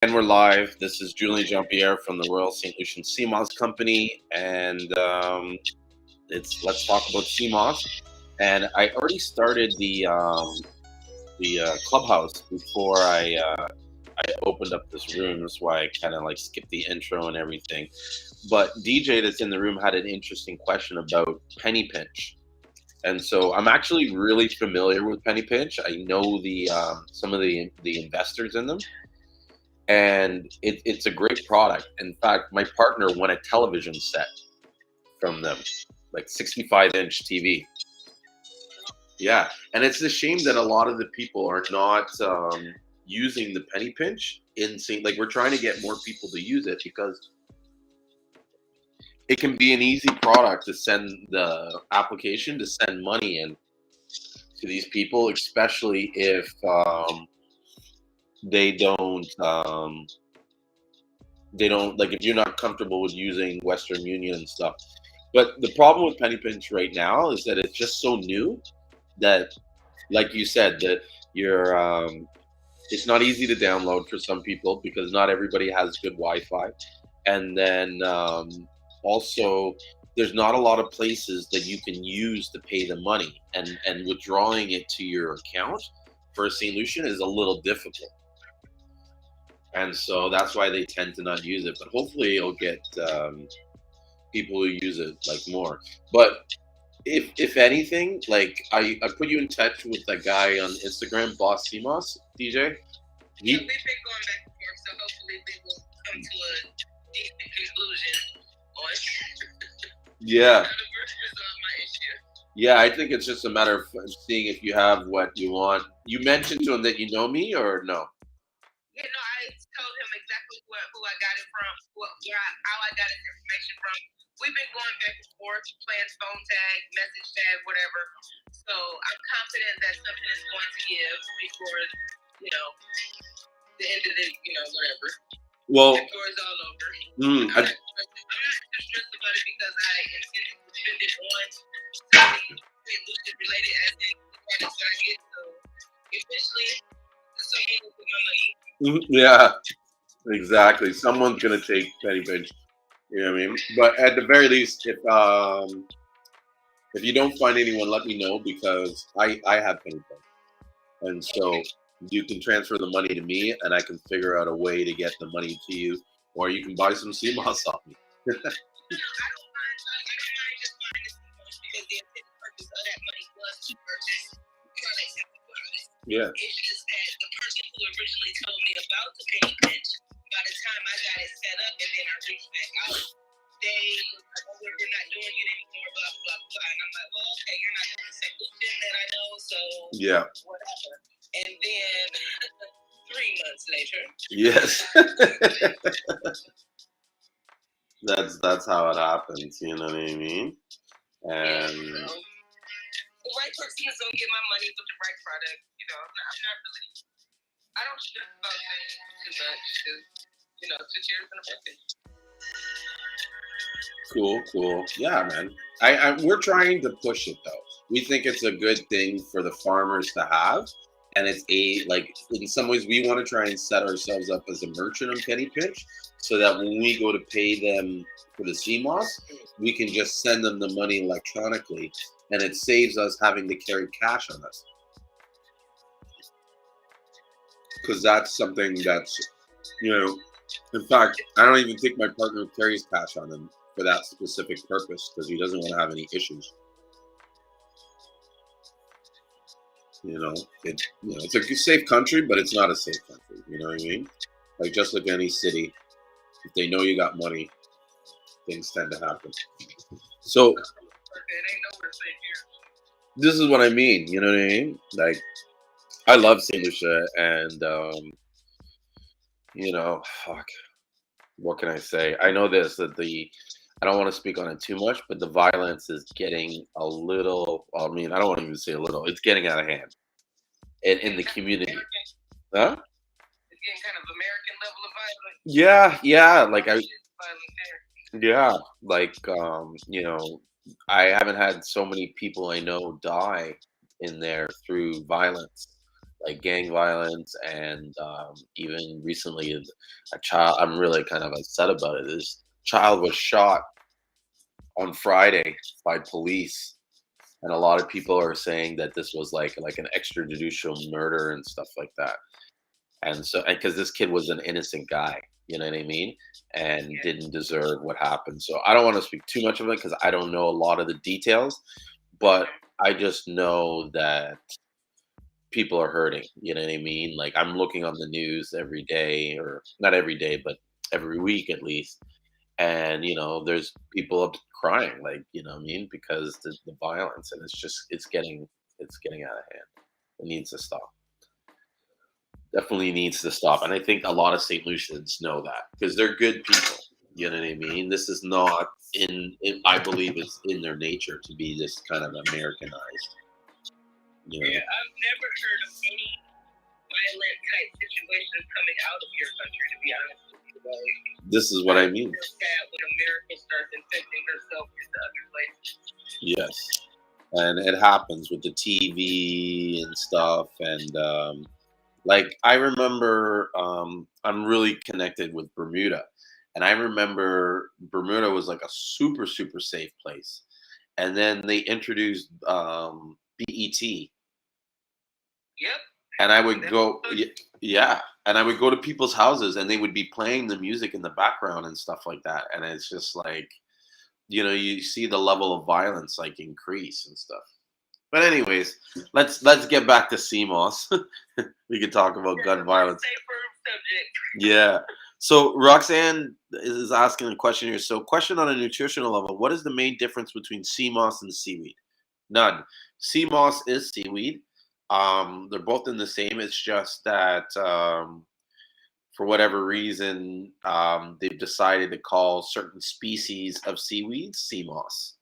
And we're live. This is Julian Jean-Pierre from the Royal St.Lucian Seamoss Company, and it's let's talk about Seamoss. And I already started the clubhouse before I opened up this room. That's why I kind of like skipped the intro and everything. But DJ that's in the room had an interesting question about penny pinch, and so I'm actually really familiar with penny pinch. I know the some of the investors in them, and it's a great product. In fact, my partner won a television set from them, like 65-inch TV. Yeah, and it's a shame that a lot of the people are not using the penny pinch in St. Like we're trying to get more people to use it because it can be an easy product to send the application to send money in to these people, especially if they don't they don't like if you're not comfortable with using Western Union and stuff. But the problem with penny pinch right now is that it's just so new that, like you said, that you're it's not easy to download for some people because not everybody has good Wi-Fi, and then also there's not a lot of places that you can use to pay the money, and withdrawing it to your account for a St. Lucian is a little difficult. And so that's why they tend to not use it. But hopefully, you'll get people who use it like more. But if anything, like I put you in touch with that guy on Instagram, Boss Seamoss, DJ. Yeah, we've been going back and forth, so hopefully we will come to a decent conclusion on Yeah, how to resolve my issue. yeah. I think it's just a matter of seeing if you have what you want. You mentioned to him that you know me or no? Yeah, no, I told him exactly who I got it from, how I got his information from. We've been going back and forth, playing phone tag, message tag, whatever. So I'm confident that something is going to give before, the end of the, whatever. Well, Before it's all over. mm, I'm not too stressed about it because I intended to spend it on something St. related as the products that I get. So eventually, someone will put my money. yeah, exactly. Someone's gonna take penny pinch. You know what I mean? But at the very least, if you don't find anyone, let me know because I have penny pinch, and so you can transfer the money to me, and I can figure out a way to get the money to you, or you can buy some CMOS off me. No, I don't mind. I don't mind just buying this much because the intended purpose of that money was to purchase products and supplies. Yeah. It's just that the person who originally told me about the penny pinch, by the time I got it set up and then I reached back out, they was like, "Oh, we're not doing it anymore, blah, blah, blah." And I'm like, "Well, okay, you're not the solution that I know, so Yeah. whatever." And then 3 months later, Yes. That's how it happens. You know what I mean? yeah, And so the right person is gonna get my money with the right product. I'm not really. I don't stress about things too much because 2 cheers and a birthday. cool. Yeah, man. We're trying to push it though. We think it's a good thing for the farmers to have, and it's like in some ways we want to try and set ourselves up as a merchant on penny pinch, so that when we go to pay them for the CMOS, we can just send them the money electronically, and it saves us having to carry cash on us. Because that's something that's, in fact, I don't even think my partner carries cash on him for that specific purpose because he doesn't want to have any issues. It's a safe country, but it's not a safe country. You know what I mean? Like just like any city, if they know you got money, things tend to happen. So this is what I mean. You know what I mean? Like I love St. Lucia, and fuck. What can I say? I know this that I don't want to speak on it too much, but the violence is getting a little. I mean, I don't want to even say a little. It's getting out of hand in the community. Huh? It's getting kind of American level of violence. Yeah. Yeah, like I haven't had so many people I know die in there through violence. like gang violence, and even recently a child. I'm really kind of upset about it. This child was shot on Friday by police, and a lot of people are saying that this was like an extrajudicial murder and stuff like that. And so, because this kid was an innocent guy, you know what I mean, and Yeah. didn't deserve what happened. So I don't want to speak too much of it because I don't know a lot of the details, but I just know that people are hurting. You know what I mean? Like I'm looking on the news every day, or not every day, but every week at least, and there's people up crying, like what I mean, because the violence, and it's getting out of hand. It needs to stop. Definitely needs to stop. And I think a lot of St. Lucians know that because they're good people. You know what I mean? This is not I believe it's in their nature to be this kind of Americanized. You know, Yeah, I've never heard of any violent type situations coming out of your country, to be honest with you. this is what I mean. It's sad when America starts infecting herself into other places. Yes. And it happens with the TV and stuff. And like I remember, I'm really connected with Bermuda. And I remember Bermuda was like a super, super safe place. And then they introduced BET, Yep. and I would go, yeah, and I would go to people's houses, and they would be playing the music in the background and stuff like that, and it's just like, you see the level of violence like increase and stuff. But anyways, let's get back to CMOS. We could talk about gun violence. Safer subject. Yeah. So Roxanne is asking a question here. So, question on a nutritional level: what is the main difference between sea moss and seaweed? None. Sea moss is seaweed. They're both in the same. It's just that for whatever reason, they've decided to call certain species of seaweeds sea moss,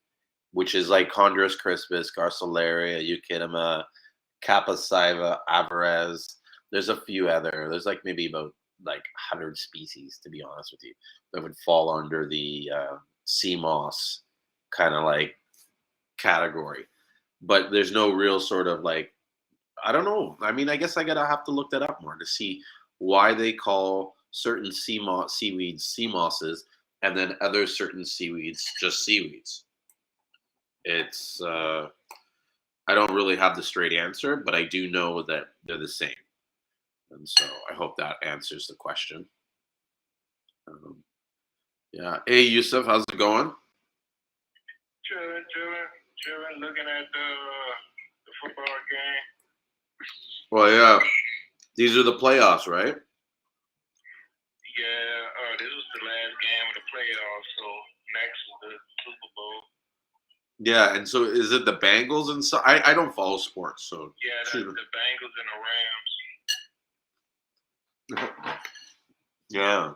which is like Chondrus crispus, Garcilaria, Euchinima, Capaciva, Averez. There's a few other. There's like maybe about like 100 species, to be honest with you, that would fall under the sea moss kind of like category. But there's no real sort of like, I don't know. I mean, I guess I gotta have to look that up more to see why they call certain seaweeds sea mosses, and then other certain seaweeds just seaweeds. It's I don't really have the straight answer, but I do know that they're the same, and so I hope that answers the question. Um, yeah. Hey, Yusuf, how's it going? Chilling, looking at the football game. Well, yeah. These are the playoffs, right? Yeah, this was the last game of the playoffs, so next is the Super Bowl. Yeah. And so, is it the Bengals and so? I don't follow sports, so Yeah, that's shoot. the Bengals and the Rams. Yeah.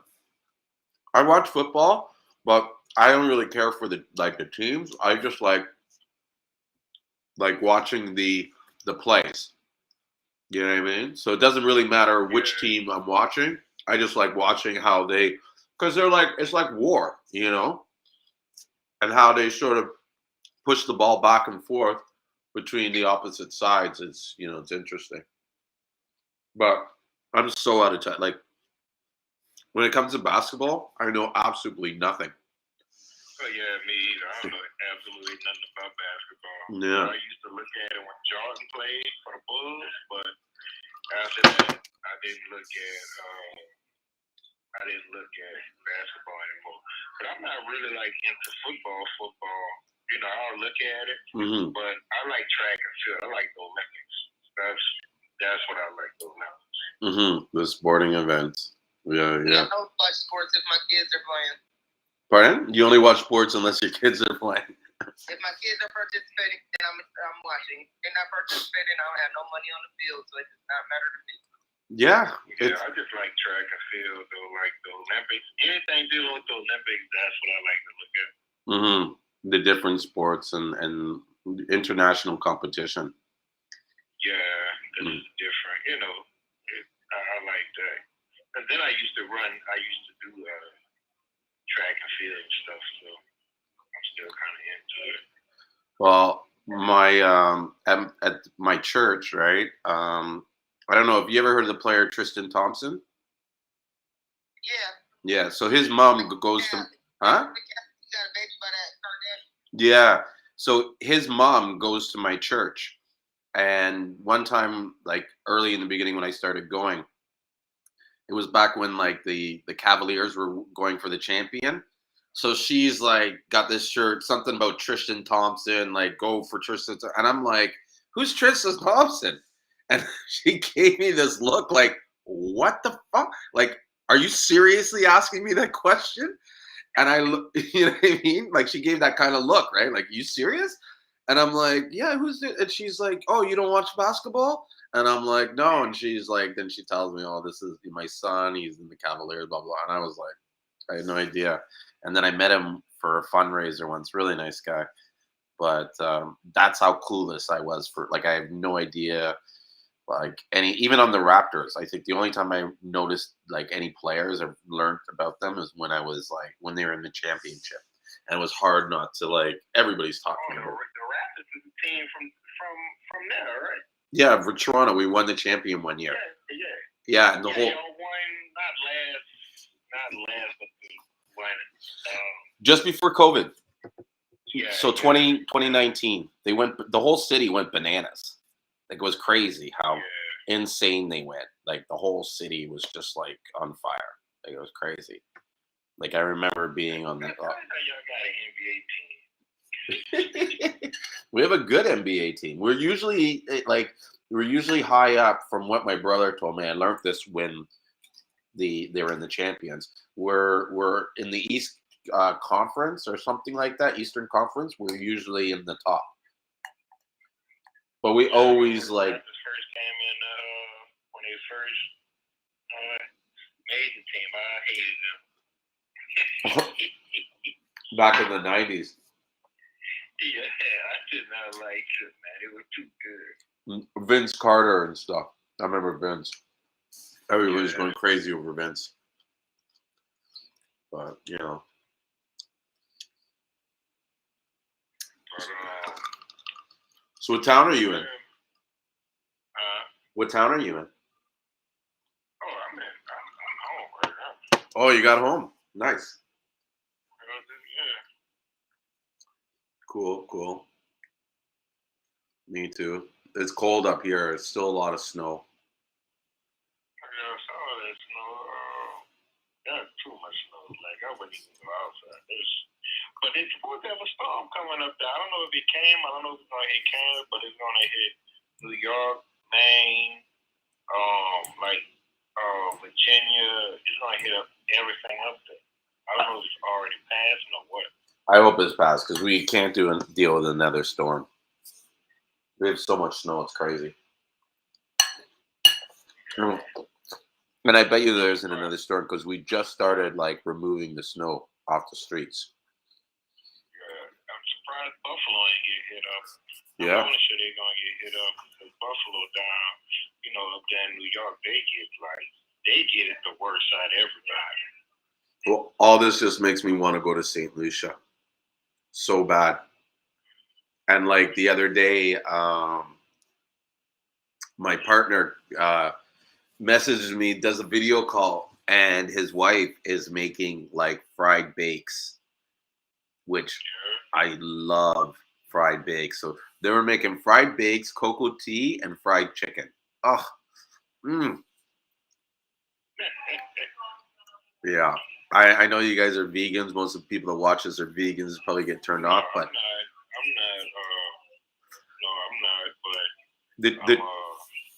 I watch football, but I don't really care for the teams. I just like watching the plays. You know what I mean? So it doesn't really matter which Yeah, team I'm watching. I just like watching how they, because they're like it's like war, and how they sort of push the ball back and forth between the opposite sides. It's interesting. But I'm so out of touch. Like when it comes to basketball, I know absolutely nothing. oh yeah, me either. I don't know absolutely nothing about basketball. Yeah. I used to look at it when Jordan played for the Bulls, but after that, I didn't look at basketball anymore. But I'm not really like into football. Football, I'll look at it, Hmm. but I like track and field. I like the Olympics. That's what I like the Olympics. The sporting events. Yeah, Yeah, yeah. I don't watch sports if my kids are playing. Pardon? You only watch sports unless your kids are playing. If my kids are participating, then I'm watching. If they're not participating, I don't have no money on the field, so it does not matter to me. Yeah. Yeah, I just like track and field, though. Like the Olympics, anything dealing with the Olympics, that's what I like to look at. The different sports and international competition. Yeah, this is different. I like that. And then I used to run. I used to do track and field and stuff, so I'm still kind of into it. Well, my at my church, right? I don't know. Have you ever heard of the player Tristan Thompson? Yeah. Yeah. So his mom goes to, huh? He got a baby by that Kardashian. Yeah. So his mom goes to my church, and one time, like early in the beginning when I started going, it was back when like the Cavaliers were going for the champion. So she's like got this shirt, something about Tristan Thompson, like go for Tristan, and I'm like, who's Tristan Thompson? And she gave me this look like, what the fuck? Like, are you seriously asking me that question? And I look, you know what I mean? Like she gave that kind of look, right? Like, you serious? And I'm like, yeah, who's it? And she's like, oh, you don't watch basketball? And I'm like, no. And she's like, then she tells me, oh, this is my son. He's in the Cavaliers, blah, blah. And I was like, I had no idea. And then I met him for a fundraiser once. Really nice guy. But that's how clueless I was for, like, I have no idea. Like any, even on the Raptors, I think the only time I noticed like any players or learned about them is when I was like when they were in the championship, and it was hard not to like everybody's talking Oh, about. the Raptors is a team from there, right? Yeah, for Toronto, we won the champion one year. Yeah. Yeah, and the Yeah, whole y'all won not last, but the one. just before COVID. Yeah. So 2019, they went. The whole city went bananas. Like it was crazy how insane they went. Like the whole city was just like on fire. Like it was crazy. Like I remember being on the. That's how y'all got an NBA team. We have a good NBA team. We're usually high up. From what my brother told me, I learned this when they were in the champions. We're in the East Conference or something like that, Eastern Conference. We're usually in the top, but we always like. Raptors first came in when they first made the team. I hated them. Back in the 90s. Yeah, I did not like it, man. It was too good. Vince Carter and stuff. I remember Vince. Everybody's going crazy over Vince. But, you know. But, so what town are you in? What town are you in? Oh, I'm home right now. Oh, you got home. Nice. Yeah. Cool. Me too. It's cold up here. It's still a lot of snow. Yeah, some of that snow. Not too much snow. Like I wouldn't even go outside. But it's supposed to have a storm coming up there. I don't know if it came. I don't know if it's gonna hit Canada, but it's gonna hit New York, Maine, Virginia. It's gonna hit up everything up there. I don't know if it's already passed or what. I hope it's passed because we can't deal with another storm. We have so much snow, it's crazy. And I bet you there isn't another storm because we just started like removing the snow off the streets. Yeah, I'm surprised Buffalo ain't get hit up. Yeah. I'm sure they're gonna get hit up because Buffalo down, up there in New York, they get it the worst out of everybody. Well, all this just makes me want to go to St. Lucia so bad. And like the other day, my partner messages me, does a video call, and his wife is making like fried bakes, which I love fried bakes. So they were making fried bakes, cocoa tea, and fried chicken. Oh, Yeah. I know you guys are vegans. Most of the people that watch this are vegans. Probably get turned off, but I'm not. the I'm vegetarian,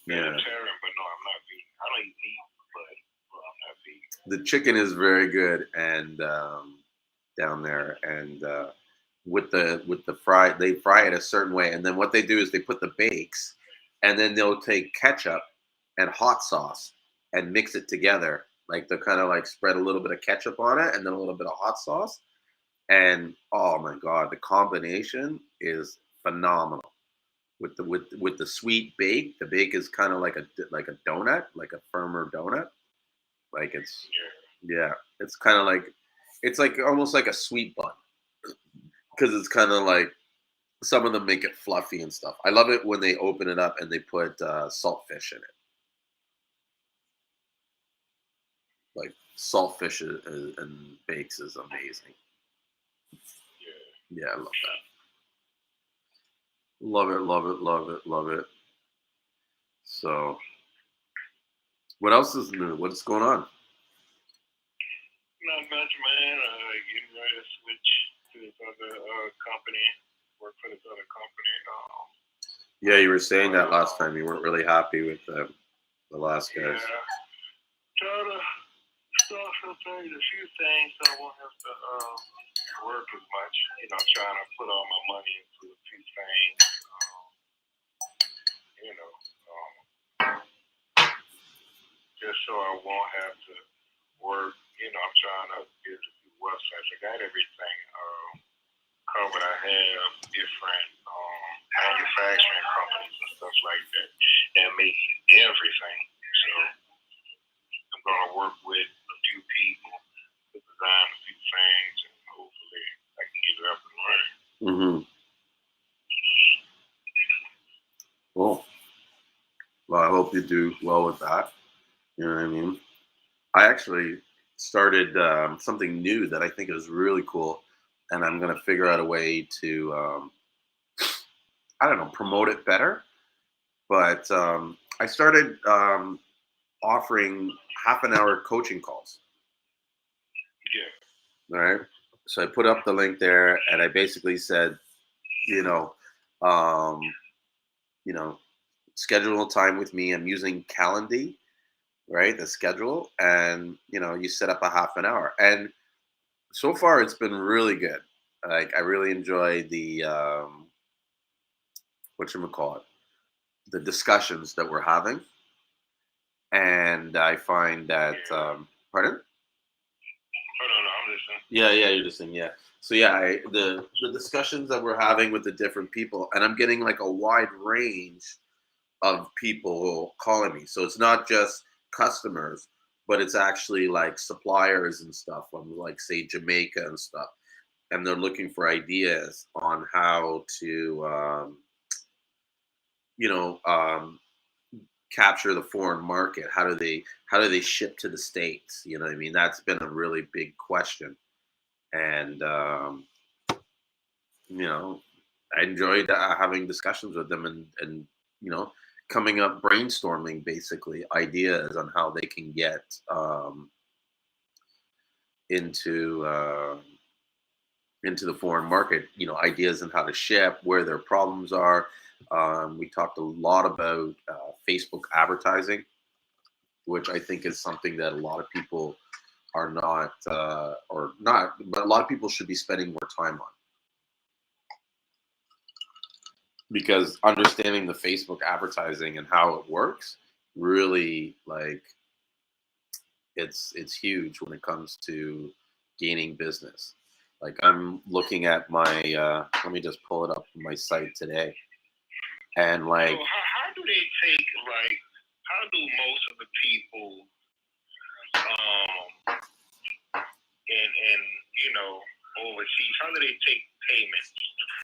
but no, I'm not vegan. I don't eat meat, but I'm not vegan. The chicken is very good, and down there, and with the fry, they fry it a certain way, and then what they do is they put the bakes, and then they'll take ketchup and hot sauce and mix it together. Like they'll kind of like spread a little bit of ketchup on it, and then a little bit of hot sauce, and oh my god, the combination is phenomenal. With the sweet bake, the bake is kind of like a donut, like a firmer donut. Like it's it's kind of like it's like almost like a sweet bun because it's kind of like some of them make it fluffy and stuff. I love it when they open it up and they put saltfish in it. saltfish and bakes is amazing. Yeah, I love that. Love it, love it, love it, love it. So, what else is new? What's going on? Not much, man. Getting ready to switch to this other company. Work for this other company. Yeah, you were saying that last time. You weren't really happy with the last guys. Yeah. Try to start something, a few things so I won't have to work as much. You know, trying to put all my money into a few things. You know, just so I won't have to work. You know, I'm trying to build a few websites. I got everything covered. I have different manufacturing companies and stuff like that that make everything. So I'm going to work with a few people to design a few things, and hopefully I can get it up and running. Mm-hmm. Well, I hope you do well with that. You know what I mean? I actually started something new that I think is really cool, and I'm going to figure out a way to, I don't know, promote it better. But I started offering half-an-hour coaching calls. Yeah. All right. So I put up the link there, and I basically said, you know, um, schedule a time with me. I'm using Calendly, right? The schedule, and you set up a half an hour, and so far it's been really good. Like I really enjoy the whatchamacallit, the discussions that we're having, and I find that pardon. Oh, no, I'm listening. Yeah, you're listening. Yeah. So yeah, the discussions that we're having with the different people, and I'm getting like a wide range of people calling me. So it's not just customers, but it's actually like suppliers and stuff from like say Jamaica and stuff, and they're looking for ideas on how to you know um, capture the foreign market. How do they ship to the States? You know what I mean? That's been a really big question, and I enjoyed having discussions with them, and coming up brainstorming basically ideas on how they can get into into the foreign market. Ideas on how to ship, where their problems are. We talked a lot about Facebook advertising, which I think is something that a lot of people are not, or not, but a lot of people should be spending more time on. Because understanding the Facebook advertising and how it works really it's huge when it comes to gaining business. Like I'm looking at my let me just pull it up on my site today, and like so how do they take how do most of the people overseas, how do they take payments?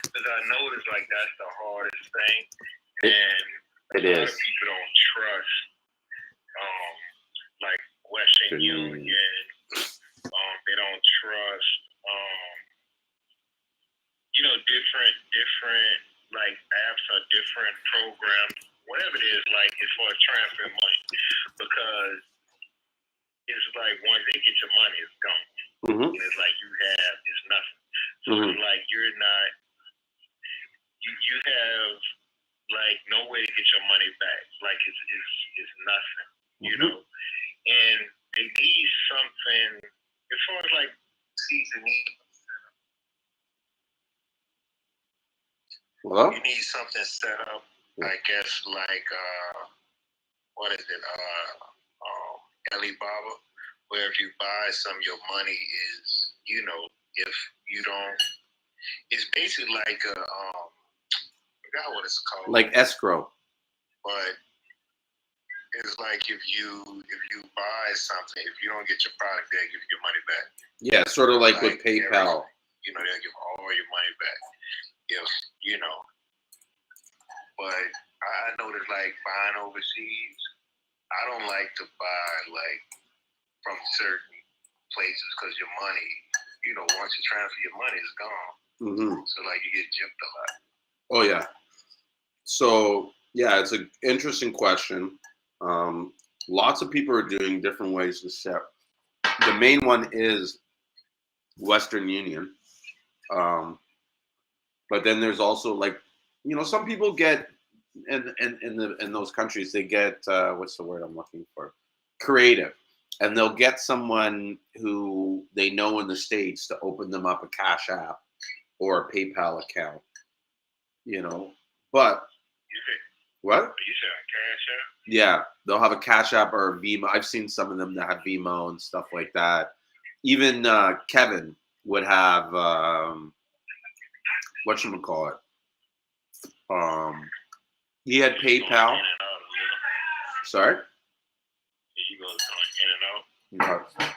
Because I notice that's the hardest thing, and it a lot is. of people don't trust Western Union. They don't trust different apps or different programs, whatever it is, as far as transferring money, because it's once they get your money, it's gone. Mm-hmm. And it's it's nothing. So Mm-hmm. it's you're not, you have no way to get your money back. It's nothing, Mm-hmm. And they need something as far as seasoning. Well, you need something set up, I guess, what is it? Alibaba, where if you buy some, your money is, if you don't, it's basically I forgot what it's called. Like escrow. But it's if you buy something, if you don't get your product, they'll give you your money back. Yeah, sort of like with PayPal. They'll give all your money back. If but I noticed buying overseas, I don't like to buy from certain places because your money, once you transfer your money, it's gone. Mm-hmm. So like you get gypped a lot. Oh yeah. So yeah, it's an interesting question. Lots of people are doing different ways to set. The main one is Western Union, but then there's also like, some people get in those countries they get what's the word I'm looking for? Creative, and they'll get someone who they know in the States to open them up a Cash App or a PayPal account, But what? You said a Cash App? Yeah, they'll have a Cash App or a Vimo. I've seen some of them that have Vimo and stuff like that. Even Kevin would have whatchamacallit. He had PayPal. Sorry? You go in and out. No.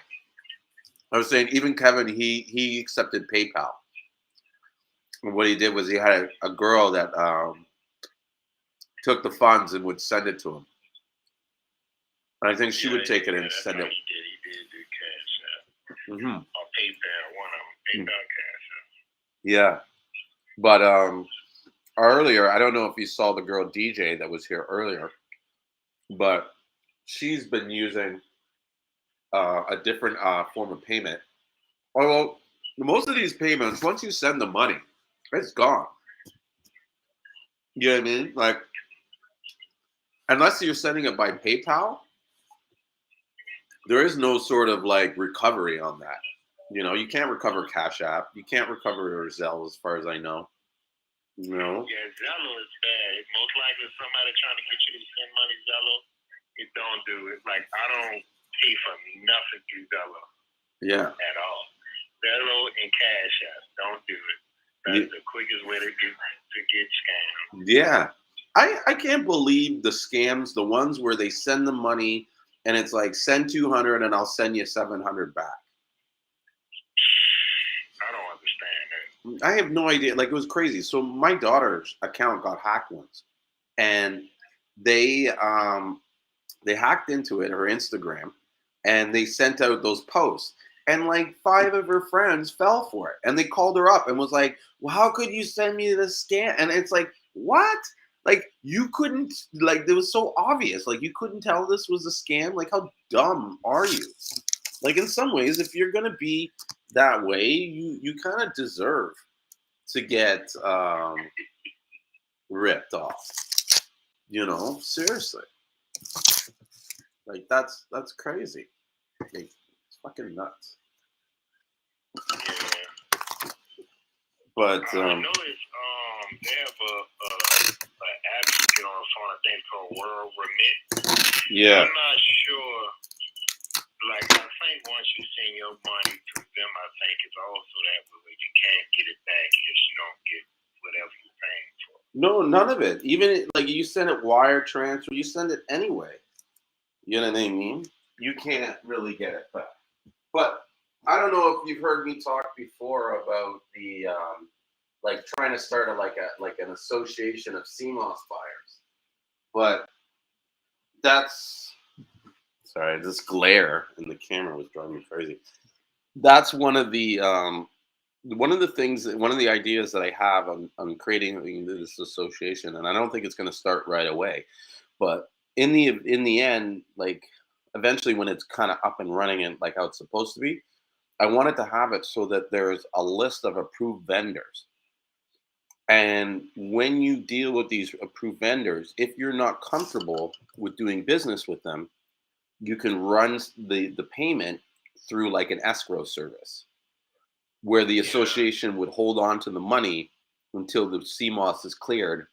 I was saying even Kevin, he accepted PayPal. And what he did was he had a girl that took the funds and would send it to him. And I think she would take it and send it. He did do Cash App. Mm-hmm. Or PayPal, one of them. PayPal, Cash App. Yeah. But earlier, I don't know if you saw the girl DJ that was here earlier, but she's been using a different form of payment. Although most of these payments, once you send the money, it's gone. You know what I mean? Like, unless you're sending it by PayPal, there is no sort of like recovery on that. You can't recover Cash App. You can't recover Zelle, as far as I know. No. Yeah, Zello is bad. Most likely somebody trying to get you to send money Zello, it don't do it. Like I don't pay for nothing through Zello. Yeah. At all. Zello and Cash App, don't do it. That's the quickest way to get scammed. Yeah. I can't believe the scams, the ones where they send the money and it's like send 200 and I'll send you 700 back. I don't understand that. I have no idea. Like, it was crazy. So my daughter's account got hacked once, and they hacked into it, her Instagram, and they sent out those posts. And like 5 of her friends fell for it, and they called her up and was like, "Well, how could you send me this scam?" And it's like, what? Like, you couldn't, like, it was so obvious. Like, you couldn't tell this was a scam. Like, how dumb are you? Like, in some ways, if you're gonna be that way, you kind of deserve to get ripped off. Seriously. Like, that's crazy. Like, it's fucking nuts. Yeah. But I know it's they have an app you get on the phone. I think it's called World Remit. yeah. I'm not sure. Like I think once you send your money to them, I think it's also that way you can't get it back if you don't get whatever you're paying for. No, none of it. Even like you send it wire transfer, you send it anyway. You know what I mean? You can't really get it back. But I don't know if you've heard me talk before about the like trying to start an association of Seamoss buyers. But that's sorry, this glare in the camera was driving me crazy. That's one of the things, one of the ideas that I have on creating this association, and I don't think it's going to start right away, but in the end, like eventually when it's kind of up and running and like how it's supposed to be, I wanted to have it so that there's a list of approved vendors. And when you deal with these approved vendors, if you're not comfortable with doing business with them, you can run the payment through like an escrow service, where the association would hold on to the money until the Seamoss is cleared,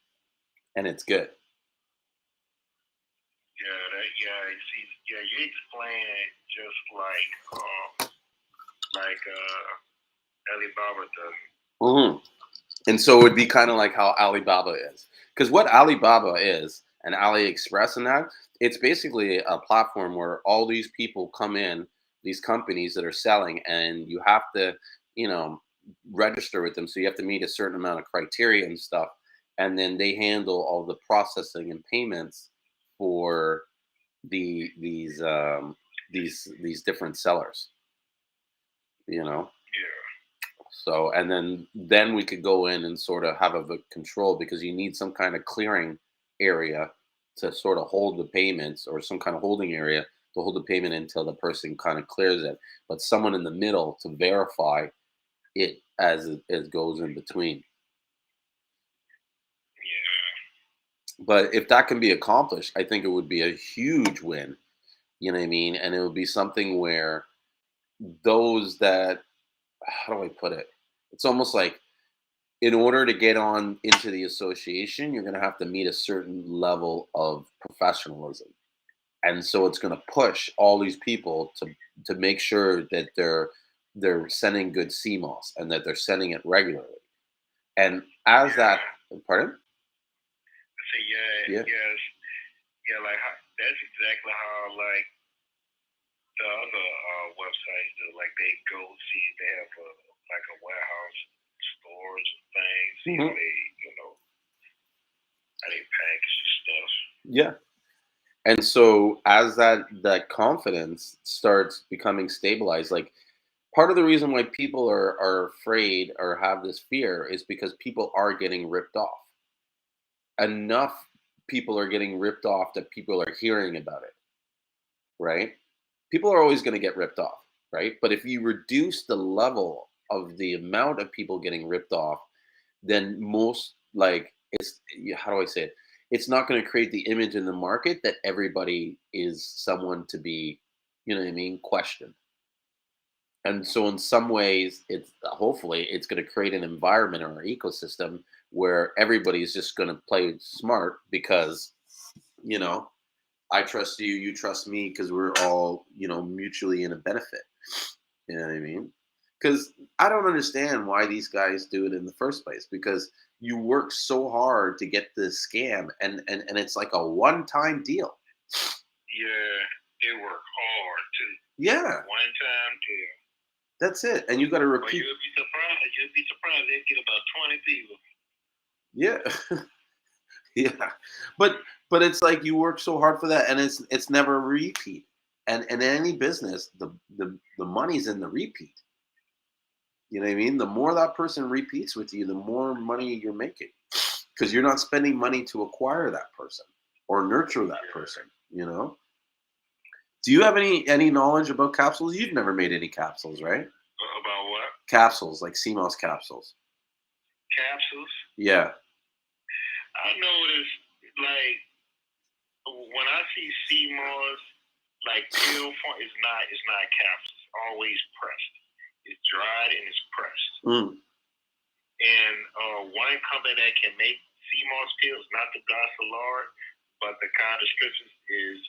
and it's good. You explain it just like Alibaba does. Mm-hmm. And so it would be kind of like how Alibaba is, because what Alibaba is and AliExpress and that, it's basically a platform where all these people come in, these companies that are selling, and you have to, register with them. So you have to meet a certain amount of criteria and stuff, and then they handle all the processing and payments for these different sellers. you know. Yeah. So, and then we could go in and sort of have a control, because you need some kind of clearing area to sort of hold the payments, or some kind of holding area to hold the payment until the person kind of clears it. But someone in the middle to verify it as it goes in between. Yeah. But if that can be accomplished, I think it would be a huge win. You know what I mean? And it would be something where those that, how do I put it? It's almost like, in order to get on into the association, you're going to have to meet a certain level of professionalism. And so it's going to push all these people to make sure that they're sending good CMOS, and that they're sending it regularly. And as Yeah. that, pardon? I say yeah. Yeah. Yes. Yeah. Like that's exactly how like the other websites do. Like they go see if they have like a warehouse stores and things. See how they how they package the stuff. Yeah. And so as that confidence starts becoming stabilized, like, part of the reason why people are afraid or have this fear is because people are getting ripped off. Enough people are getting ripped off that people are hearing about it, right? People are always going to get ripped off, right? But if you reduce the level of the amount of people getting ripped off, then most, like, how do I say it? It's not going to create the image in the market that everybody is someone to be, you know what I mean, questioned. And so in some ways, it's hopefully it's going to create an environment or an ecosystem where everybody's just going to play smart, because, you know, I trust you, you trust me, because we're all, mutually in a benefit. You know what I mean? Because I don't understand why these guys do it in the first place. Because you work so hard to get this scam, and it's like a one-time deal. Yeah, they work hard too. Yeah, One-time deal. That's it, and you got to But repeat. you'll be surprised. You'll be surprised. They get about 20 people. Yeah, yeah, but it's like you work so hard for that, and it's never a repeat. And in any business, the money's in the repeat. You know what I mean? The more that person repeats with you, the more money you're making, because you're not spending money to acquire that person or nurture that person. You know? Do you have any knowledge about capsules? You've never made any capsules, right? About what? Capsules, like Seamoss capsules. Capsules? Yeah. I noticed, like, when I see Seamoss, like, pill form, it's not capsules. It's always pressed. It's dried and it's pressed. And one company that can make Seamoss pills, not the Gossalar, but the kind of descriptions is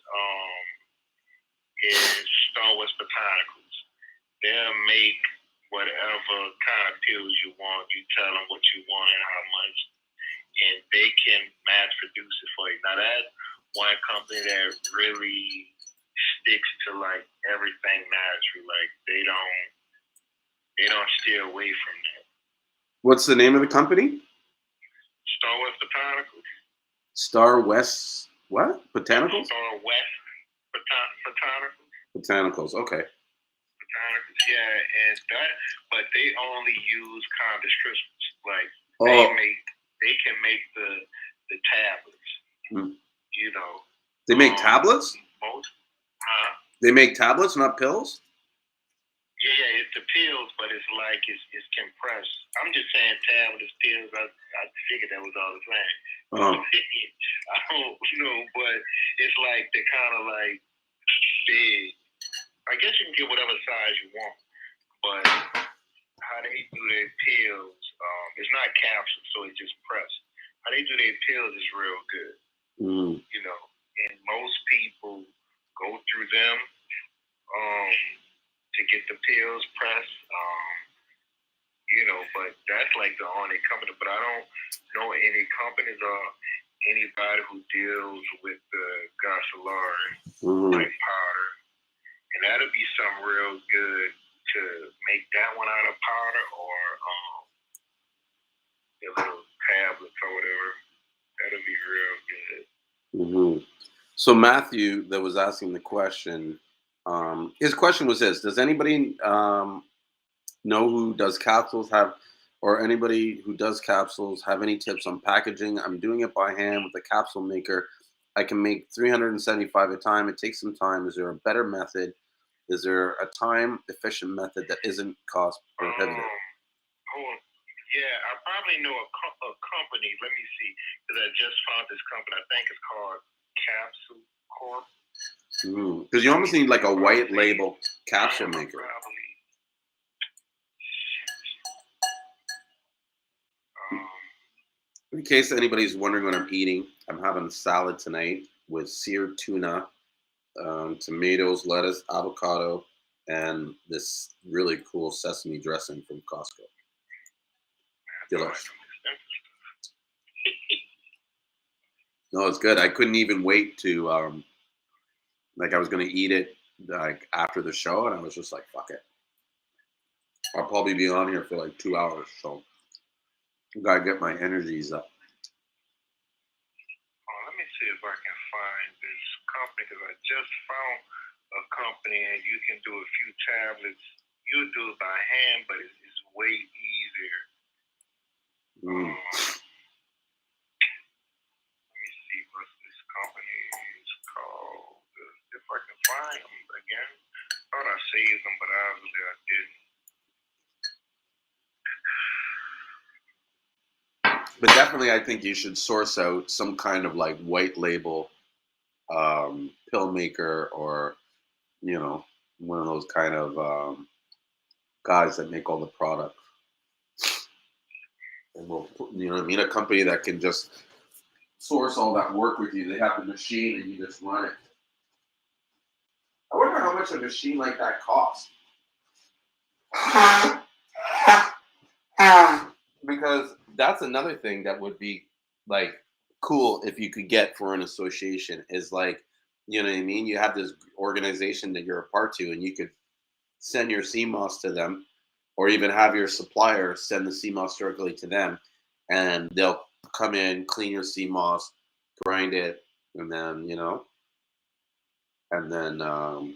Star Wars Botanicals. They'll make whatever kind of pills you want. You tell them what you want and how much, and they can mass produce it for you. Now that one company that really sticks to like everything natural. Like they don't stay away from that. What's the name of the company? Star West Botanicals. Star West what? Botanicals? Star West Botanicals. Botanicals, okay. Botanicals, yeah, and that, but they only use kind of descriptions. Like they can make the tablets. You know. They make tablets? They make tablets, not pills? Yeah, it's the pills, but it's like it's compressed. I'm just saying tablets, pills. I figured that was all the same. I don't know, but it's like they're kind of like big. I guess you can get whatever size you want, but how they do their pills, it's not capsules, so it's just pressed. How they do their pills is real good. You know, and most people go through them to get the pills pressed. You know, but that's like the only company. But I don't know any companies or anybody who deals with the Gossalar like powder. And that'll be something real good to make that one out of powder or a little tablets or whatever. That'll be real good. So Matthew, that was asking the question, his question was this: does anybody know who does capsules or anybody who does capsules have any tips on packaging? I'm doing it by hand with a capsule maker. I can make 375 a time. It takes some time. Is there a better method? Is there a time efficient method that isn't cost prohibitive? Yeah, I probably know a company. Let me see, because I just found this company. I think it's called Capsule Corp. Because you almost need like a white label capsule maker. In case anybody's wondering what I'm eating, I'm having salad tonight with seared tuna, tomatoes, lettuce, avocado, and this really cool sesame dressing from Costco. Delicious. No, it's good. I couldn't even wait to I was gonna eat it like after the show, and I was just like, fuck it. I'll probably be on here for like 2 hours, so gotta get my energies up. Let me see if I can find this company, because I just found a company and you can do a few tablets. You do it by hand, but it's way easier. Let me see what this company is called. If I can find them again. I thought I saved them, but obviously I didn't. But definitely, I think you should source out some kind of like white label pill maker, or one of those kind of guys that make all the product. And we'll, a company that can just source all that work with you. They have the machine and you just run it. I wonder how much a machine like that costs. Because that's another thing that would be like cool if you could get for an association, is like, you know what I mean? You have this organization that you're a part to, and you could send your Seamoss to them, or even have your supplier send the Seamoss directly to them, and they'll come in, clean your Seamoss, grind it, and then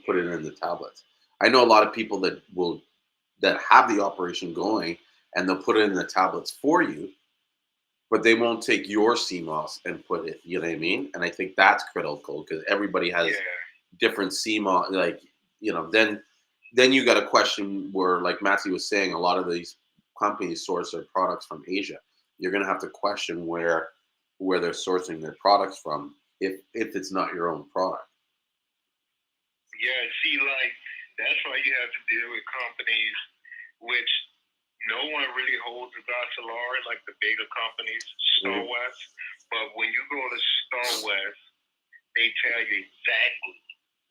put it in the tablets. I know a lot of people that have the operation going, and they'll put it in the tablets for you, but they won't take your Seamoss and put it. You know what I mean? And I think that's critical, because everybody has different Seamoss. Like, then you got a question where, like Matthew was saying, a lot of these companies source their products from Asia. You're gonna have to question where they're sourcing their products from, if it's not your own product. Yeah, see, like, that's why you have to deal with companies which no one really holds the Vacilar, like the bigger companies, Star West. But when you go to Star West, they tell you exactly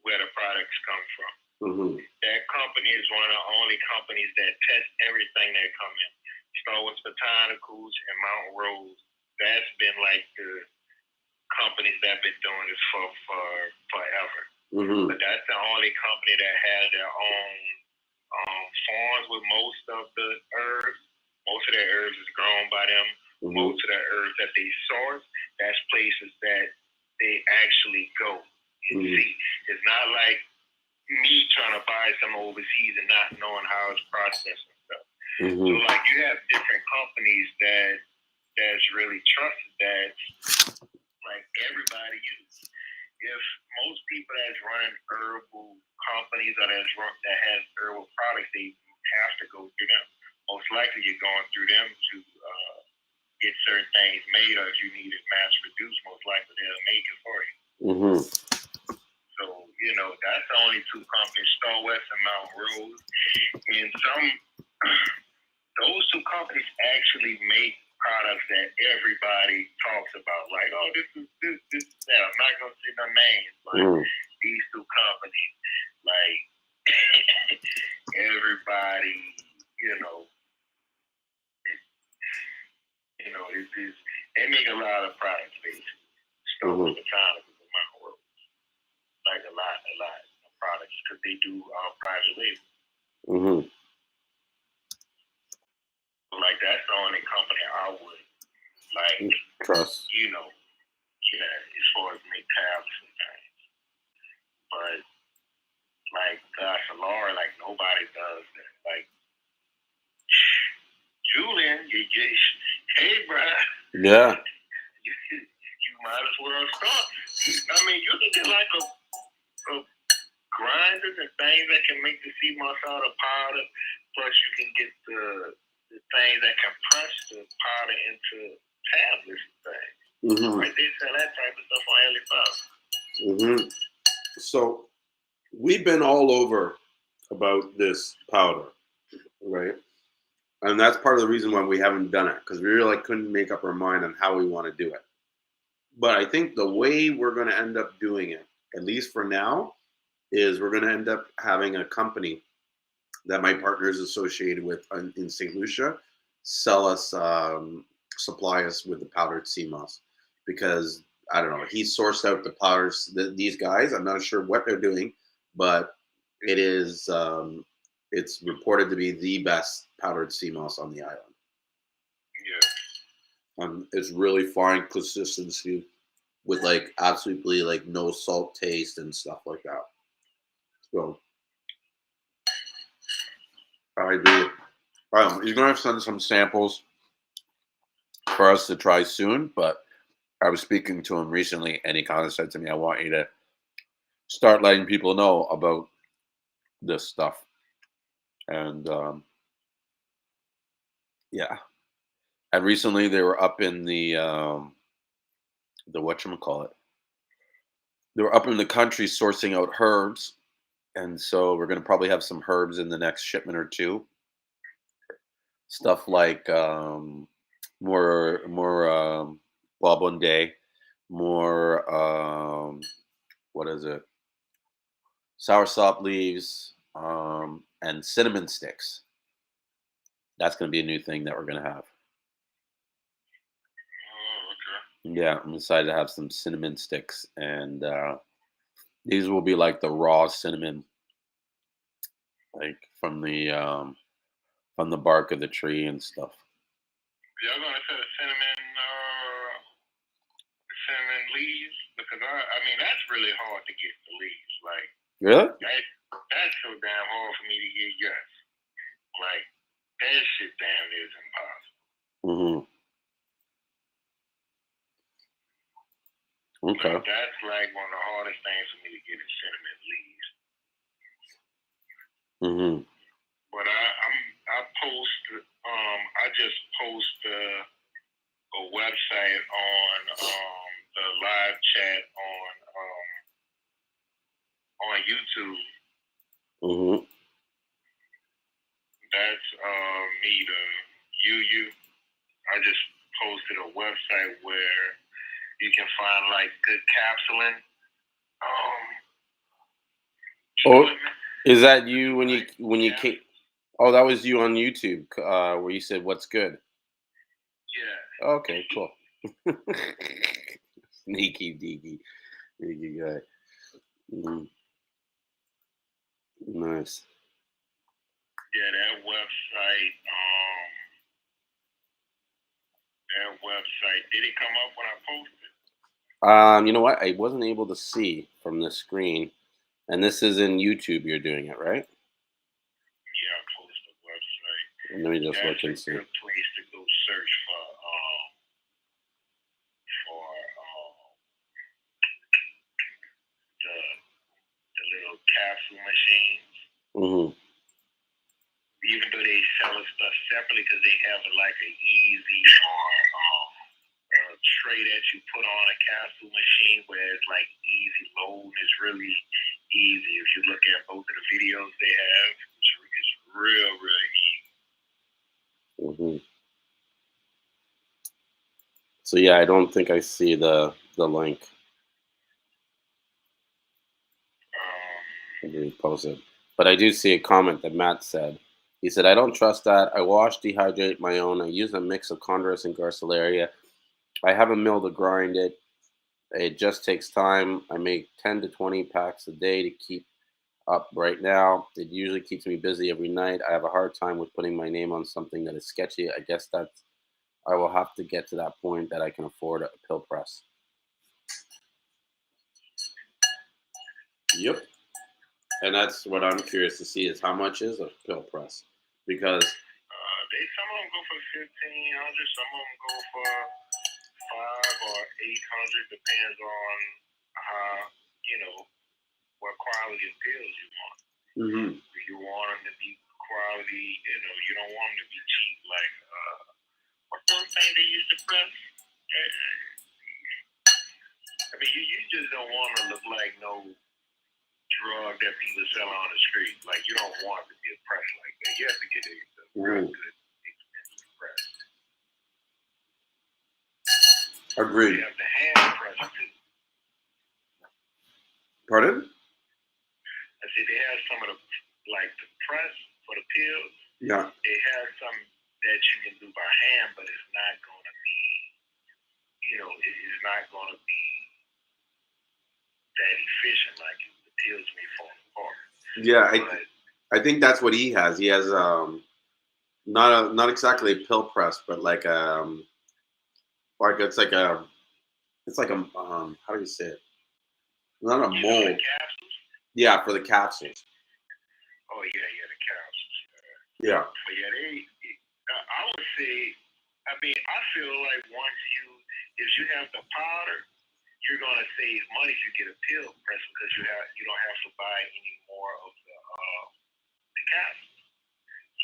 where the products come from. That company is one of the only companies that test everything that come in. Star West Botanicals and Mount Rose, that's been like the companies that have been doing this for forever. But that's the only company that has their own farms with most of the herbs. Most of their herbs is grown by them. Most of the herbs that they source, that's places that they actually go and see. It's not like me trying to buy some overseas and not knowing how it's processed and stuff. So like, you have different companies that's really trusted, that like everybody uses. If most people that's running herbal companies or that has herbal products, they have to go through them. Most likely you're going through them to get certain things made, or if you need it mass produced, most likely they'll make it for you. So, that's the only two companies, Star West and Mount Rose. And those two companies actually make products that everybody talks about, like, oh, this. I'm not gonna say no names, but these two companies, like, everybody, they make a lot of products, basically. Star Wars Botanicals and Mount Rose, like a lot of products, because they do private label. Like, that's the only company I would like trust. As far as make tablets and things. But like Solar, like nobody does that. Like, hey, bro. Yeah. You might as well start. I mean, you can get like a grinders and things that can make the Seamoss out of powder. Plus, you can get the things that compress the powder into tablets and things. Mm-hmm. Right? They sell that type of stuff on AliExpress. Mm-hmm. So we've been all over about this powder, right? And that's part of the reason why we haven't done it, because we really couldn't make up our mind on how we want to do it. But I think the way we're going to end up doing it, at least for now, is we're going to end up having a company that my partner is associated with in St. Lucia sell us, supply us with the powdered Seamoss, because I don't know, he sourced out the powders. These guys, I'm not sure what they're doing, but it is it's reported to be the best powdered Seamoss on the island. Yeah. It's really fine consistency with like absolutely like no salt taste and stuff like that. So I do. He's gonna send some samples for us to try soon, but I was speaking to him recently, and he kind of said to me, "I want you to start letting people know about this stuff." And yeah, and recently they were up in the whatchamacallit. They were up in the country sourcing out herbs, and so we're gonna probably have some herbs in the next shipment or two. Stuff like more babonde, more what is it? Soursop leaves, and cinnamon sticks. That's going to be a new thing that we're going to have. Oh, okay. Yeah, I'm excited to have some cinnamon sticks, and these will be like the raw cinnamon, like from the bark of the tree and stuff. Y'all gonna say the cinnamon leaves, because I mean that's really hard to get the leaves. Like Really? that's so damn hard for me to get. Yes, like that shit damn is impossible. Mm-hmm. Okay. Like, that's like one of the hardest things for me to get is cinnamon leaves. Mm-hmm. But I just post a website on the live chat on YouTube. Mm-hmm. That's me to you. I just posted a website where you can find like good capsuling. Oh, is that you when you came? Oh, that was you on YouTube, where you said, "What's good?" Yeah. Okay, cool. Sneaky deaky guy. Mm, nice. Yeah, that website. Did it come up when I posted? You know what? I wasn't able to see from the screen, and this is in YouTube. You're doing it, right? Yeah, I posted the website. Let me just That's look and a see. good place to go search for the little capsule machines. Mm-hmm. Even though they sell stuff separately, because they have like an easy tray that you put on a capsule machine where it's like easy load. It's really easy. If you look at both of the videos they have, it's real easy. Mm-hmm. So yeah, I don't think I see the link. I didn't post it, but I do see a comment that Matt said. He said, "I don't trust that. I wash, dehydrate my own. I use a mix of Condorus and Garcilaria. I have a mill to grind it. It just takes time. I make 10 to 20 packs a day to keep up right now. It usually keeps me busy every night. I have a hard time with putting my name on something that is sketchy. I guess I will have to get to that point that I can afford a pill press." Yep. And that's what I'm curious to see is how much is a pill press, because Some of them go for 1,500. Some of them go for 500 or 800. Depends on how what quality of pills you want. Mm-hmm. If you want them to be quality, you don't want them to be cheap like what's the thing they used to press? I mean, you just don't want to look like no drug that people sell on the street. Like, you don't want to be a press like that. You have to get a real good, expensive press. Agreed. You have to hand press too. Pardon? I said they have some of the press for the pills. Yeah. They have some that you can do by hand, but it's not going to be, it's not going to be that efficient like the pills may fall apart. Yeah, I think that's what he has. He has not exactly a pill press, but like it's like a how do you say it? Not a mold. The capsules? Yeah, for the capsules. Oh yeah, the capsules. Yeah. But yeah, I would say, I feel like if you have the powder, you're gonna save money if you get a pill press because you don't have to buy any more of the capsules.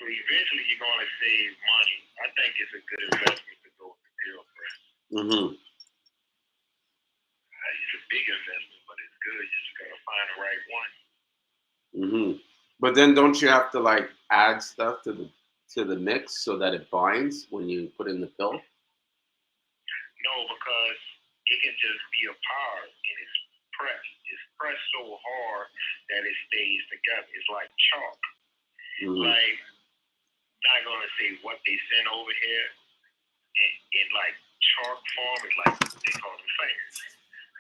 So eventually you're gonna save money. I think it's a good investment to go with the pill press. Mm-hmm. It's a big investment, but it's good. You just gotta find the right one. Mm-hmm. But then don't you have to like add stuff to the mix so that it binds when you put in the pill? No, because it can just be a powder and it's pressed. It's pressed so hard that it stays together. It's like chalk. Mm-hmm. Like, not gonna say what they sent over here in like chalk form. It's like they call them fingers,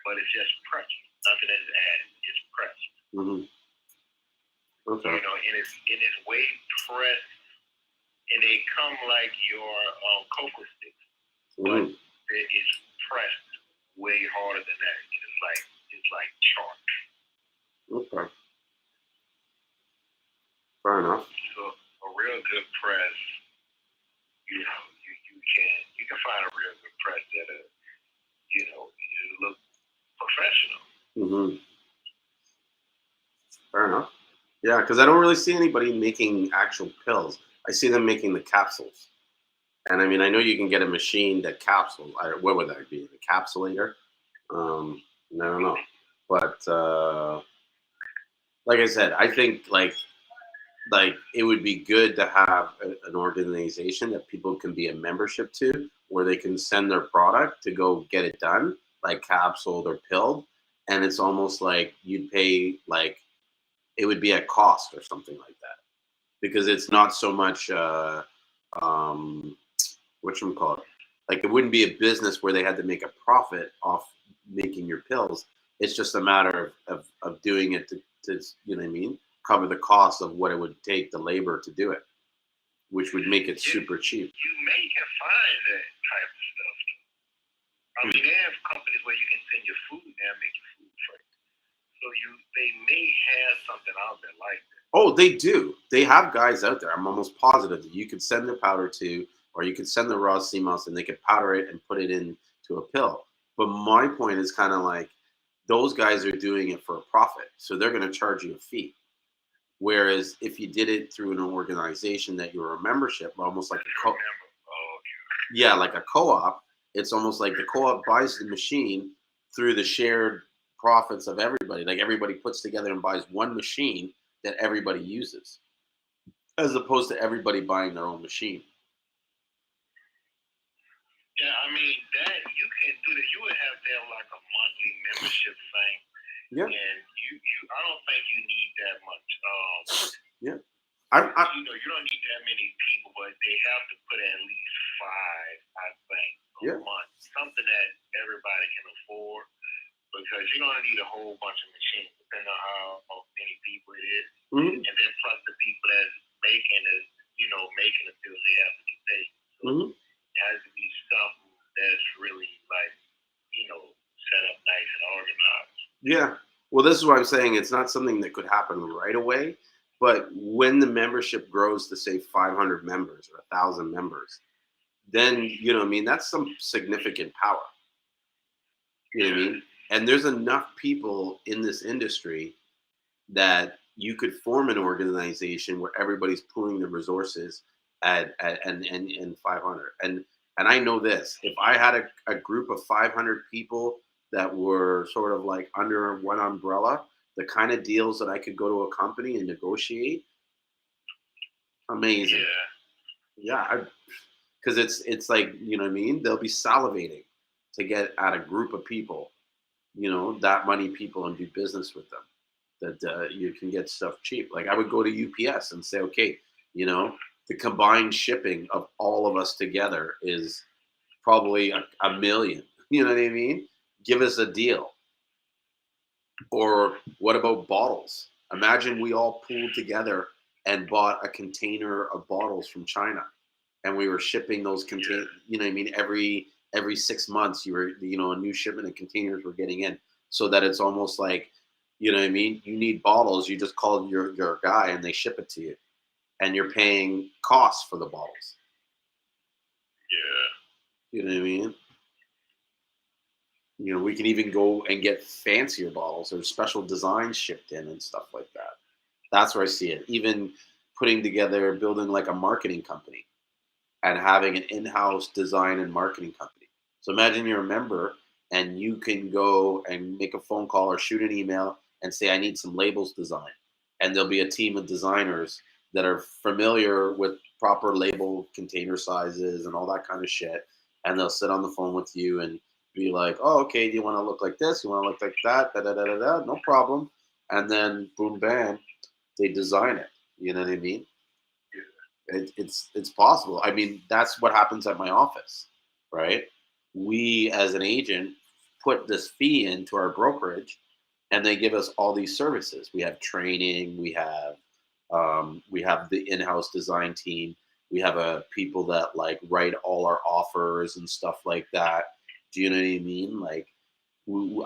but it's just pressed. Nothing is added. It's pressed. Mm-hmm. Okay. And it's way pressed, and they come like your cocoa sticks, but it's pressed way harder than that. It's like chalk. Okay. Fair enough. So a real good press, you can find a real good press that you look professional. Mm-hmm. Fair enough. Yeah, because I don't really see anybody making actual pills. I see them making the capsules. And I mean, I know you can get a machine that capsule. What would that be? The capsulator? I don't know. But like I said, I think like it would be good to have an organization that people can be a membership to, where they can send their product to go get it done, like capsuled or pilled, and it's almost like you'd pay like it would be at cost or something like that, because it's not so much whatchamacallit, like it wouldn't be a business where they had to make a profit off making your pills. It's just a matter of doing it to you know what I mean, cover the cost of what it would take, the labor to do it, which would make it super cheap. You may can find that type of stuff. I mean, they have companies where you can send your food and they'll make your food for you. So they may have something out there like that. Oh, they do. They have guys out there. I'm almost positive that you could send the powder to, or you could send the raw Seamoss and they could powder it and put it into a pill. But my point is kind of like those guys are doing it for a profit, so they're going to charge you a fee. Whereas if you did it through an organization that you were a membership, almost like yeah, like a co-op, it's almost like the co-op buys the machine through the shared profits of everybody. Like everybody puts together and buys one machine that everybody uses, as opposed to everybody buying their own machine. Yeah, I mean that you can do that. You would have to have like a monthly membership thing. Yeah. And I don't think you need that much. Yeah. You don't need that many people, but they have to put at least 5, I think, a month. Something that everybody can afford, because you're gonna need a whole bunch of machines, depending on how many people it is. Mm-hmm. And then plus the people that's making the pills, they have to get paid. So it has to be something that's really like, set up nice and organized. Yeah. Well, this is what I'm saying. It's not something that could happen right away, But when the membership grows to say 500 members or 1,000 members, then you know what I mean, that's some significant power. You know what I mean? And there's enough people in this industry that you could form an organization where everybody's pooling their resources and 500. And I know this: if I had a group of 500 people that were sort of like under one umbrella, the kind of deals that I could go to a company and negotiate, amazing. Yeah, because it's like, you know what I mean. They'll be salivating to get at a group of people, you know, that many people, and do business with them. That you can get stuff cheap. Like I would go to UPS and say, okay, you know, the combined shipping of all of us together is probably a million. You know what I mean? Give us a deal. Or what about bottles? Imagine we all pooled together and bought a container of bottles from China, and we were shipping those containers. You know what I mean? Every 6 months, a new shipment of containers were getting in, so that it's almost like, you know what I mean? You need bottles, you just call your guy and they ship it to you, and you're paying costs for the bottles. Yeah. You know what I mean? You know, we can even go and get fancier bottles or special designs shipped in and stuff like that. That's where I see it. Even putting together, building like a marketing company and having an in-house design and marketing company. So imagine you're a member and you can go and make a phone call or shoot an email and say, I need some labels designed. And there'll be a team of designers that are familiar with proper label container sizes and all that kind of shit. And they'll sit on the phone with you and be like, oh, okay, do you want to look like this? You want to look like that? Da, da, da, da, da. No problem. And then boom, bam, they design it. You know what I mean? It's possible. I mean, that's what happens at my office, right? We, as an agent, put this fee into our brokerage, and they give us all these services. We have training. We have the in-house design team. We have people that like write all our offers and stuff like that. Do you know what I mean? Like,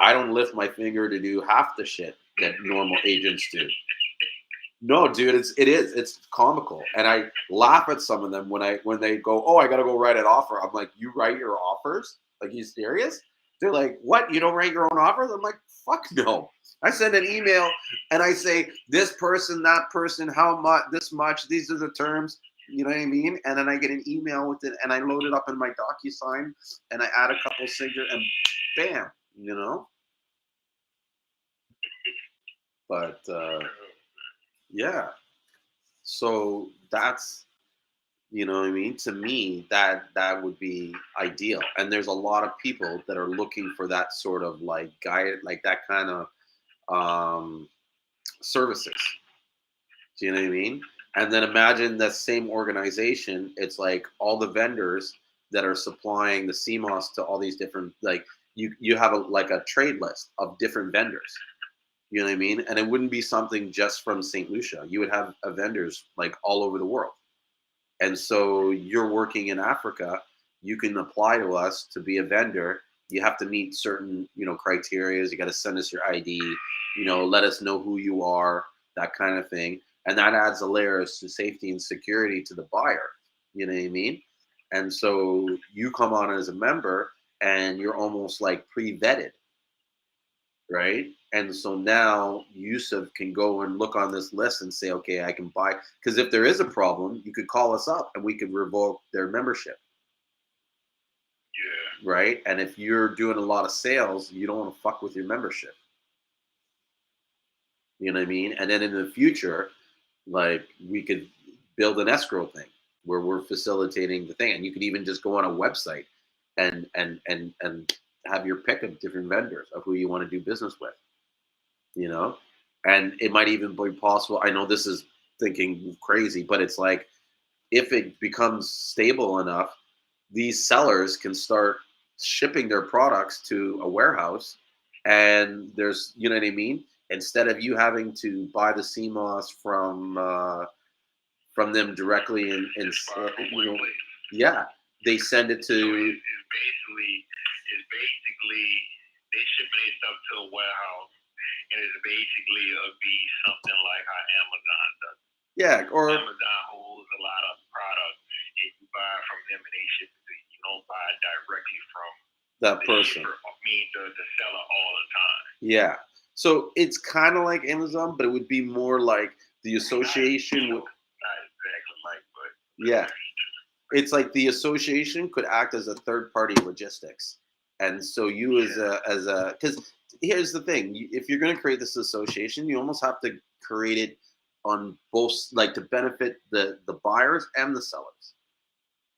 I don't lift my finger to do half the shit that normal agents do. No, dude, it's comical, and I laugh at some of them when they go, oh, I gotta go write an offer. I'm like, you write your offers? Like, you serious? They're like, what? You don't write your own offers? I'm like, fuck no. I send an email and I say, this person, that person, how much, this much, these are the terms. You know what I mean? And then I get an email with it, and I load it up in my DocuSign, and I add a couple signatures, and bam, you know. But yeah. So that's, you know what I mean? To me, that would be ideal. And there's a lot of people that are looking for that sort of like guide, like that kind of services. Do you know what I mean? And then imagine that same organization, it's like all the vendors that are supplying the Seamoss to all these different, like you have like a trade list of different vendors. You know what I mean? And it wouldn't be something just from St. Lucia. You would have vendors like all over the world. And so you're working in Africa, you can apply to us to be a vendor. You have to meet certain, criteria. You got to send us your ID, let us know who you are, that kind of thing. And that adds a layer of safety and security to the buyer. You know what I mean? And so you come on as a member and you're almost like pre-vetted, right? And so now Yusuf can go and look on this list and say, okay, I can buy. Because if there is a problem, you could call us up and we could revoke their membership. Yeah. Right? And if you're doing a lot of sales, you don't want to fuck with your membership. You know what I mean? And then in the future, like we could build an escrow thing where we're facilitating the thing. And you could even just go on a website and have your pick of different vendors of who you want to do business with. And it might even be possible. I know this is thinking crazy, but it's like if it becomes stable enough, these sellers can start shipping their products to a warehouse, and there's, you know what I mean? Instead of you having to buy the Seamoss from them directly yeah, they send it to. It's basically they shipping their stuff to a warehouse. and it's basically be something like how Amazon does. Yeah, or Amazon holds a lot of product, and you buy from them, and they ship it to you. You don't buy directly from that the person. shipper, the seller all the time. Yeah. So it's kind of like Amazon, but it would be more like the association. Not exactly like, but Yeah. It's like the association could act as a third party logistics. And so you as a because here's the thing, if you're going to create this association, you almost have to create it on both, like to benefit the buyers and the sellers.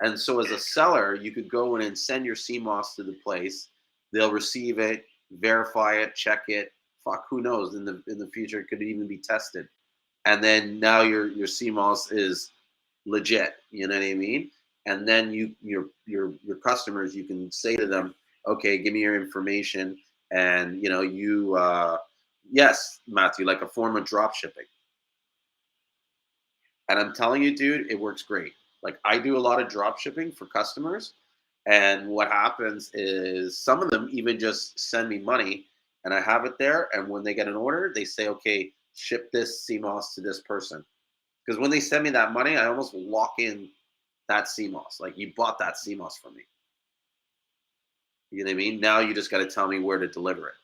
And so as a seller, you could go in and send your Seamoss to the place. They'll receive it, verify it, check it. Fuck, who knows? In the future, it could even be tested. And then now your Seamoss is legit. You know what I mean? And then your customers, you can say to them, okay, give me your information, and yes, Matthew, like a form of drop shipping. And I'm telling you, dude, it works great. Like I do a lot of drop shipping for customers, and what happens is some of them even just send me money, and I have it there. And when they get an order, they say, okay, ship this Seamoss to this person. Because when they send me that money, I almost lock in that Seamoss. Like you bought that Seamoss from me. You know what I mean? Now you just got to tell me where to deliver it,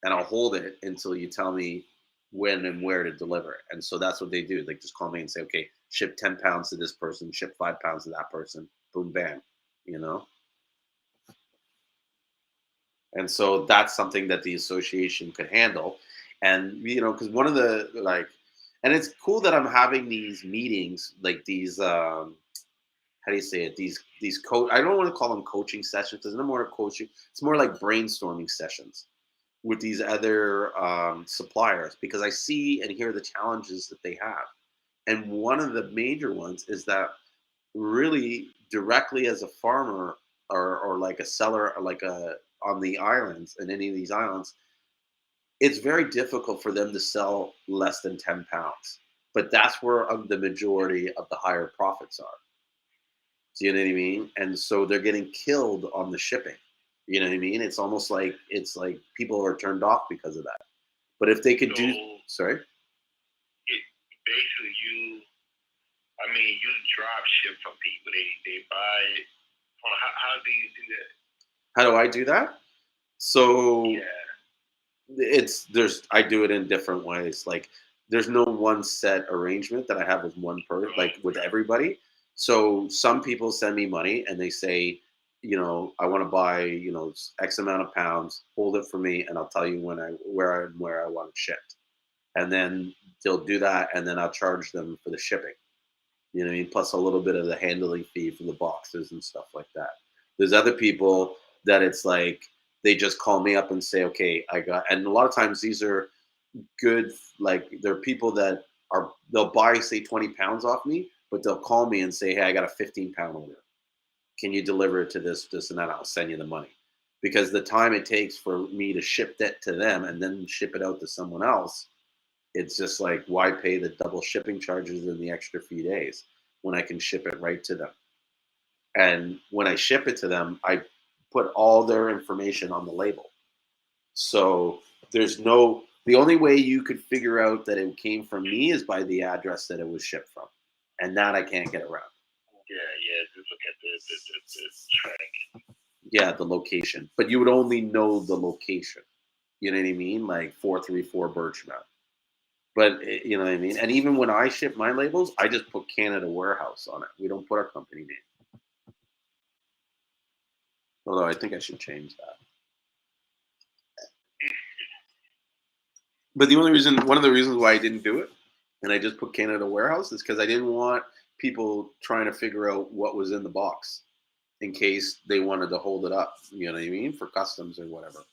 and I'll hold it until you tell me when and where to deliver it. And so that's what they do. They just call me and say, okay, ship 10 pounds to this person, ship 5 pounds to that person. Boom, bam. You know. And so that's something that the association could handle. And because one of the and it's cool that I'm having these meetings, like these how do you say it? These coach. I don't want to call them coaching sessions. There's no more coaching. It's more like brainstorming sessions with these other suppliers, because I see and hear the challenges that they have. And one of the major ones is that really directly as a farmer, or like a seller, or like a on the islands, in any of these islands, it's very difficult for them to sell less than 10 pounds. But that's where the majority of the higher profits are. Do you know what I mean? And so they're getting killed on the shipping. You know what I mean? It's almost like people are turned off because of that. But if they could do, sorry. Basically, you drop ship from people. They buy it. How do you do that? How do I do that? So I do it in different ways. Like there's no one set arrangement that I have with one person, like with everybody. So some people send me money and they say, I want to buy, X amount of pounds, hold it for me, and I'll tell you where I want it shipped. And then they'll do that, and then I'll charge them for the shipping. You know what I mean? Plus a little bit of the handling fee for the boxes and stuff like that. There's other people that it's like they just call me up and say, okay, and a lot of times these are good, like they're people that they'll buy, say, 20 pounds off me, but they'll call me and say, hey, I got a 15-pound order. Can you deliver it to this, and that? I'll send you the money. Because the time it takes for me to ship that to them and then ship it out to someone else, it's just like, why pay the double shipping charges and the extra few days when I can ship it right to them? And when I ship it to them, I put all their information on the label. So the only way you could figure out that it came from me is by the address that it was shipped from. And that I can't get around. Yeah, just look at the track. Yeah, the location. But you would only know the location. You know what I mean? Like 434 Birchmount. But you know what I mean? And even when I ship my labels, I just put Canada Warehouse on it. We don't put our company name. Although I think I should change that. But one of the reasons why I didn't do it, and I just put Canada Warehouse, is because I didn't want people trying to figure out what was in the box in case they wanted to hold it up. You know what I mean? For customs or whatever.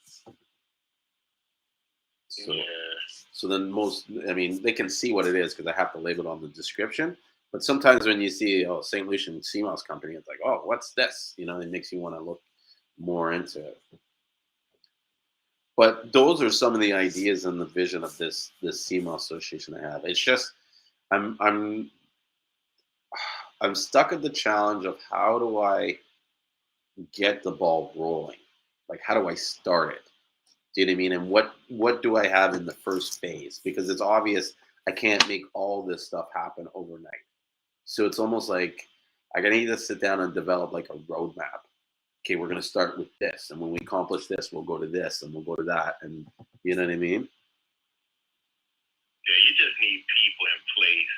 So then they can see what it is because I have to label it on the description. But sometimes when you see St. Lucian Seamoss Company, it's like, oh, what's this? It makes you want to look more into it. But those are some of the ideas and the vision of this Seamoss association I have. It's just I'm stuck at the challenge of how do I get the ball rolling? Like, how do I start it? Do you know what I mean? And what do I have in the first phase? Because it's obvious I can't make all this stuff happen overnight. So it's almost like I need to sit down and develop like a roadmap. Okay, we're gonna start with this, and when we accomplish this, we'll go to this, and we'll go to that, and you know what I mean? Yeah, you just need people in place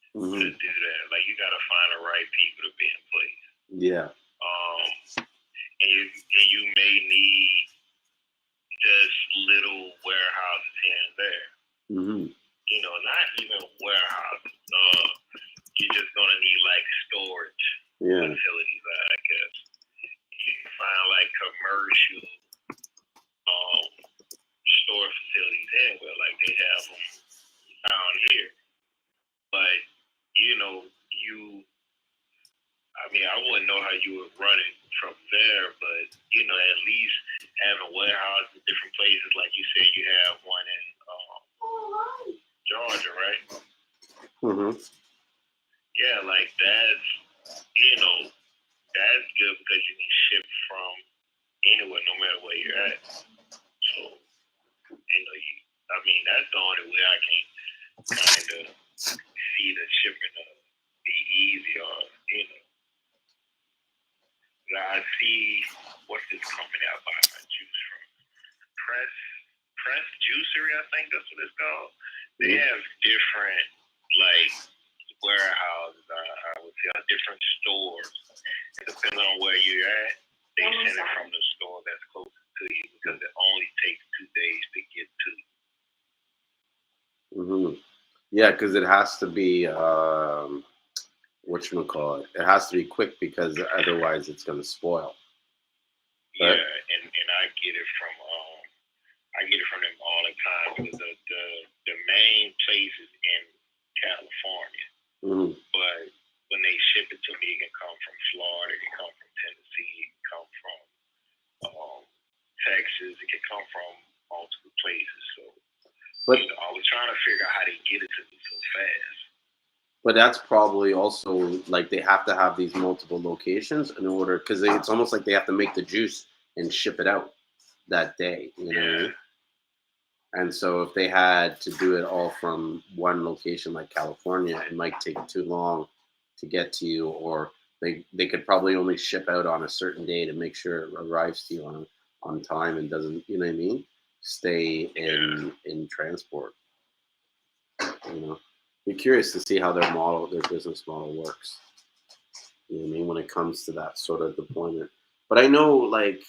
to Mm-hmm. do that. Like you got to find the right people to be in place. Yeah. And you may need just little warehouses here and there. Mm-hmm. You know, not even warehouses. You're just gonna need like storage facilities, I guess. You can find like commercial store facilities anywhere, like they have them down here. But you know, I mean, I wouldn't know how you would run it from there, but you know, at least having warehouses in different places, like you said, you have one in Georgia, right? Mm-hmm. Yeah, like that's that's good because you can ship from anywhere, no matter where you're at. So I mean, that's the only way I can kind of see the shipping be easy, or I see what's this company I buy my juice from? Press Juicery, I think that's what it's called. They have different like warehouses, I would say, different stores. Depending on where you're at, they send it from the store that's closest to you because it only takes 2 days to get to you. Mm-hmm. Yeah, because it has to be whatchamacallit. It has to be quick because otherwise it's going to spoil. Right? Yeah, and I get it from them all the time because the main place is in California. Mm-hmm. But when they ship it to me, it can come from Florida, it can come from Tennessee, it can come from Texas, it can come from multiple places. So I was trying to figure out how they get it to me so fast. But that's probably also like they have to have these multiple locations in order, because it's almost like they have to make the juice and ship it out that day. You know what I mean? And so if they had to do it all from one location like California, it might take too long to get to you, or they could probably only ship out on a certain day to make sure it arrives to you on time and doesn't, you know what I mean, stay in transport. You know, be curious to see how their business model works. You know what I mean, when it comes to that sort of deployment. But I know like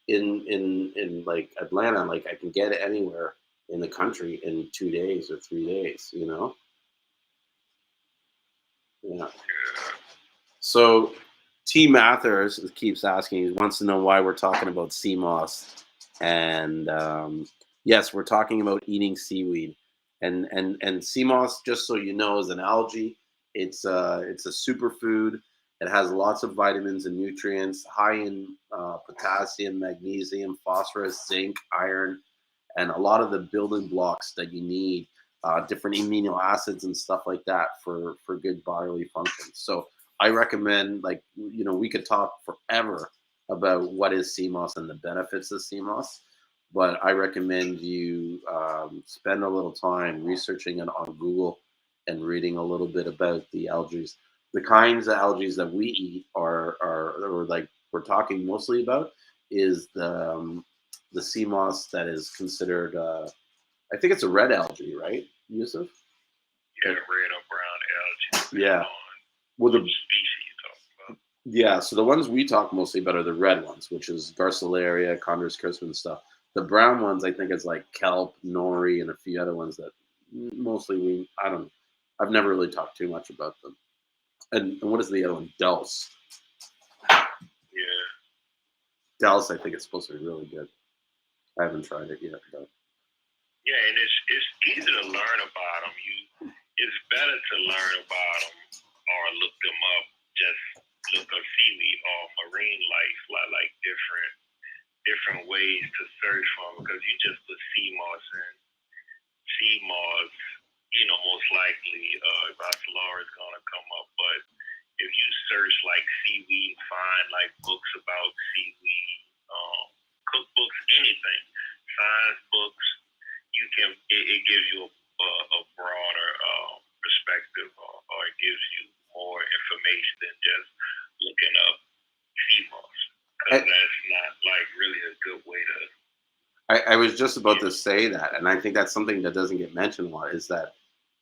in like Atlanta, like I can get it anywhere in the country in 2 days or 3 days, you know? Yeah. So T Mathers keeps asking, he wants to know why we're talking about Seamoss. And yes, we're talking about eating seaweed. And Seamoss, just so you know, is an algae. It's a superfood. It has lots of vitamins and nutrients, high in potassium, magnesium, phosphorus, zinc, iron, and a lot of the building blocks that you need, different amino acids and stuff like that for good bodily function. So I recommend, like, you know, we could talk forever about what is Seamoss and the benefits of Seamoss, but I recommend you spend a little time researching it on Google and reading a little bit about the algae. The kinds of algae that we eat or like we're talking mostly about is the Seamoss that is considered, I think it's a red algae, right, Yusuf? Yeah, red or brown algae. Yeah. Well, the species you talk about. Yeah, so the ones we talk mostly about are the red ones, which is Garcilaria, Condorus crispus and stuff. The brown ones, I think, is like kelp, nori, and a few other ones that mostly I've never really talked too much about them. And what is the other one? Dulse. Yeah. Dulse, I think it's supposed to be really good. I haven't tried it yet, but yeah, and it's easy to learn about them. It's better to learn about them or look them up. Just look up seaweed or marine life, like different ways to search for them, because you just put Seamoss in. Seamoss, most likely Vassalora is gonna come up. But if you search like seaweed, find like books about seaweed, cookbooks, anything, science books, it gives you a broader perspective, or it gives you more information than just looking up Seamoss, because that's not like really a good way to. I was just about to say that, and I think that's something that doesn't get mentioned a lot, is that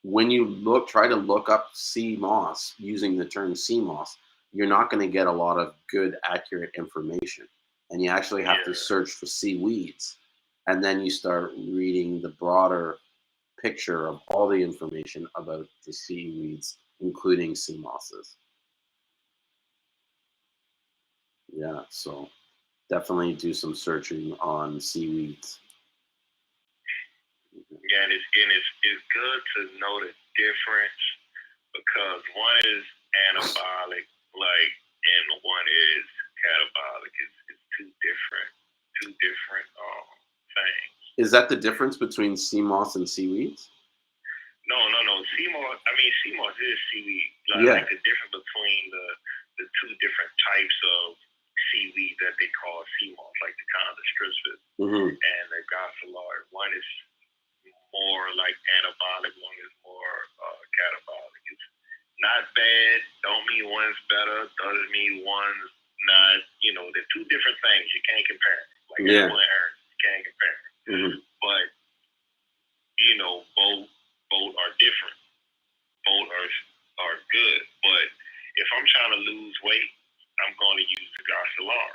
when you try to look up Seamoss using the term Seamoss, you're not going to get a lot of good, accurate information. And you actually have to search for seaweeds. And then you start reading the broader picture of all the information about the seaweeds, including sea mosses. Yeah, so definitely do some searching on seaweeds. Yeah, and it's good to know the difference, because one is anabolic, like, and one is catabolic. It's two different things. Is that the difference between sea moss and seaweeds? No. Seamoss is seaweed. Like the difference between the two different types of seaweed that they call seamoss, like the chondrostricus and the gossalar. One is more like anabolic, one is more catabolic. It's not bad. Don't mean one's better. Doesn't mean one's not. They're two different things. You can't compare them. Like apple and orange, you can't compare them. But both are different. Both are good. But if I'm trying to lose weight, I'm going to use the gossalar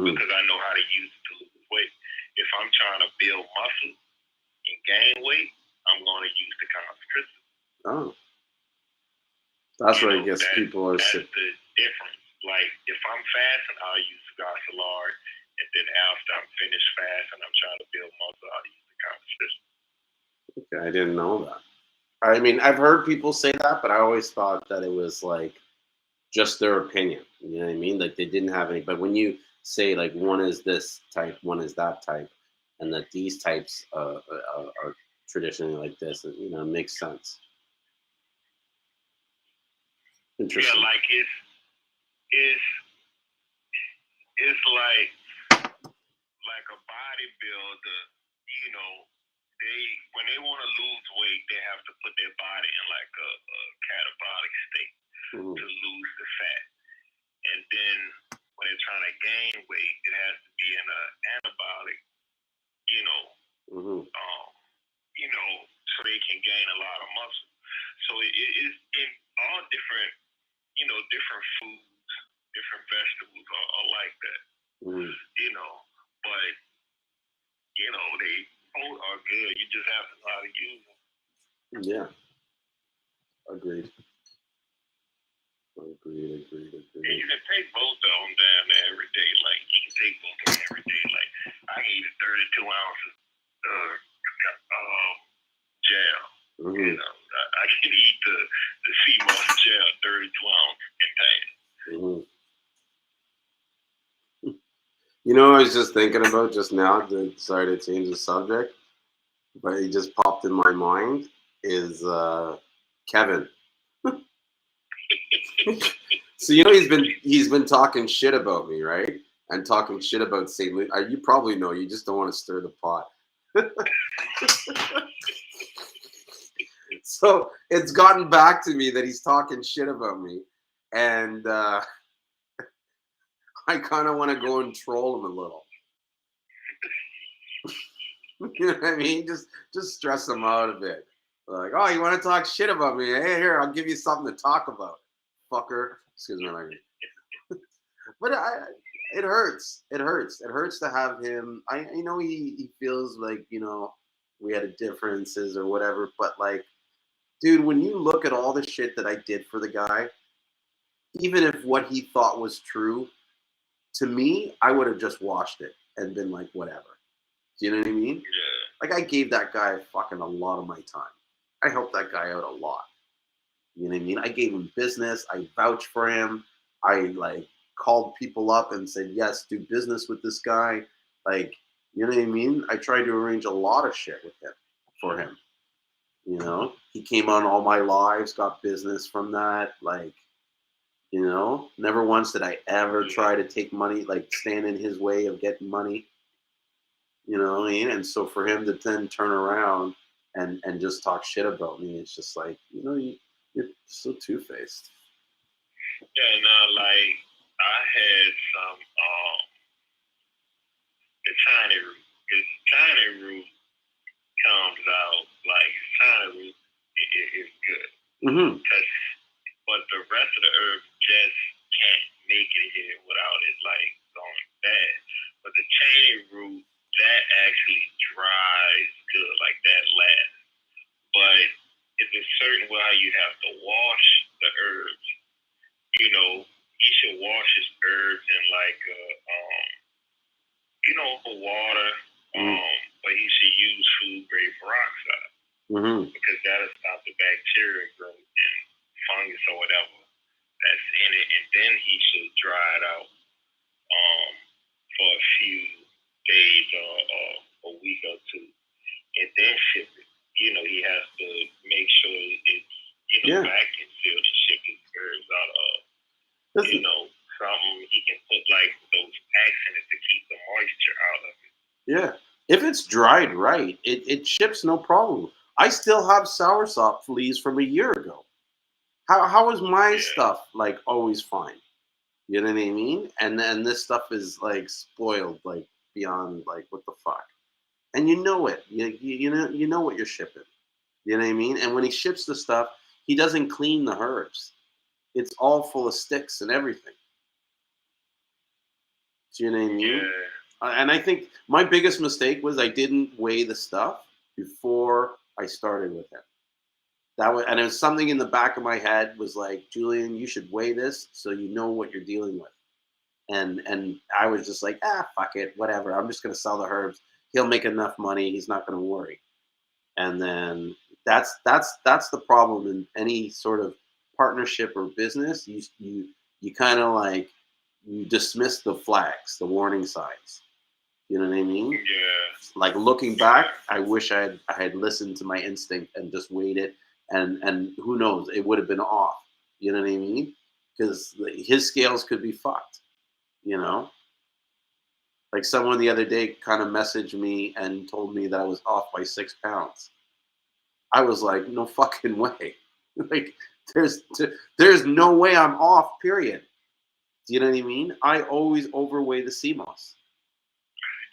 because I know how to use it to lose weight. If I'm trying to build muscle and gain weight, I'm going to use the chondrostricus. Oh. That's what I guess people are. That's the difference. Like, if I'm fasting, I'll use the gossalar, and then after I'm finished fasting, I'm trying to build muscle, I'll use the chondrostricus. Okay, I didn't know that. I mean, I've heard people say that, but I always thought that it was like just their opinion. You know what I mean? Like they didn't have any. But when you say like one is this type, one is that type, and that these types are traditionally like this, it makes sense. Interesting. Yeah, like it's like a bodybuilder. When they want to lose weight, they have to put their body in like a catabolic state to lose the fat, and then when they're trying to gain weight, it has to be in an anabolic, so they can gain a lot of muscle. So it's in all different, different foods, different vegetables are like that, but they both are good. You just have to know how to use them. Yeah. Agreed. And you can take both of them down there every day. Like, you can take both of them every day. Like, I can eat a 32 ounces gel. I can eat the Seamoss gel, 32 ounce container. I was just thinking about just now, sorry to change the subject, but it just popped in my mind, is Kevin. So he's been talking shit about me, right? And talking shit about St. Lucian. You probably know, you just don't want to stir the pot. So it's gotten back to me that he's talking shit about me, and I kind of want to go and troll him a little. You know what I mean? Just stress him out a bit. Like, oh, you want to talk shit about me? Hey, here, I'll give you something to talk about, fucker. Excuse my language. But it hurts. It hurts. It hurts to have him. I know he feels like, we had differences or whatever. But like, dude, when you look at all the shit that I did for the guy, even if what he thought was true, to me, I would have just watched it and been like, whatever. Do you know what I mean? Yeah. Like, I gave that guy fucking a lot of my time. I helped that guy out a lot. You know what I mean? I gave him business. I vouched for him. I called people up and said, yes, do business with this guy. Like, you know what I mean? I tried to arrange a lot of shit with him, for him. He came on all my lives, got business from that. Like, never once did I ever try to take money, like stand in his way of getting money. You know what I mean? And so for him to then turn around and just talk shit about me, it's just like, you're so two-faced. Yeah, no, like I had some the China root. Because China root comes out like China root is good. Mm-hmm. But the rest of the herbs just can't make it here without it like going bad. But the chain root that actually dries good, like that lasts. But it's a certain way how you have to wash the herbs. He should wash his herbs in like water. But he should use food grade peroxide because that'll stop the bacteria growth and fungus or whatever that's in it, and then he should dry it out for a few days or a week or two, and then ship it. He has to make sure it's vacuum sealed and ship his herbs out of something he can put like those packs in it to keep the moisture out of it. Yeah. If it's dried right, it ships no problem. I still have soursop fleas from a year ago. How is my stuff like always fine? You know what I mean? And then this stuff is like spoiled, like beyond like what the fuck. And you know it. You know what you're shipping. You know what I mean? And when he ships the stuff, he doesn't clean the herbs. It's all full of sticks and everything. Do you know what I mean? Yeah. And I think my biggest mistake was I didn't weigh the stuff before I started with him. And it was something in the back of my head was like, Julian, you should weigh this so you know what you're dealing with. And I was just like, fuck it, whatever. I'm just gonna sell the herbs. He'll make enough money. He's not gonna worry. And then that's the problem in any sort of partnership or business. You kind of like you dismiss the flags, the warning signs. You know what I mean? Yeah. Like looking back, I wish I had listened to my instinct and just waited. And who knows, it would have been off. You know what I mean? Because his scales could be fucked. Like someone the other day kind of messaged me and told me that I was off by 6 pounds. I was like, no fucking way. Like there's no way I'm off. Period. Do you know what I mean? I always overweigh the Seamoss.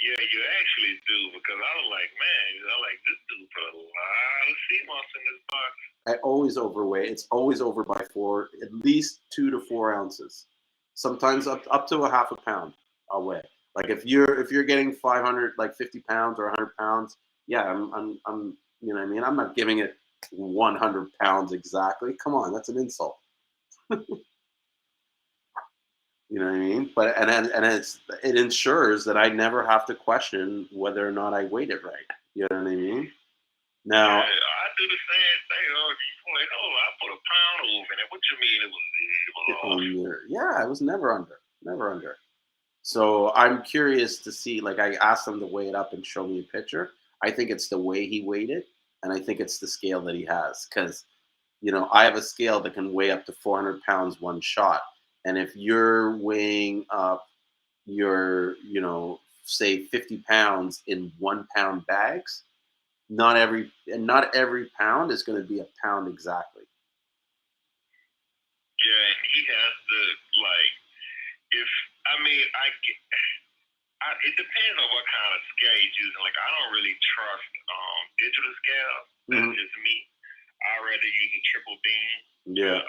Yeah, you actually do, because I was like, man, I like this dude put a lot of Seamoss in this box. I always overweigh. It's always over by 4, at least 2 to 4 ounces. Sometimes up to a half a pound. I'll weigh. Like if you're getting 500, like 50 pounds or 100 pounds, yeah, I'm you know what I mean. I'm not giving it 100 pounds exactly. Come on, that's an insult. You know what I mean? But and it ensures that I never have to question whether or not I weighed it right. You know what I mean? Now I do the same thing. I put a pound over in it. What you mean it was off? Yeah, it was never under. So I'm curious to see. Like I asked him to weigh it up and show me a picture. I think it's the way he weighed it, and I think it's the scale that he has. Because I have a scale that can weigh up to 400 pounds one shot. And if you're weighing up your, say 50 pounds in 1 pound bags, not every pound is going to be a pound exactly. Yeah, and he has to it depends on what kind of scale he's using. Like I don't really trust digital scale. That's just me. I'd rather use a triple beam. Yeah,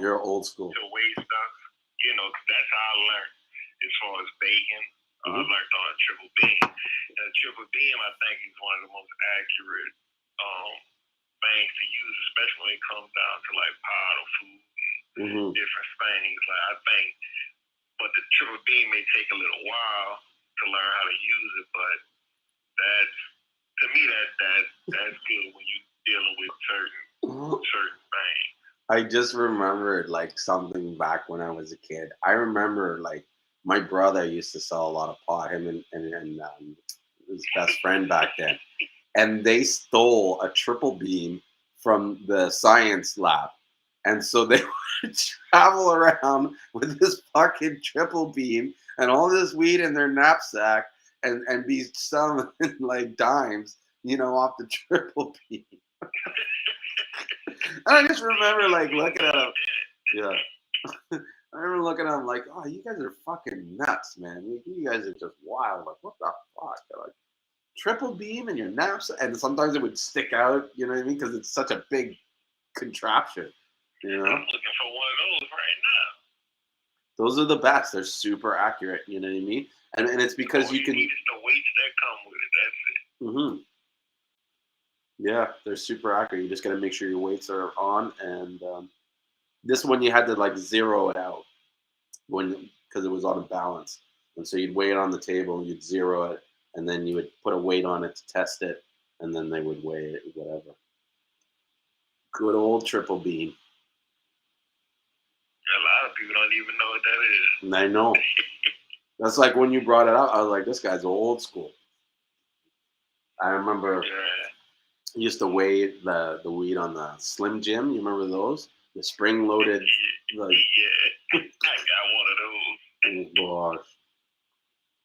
you're old school. To weigh stuff, because that's how I learned as far as baking. I learned on a triple beam. And a triple beam, I think, is one of the most accurate things to use, especially when it comes down to like powder food and different things. Like I think, but the triple beam may take a little while to learn how to use it, but to me that's good when you're dealing with certain things. I just remembered like something back when I was a kid. I remember like my brother used to sell a lot of pot, him and his best friend back then, and they stole a triple beam from the science lab, and so they would travel around with this fucking triple beam and all this weed in their knapsack, and be selling like dimes, off the triple beam. And I just remember like looking at him. Yeah. I remember looking at him like, oh, you guys are fucking nuts, man. You guys are just wild. Like, what the fuck? They're like, triple beam and your naps, and sometimes it would stick out. You know what I mean? Because it's such a big contraption. I'm looking for one of those right now. Those are the best. They're super accurate. You know what I mean? And it's because you can. It's the weights that come with it. That's it. Mm-hmm. Yeah, they're super accurate. You just got to make sure your weights are on. And this one you had to like zero it out because it was out of balance. And so you'd weigh it on the table, you'd zero it, and then you would put a weight on it to test it, and then they would weigh it, whatever. Good old triple beam. A lot of people don't even know what that is. And I know. That's like when you brought it up, I was like, this guy's old school. I remember I used to weigh the weed on the Slim Jim. You remember those? The spring loaded. Like, yeah, I got one of those. Oh gosh,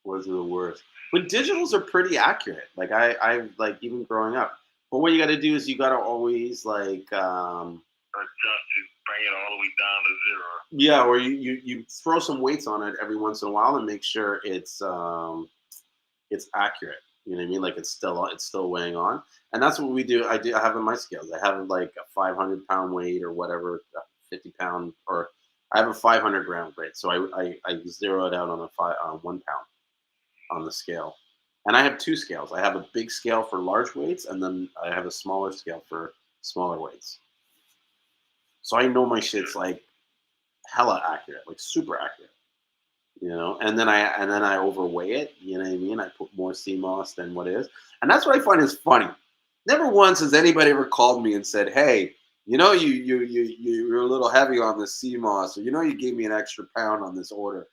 those are the worst. But digitals are pretty accurate. Like I like even growing up. But what you got to do is you got to always like adjust it, bring it all the way down to zero. Yeah, or you throw some weights on it every once in a while and make sure it's accurate. You know what I mean? Like it's still weighing on, and that's what we do. I have in my scales. I have like a 500-pound weight or whatever, 50-pound, or I have a 500-gram weight. So I zero it out on a 1 pound on the scale, and I have two scales. I have a big scale for large weights, and then I have a smaller scale for smaller weights. So I know my shit's like hella accurate, like super accurate. And then I overweigh it. You know what I mean? I put more Seamoss than what is, and that's what I find is funny. Never once has anybody ever called me and said, "Hey, you're a little heavy on this Seamoss, or you gave me an extra pound on this order."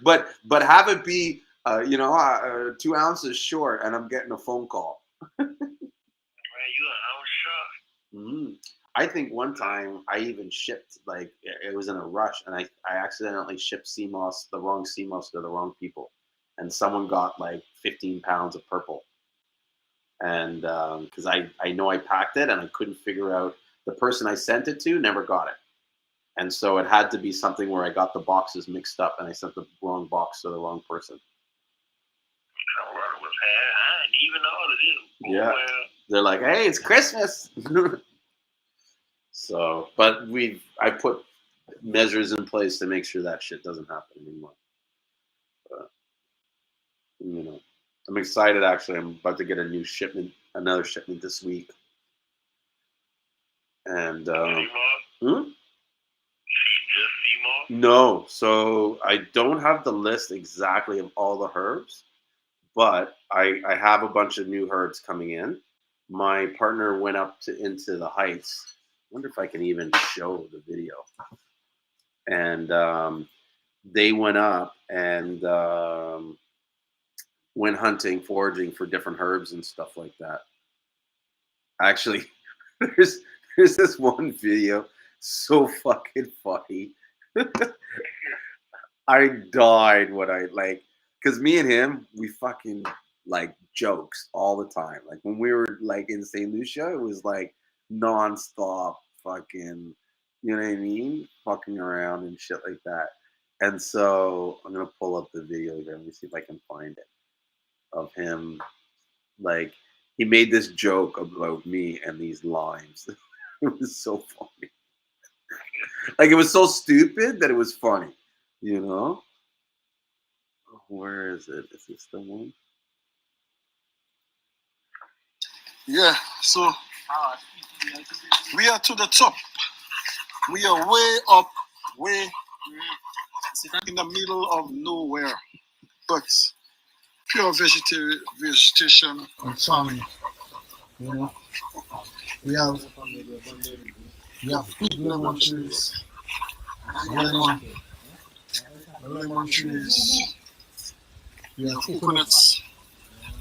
but have it be 2 ounces short, and I'm getting a phone call. Man, you an ounce short. Mm-hmm. I think one time I even shipped, like, it was in a rush, and I accidentally shipped the wrong Seamoss to the wrong people. And someone got like 15 pounds of purple. And because I know I packed it and I couldn't figure out, the person I sent it to never got it. And so it had to be something where I got the boxes mixed up and I sent the wrong box to the wrong person. I didn't even know this. Yeah. They're like, hey, it's Christmas. So, but I put measures in place to make sure that shit doesn't happen anymore. But, I'm excited. Actually, I'm about to get another shipment this week. And no, so I don't have the list exactly of all the herbs, but I have a bunch of new herbs coming in. My partner went up into the Heights. I wonder if I can even show the video. And they went up and went hunting, foraging for different herbs and stuff like that. Actually, there's this one video, so fucking funny. I died when because me and him, we fucking like jokes all the time. Like when we were like in St. Lucia, it was like nonstop fucking, you know what I mean? Fucking around and shit like that. And so I'm going to pull up the video here. Let me see if I can find it. Of him. Like, he made this joke about me and these limes. It was so funny. Like, it was so stupid that it was funny. Where is it? Is this the one? Yeah, so we are to the top. We are way up, way in the middle of nowhere. But pure vegetation and farming. We have big lemon trees. Lemon trees. We have coconuts.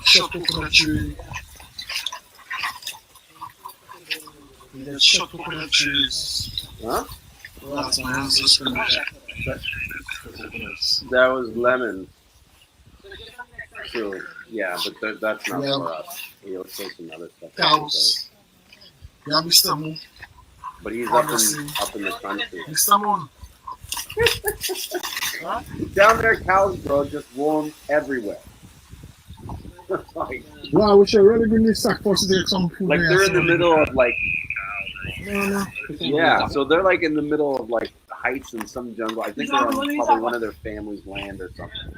Short coconut tree. We have short coconut trees. Huh? Lots of houses. coconuts. That was lemon. True. Yeah, but that's not Yeah. for us. He'll say some other stuff. Cows. Yeah, Mr. Moon. But he's Honestly. up in the country. Mr. Moon. Huh? Down there, cows, bro, just roam everywhere. like Wow, we should really bring this sack for us to take some food. like they're in the middle of like No. yeah. So they're like in the middle of like heights in some jungle. I think they're on probably one of their family's land or something.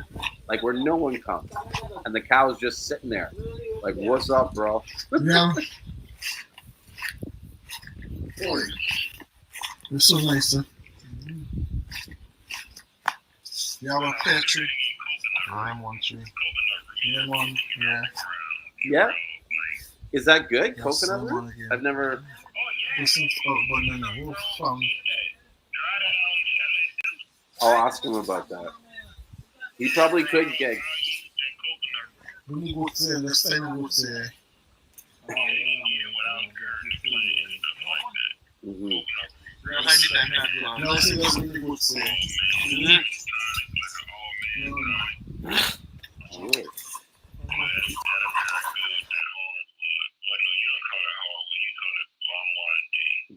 Like where no one comes, and the cow's just sitting there. Like, what's up, bro? Yeah. It's so nice, sir. You have a pear tree. I'm one tree. Yeah, one. Yeah. Yeah. Is that good? Yeah, Coconut someone root? again. I've never. Listen, banana. Oh, fun. I'll ask him about that. He probably could get. When you go to next time you go to Mhm. no, see, that's when you go to Weird.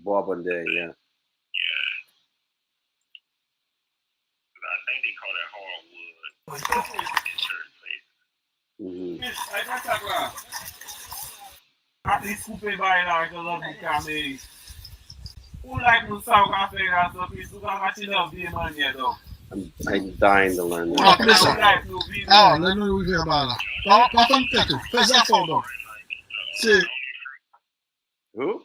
Bob one day, yeah. Mhm. At least coupe by like a lovely camera. Who like to sound cafe and stuff is to come watching of the man here though. I'm dying to learn Oh, that. listen. Who like to be Ah, let me hear about that. Pas comme quelque. Fais ça fort, donc. C'est... Who?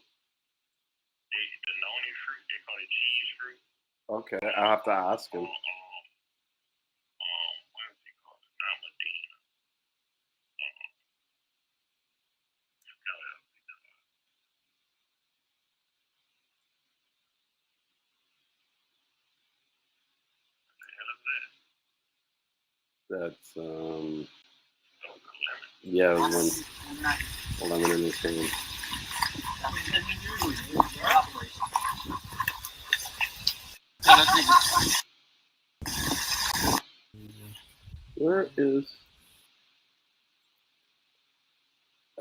Okay, I'll have to ask him. That's yeah, one lemon in the thing. Where is?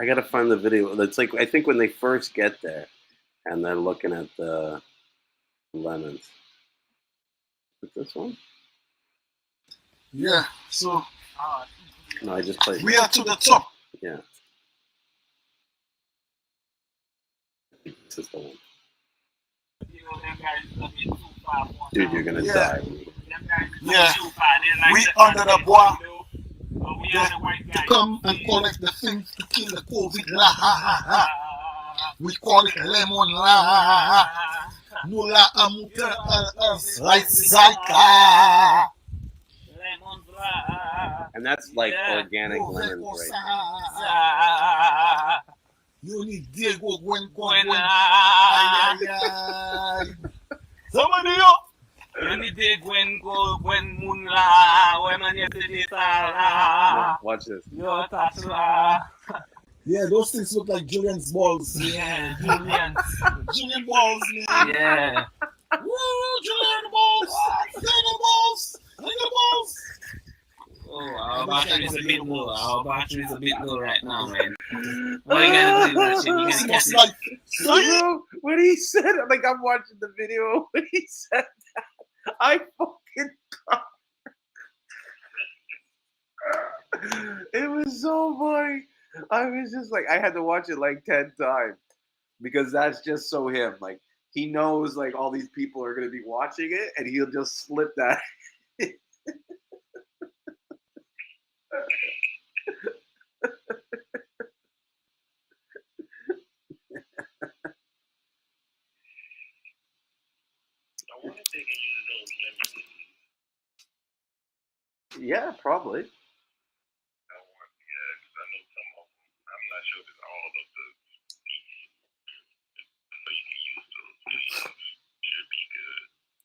I gotta find the video. It's like I think when they first get there, and they're looking at the lemons. Is this one? Yeah, so No, I just played. we are to the top. Yeah. This is the one. Dude, you're gonna die. Yeah, we under the bois. To come and collect the things to kill the COVID. La, ha, ha, ha. We call it lemon la. Nula amuta as like Zika. And that's like organic Oh, lemons, Vekosa. right? You need Diego Gwen. Ay, Ay, ay. somebody yo. Any day when moon la, when man yesterday la. Watch this. Yo touch la. Yeah, those things look like Julian's balls. Yeah, Julian. Julian balls, man. Yeah. Woo, Julian balls. Julian balls. Julian balls. Oh, our battery is a bit low. Our battery is a bit low right now, man. What are you gonna do with that shit? You This gonna looks catch it? like Bro, when he said it, like I'm watching the video when he said that, I fucking it was so funny. I was just like, I had to watch it like 10 times because that's just so him. Like he knows like all these people are gonna be watching it, and he'll just slip that. Yeah, probably.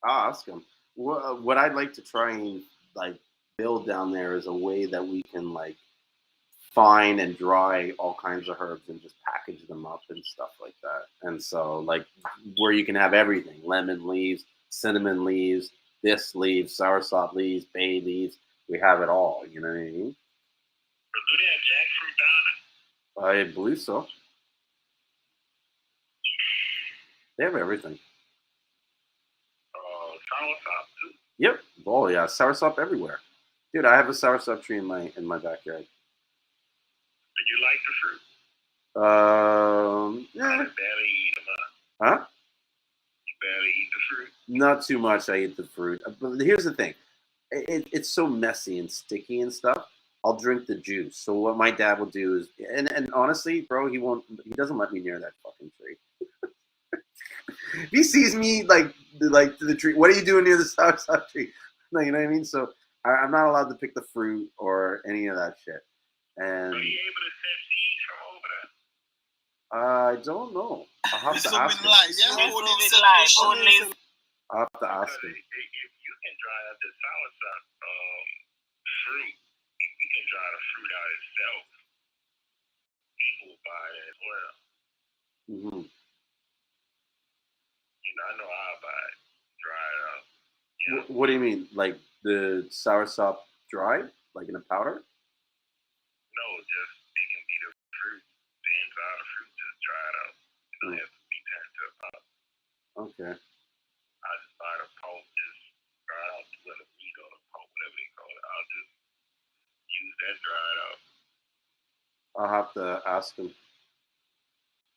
I'll ask him. What I'd like to try and like build down there is a way that we can like fine and dry all kinds of herbs and just package them up and stuff like that. And so like where you can have everything: lemon leaves, cinnamon leaves, This leaves, soursop leaves, bay leaves. We have it all. You know what I mean? But do they have jackfruit down there? I believe so. They have everything. Soursop too. Yep. Oh yeah, soursop everywhere, dude. I have a soursop tree in my backyard. And you like the fruit? Yeah. I barely eat them. Huh? You barely eat the fruit. Not too much. I eat the fruit. But here's the thing. It's so messy and sticky and stuff. I'll drink the juice. So what my dad will do is, and honestly, bro, he doesn't let me near that fucking tree. If he sees me like to the tree, what are you doing near the soursop tree? No, you know what I mean. So I'm not allowed to pick the fruit or any of that shit. And Are you able to send seeds from over there? I don't know. I'll have to ask him. I'll have to ask him. If you can dry out the soursop fruit, you can dry the fruit out itself. People will buy it as well. Mm-hmm. You know, I know I'll buy it, dry it out. You know? What do you mean? Like the soursop dried, like in a powder? No, just it can be the fruit, the inside of the fruit, just dry it out. It don't have to be turned to a pot. Okay. I just buy the pulp, just dry it out with a meat or the pulp, whatever they call it. I'll just use that dried out. I'll have to ask him.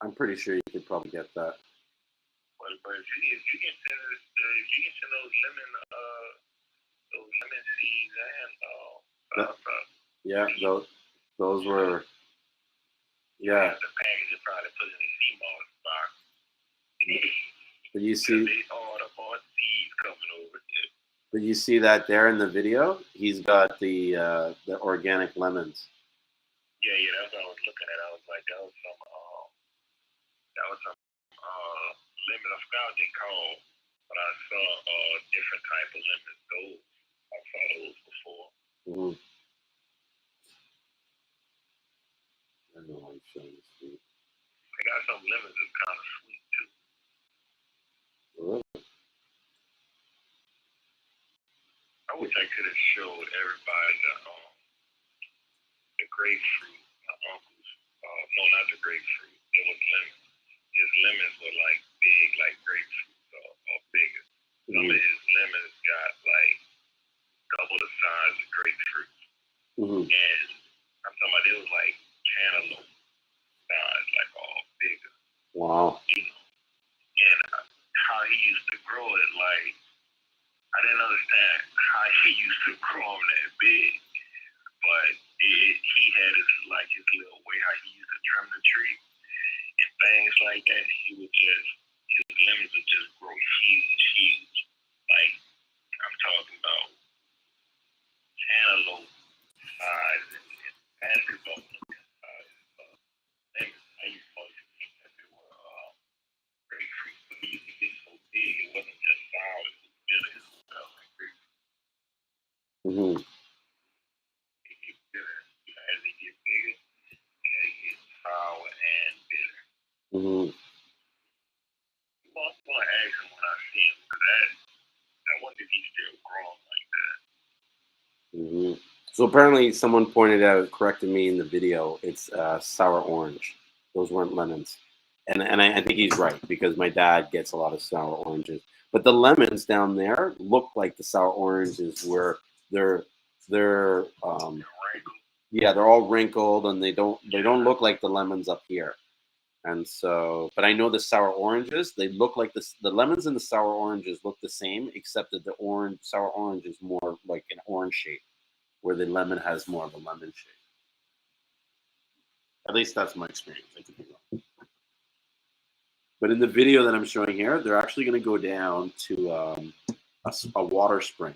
I'm pretty sure you could probably get that. But if you can send those lemon seeds and soursop. Yeah, those were. Yeah. The package is probably put in the Seamoss box. But you see. They all the bought seeds coming over there. But you see that there in the video, he's got the organic lemons. Yeah, that's what I was looking at. I was like, that was some lemon. I forgot what they called, but I saw different type of lemons. Those I saw those before. Mm-hmm. I know I'm showing this to you. They got some lemons that's kind of sweet too. Really? I wish I could have showed everybody the grapefruit. My uncle's, no, not the grapefruit. It was lemons. His lemons were like big, like grapefruit or bigger. Some of his lemons got like double the size of grapefruit. Mm-hmm. And I'm talking about it was like cantaloupe size, like all bigger. Wow. You know, and how he used to grow it, like I didn't understand how he used to grow them that big, but he had his little way how he used to trim the tree and things like that. His lemons would just grow huge. Like I'm talking about cantaloupe size and basketball size. Lemons, I used to always think that they were grapefruit, but they used to get so big, it wasn't just sour, it was bitter as well, like grapefruit. Mm-hmm. They get bitter. You know, as they get bigger, they get sour and bitter. Mm-hmm. I'm going to ask him when I see him, because I wonder if he's still growing like that. Mm-hmm. So apparently someone pointed out, corrected me in the video, it's sour orange. Those weren't lemons. And I think he's right, because my dad gets a lot of sour oranges. But the lemons down there look like the sour oranges where they're all wrinkled, and they don't look like the lemons up here. And so, but I know the sour oranges, they look like this. The lemons and the sour oranges look the same, except that the sour orange is more like an orange shape, where the lemon has more of a lemon shape. At least that's my experience. I could be wrong. But in the video that I'm showing here, they're actually going to go down to a water spring.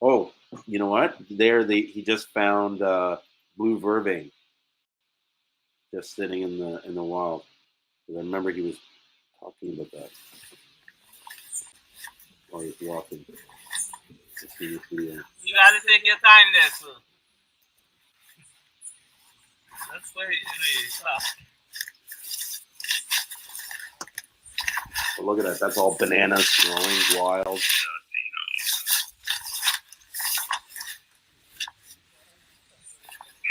Oh, you know what? He just found blue vervain just sitting in the wild. I remember he was talking about that while he was walking. You gotta take your time there, sir. That's why But look at that. That's all bananas growing wild.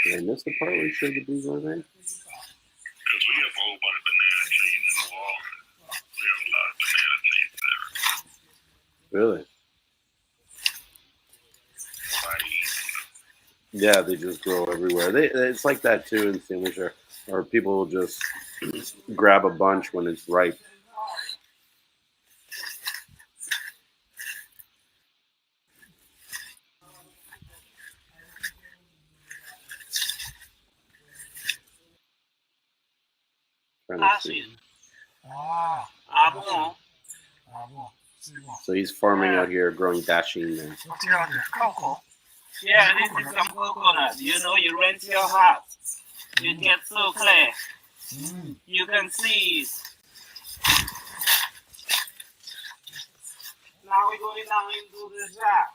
Did I miss the part where he showed the bees on there? Because we have a whole bunch of banana trees in the wall. We have a lot of banana trees there. Really? Yeah, they just grow everywhere. It's like that too in St.Lucian, or people will just grab a bunch when it's ripe. So he's farming out here, growing dasheen there. Yeah, this is some coconut. You know, you rinse your heart. It gets so clear. You can see it. Now we're going down into the jar.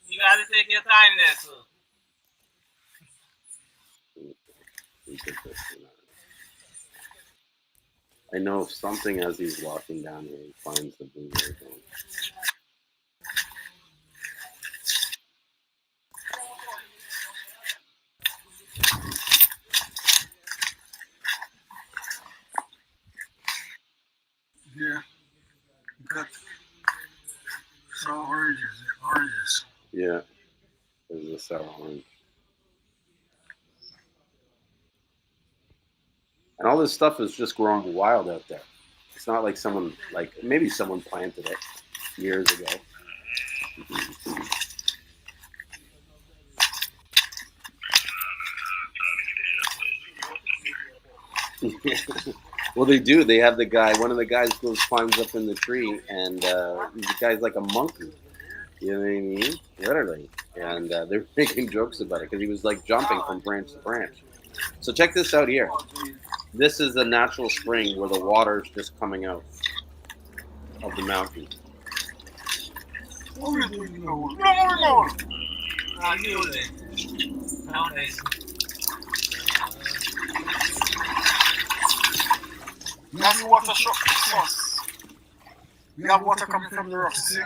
You gotta take your time there, sir. I know something as he's walking down here, he finds the blueberry thing. Yeah. Got some oranges. Yeah, there's a sour orange. And all this stuff is just growing wild out there. It's not like someone, maybe someone planted it years ago. Well, they do. They have the guy. One of the guys goes climbs up in the tree, and the guy's like a monkey. You know what I mean? Literally. And they're making jokes about it because he was like jumping from branch to branch. So check this out here. This is a natural spring where the water is just coming out of the mountain. What are you doing? No. We have the water source. We have water coming from the rocks. See?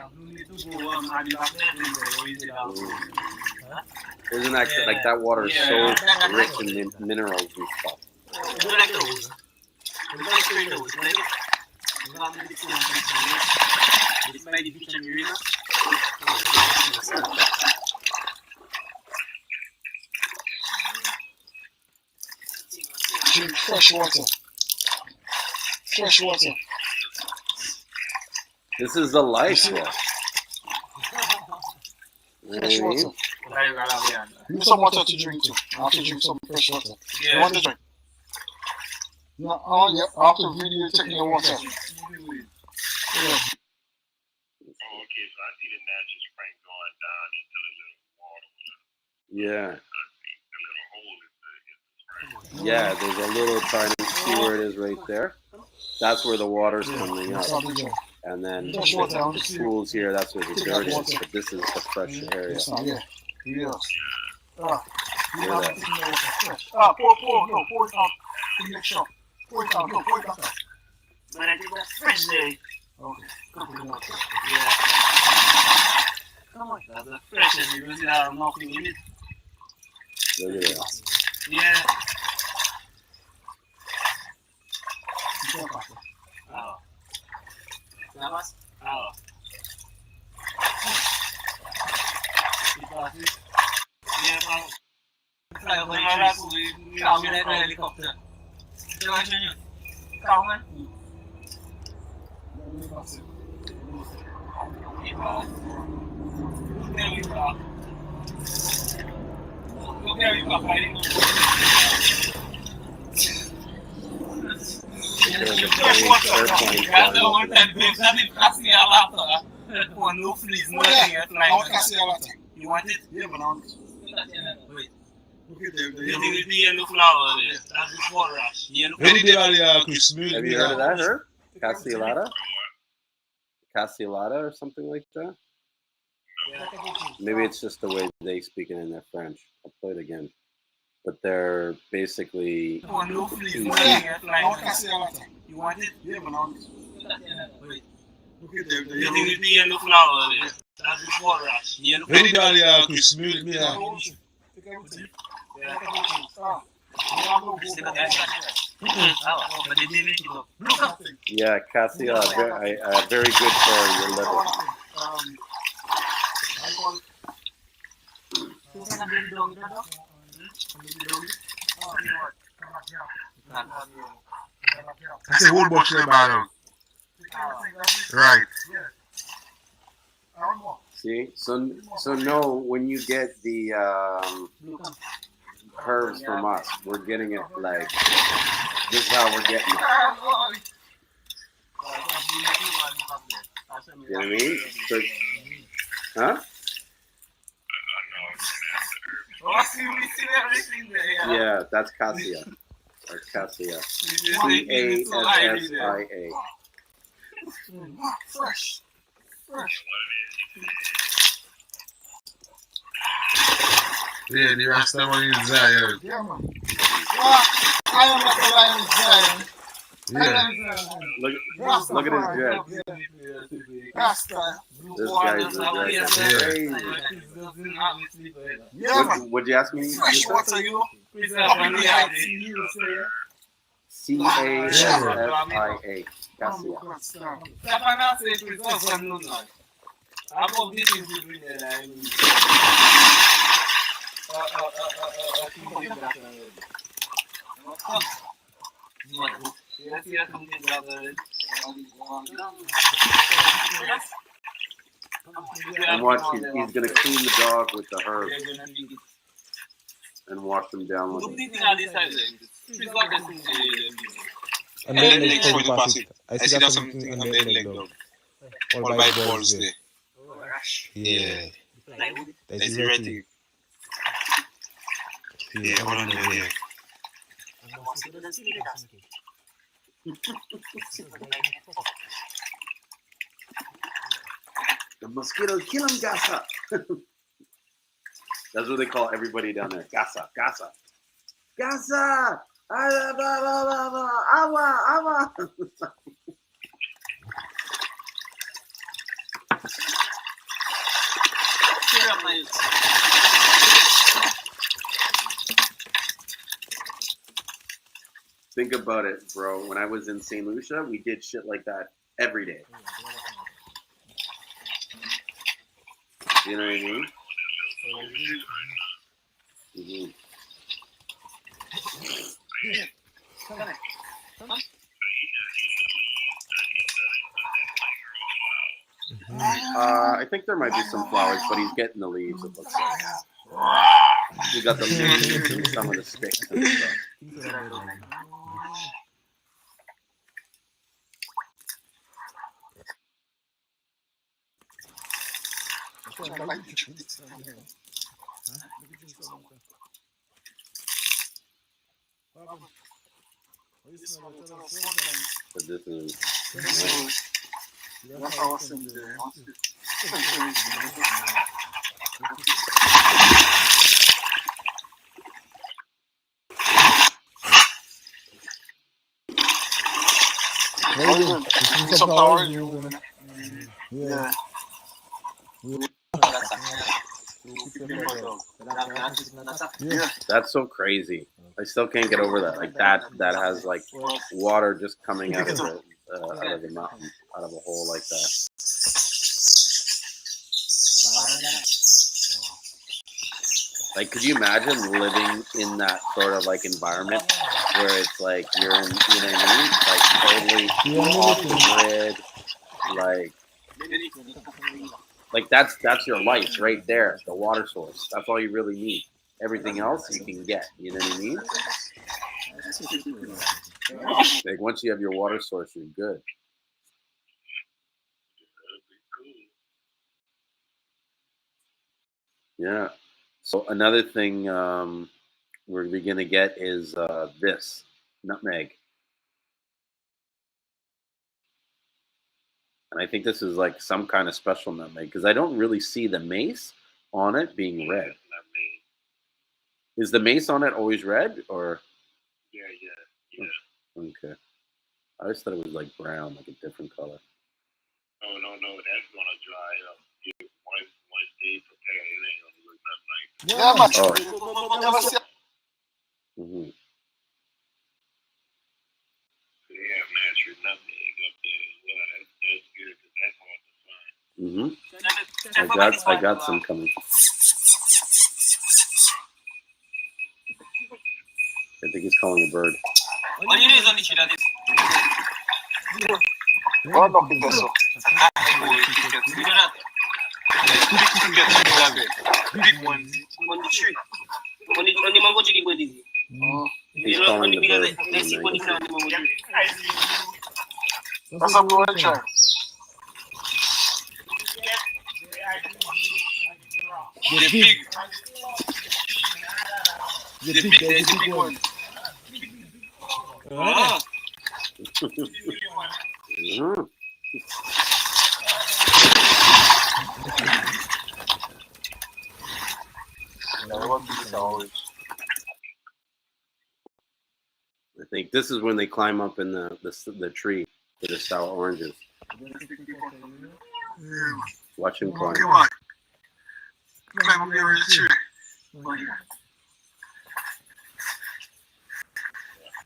Isn't that like that water is so rich in minerals and stuff? Drink fresh water. Fresh water. This is the life, bro. Fresh water. Give me some water to drink too. I have to drink some fresh water. You want to drink? No, yeah, I have to video taking your water. Yeah. Oh, okay, so I see the natural spring going down into the little water. Yeah. I see the little hole is the spring. Yeah, there's a little tiny, see where it is right there? That's where the water's coming up. And then the pools here, that's where the dirt is. But this is the fresh area. Yes. Pour it out. Make sure. Pour it out. No, pour it out. But I think that's fresh there. Okay. Yeah. Come on, that's the freshest. You really have nothing in it. Look at that. Yeah. Oh. Seamoss? Oh. Yeah, helicopter. You want it? Yeah, but I Wait. The yellow flower there. That's the water rush. Have you heard of that, Herb? Castiolata or something like that? Maybe it's just the way they speak it in their French. I'll play it again. But they're basically... You want it? You want it? Yeah, but I Wait. You need the yellow flower there. That's the flower. Yellow flower. Everybody Chris, me Yeah, Cassia, very good for your liver. I say whole bunch of bottle. Right. See, so no, when you get the herbs from us, we're getting it like this is how we're getting it. You know what I mean? So, huh? Yeah, that's cassia. Or cassia. Cassia. Fresh. Yeah, the Rasta one is Zion. Yeah, man. I am not a lion Zion. Yeah. Look at his dread. Rasta. This guy's crazy. Yeah, man. What'd you ask me? Fresh water, you. Cassia. And watch, he's gonna clean the dog with the herbs and wash them down with it. And then legs for the pass it. I see that something on the leg dog. All white balls there. Yeah. That's the red thing. Yeah, all on there. The mosquitoes kill him, Gasa. That's what they call everybody down there. Gasa. Gasa. Awa. Think about it, bro. When I was in St. Lucia, we did shit like that every day. You know what I mean? Mm-hmm. I think there might be some flowers, but he's getting the leaves, it looks like. He got the leaves and some of the sticks and stuff. But this is Some flowers. Yeah. that's so crazy. I still can't get over that. Like that has like water just coming out of the mountain, out of a hole like that. Like, could you imagine living in that sort of like environment where it's like you're in, you know what I mean? Like totally off the grid, like that's your life right there, the water source. That's all you really need. Everything else you can get. You know what I mean? Like once you have your water source, you're good. Yeah. So another thing we're gonna get is this nutmeg, and I think this is like some kind of special nutmeg because I don't really see the mace on it being red. Is the mace on it always red or? Yeah. Okay. I always thought it was like brown, like a different color. Oh Yeah, man. Oh. Never see Mm-hmm. They have natural nutmeg up there as well. That's good because that's hard to find. Mm-hmm. I got some coming. I think he's calling a bird. God knock it so. Big one. He's calling the bird. That's a good try. The big. The big one. Mm-hmm. I think this is when they climb up in the tree for the sour oranges. Watch him climb. Come on. Climb up here in the tree.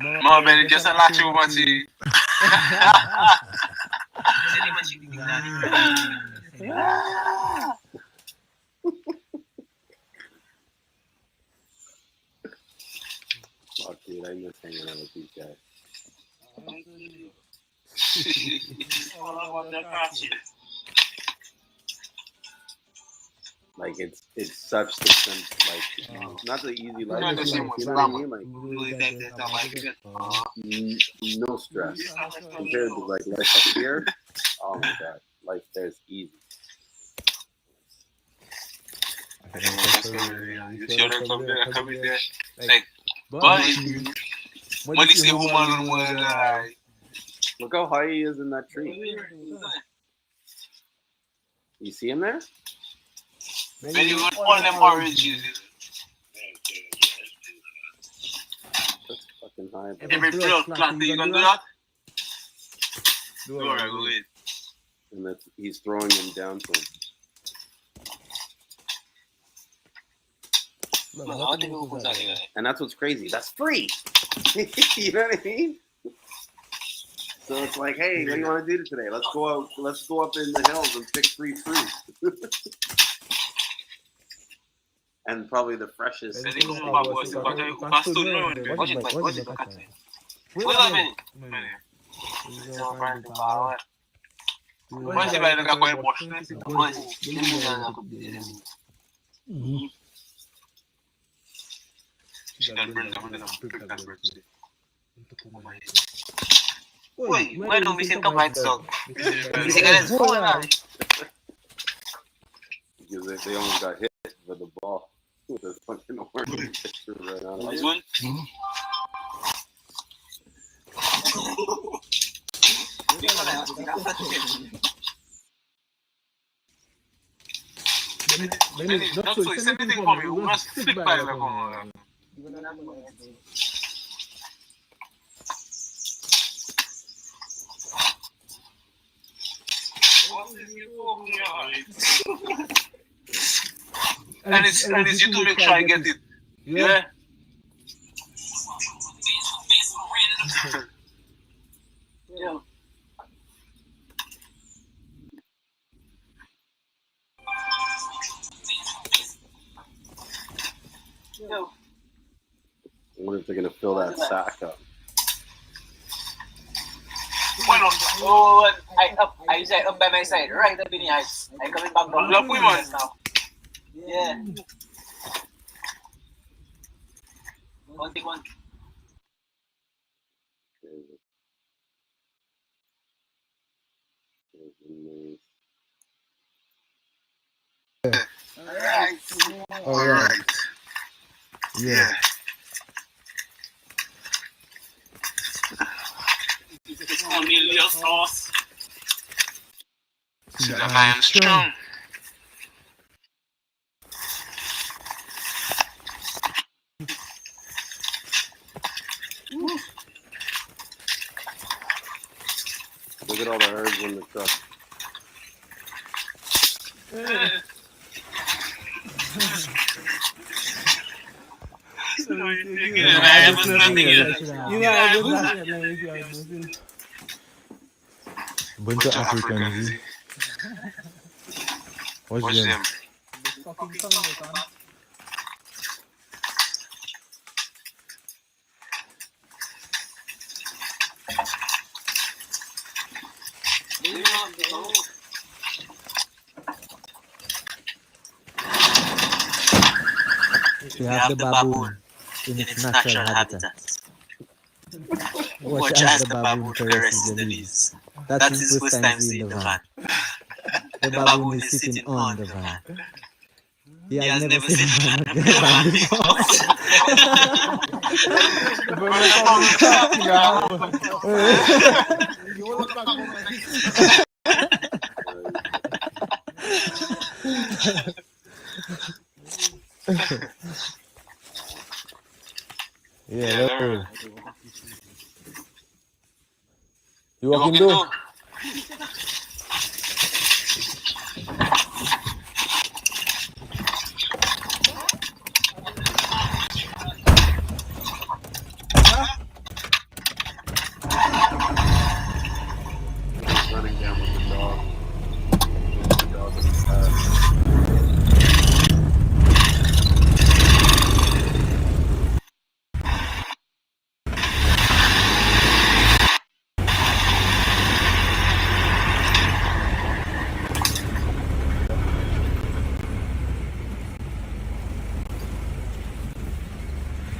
Mom, man, just a lot you want to. Fuck, dude, I miss hanging out with these guys. Like it's such the not the easy life. No, the Like, same you know what I mean? Like no stress compared to like life up here. Oh my god, life there's easy. Look how high he is in that tree. You see him there? When you got all them oranges. That's fucking high. Bro. Every fruit plant, you gonna do that? Alright, go ahead. And he's throwing them down to him. And that's what's crazy. That's free. You know what I mean? So it's like, hey, what do you want to do today? Let's go out. Let's go up in the hills and pick free fruit. And probably the freshest. Uy, bueno, me siento mal, so. Dice que eres buena. Because they almost got hit with the ball. With a fucking orange picture right on it. Nice one. No soy, se meten conmigo, unas flip baila como. And it's you to make sure I get it. Yeah. Yeah. I wonder if they're gonna fill that sack up. Bueno, oh, I say up by my side, right up in the ice. I coming back down. Look, we must now. Yeah. One thing, one. All right. Yeah. It's only a little sauce. See that man strong. Look at all the herbs in the truck. Bunch of Africans. Watch them. We have the baboon in its natural habitat. Watch as the baboon caresses the leaves. That's his first time seeing the van. The baboon is sitting on the van. He has never seen a van before. Yeah, hello. You walking though? Running down with the dog. The dog in the car.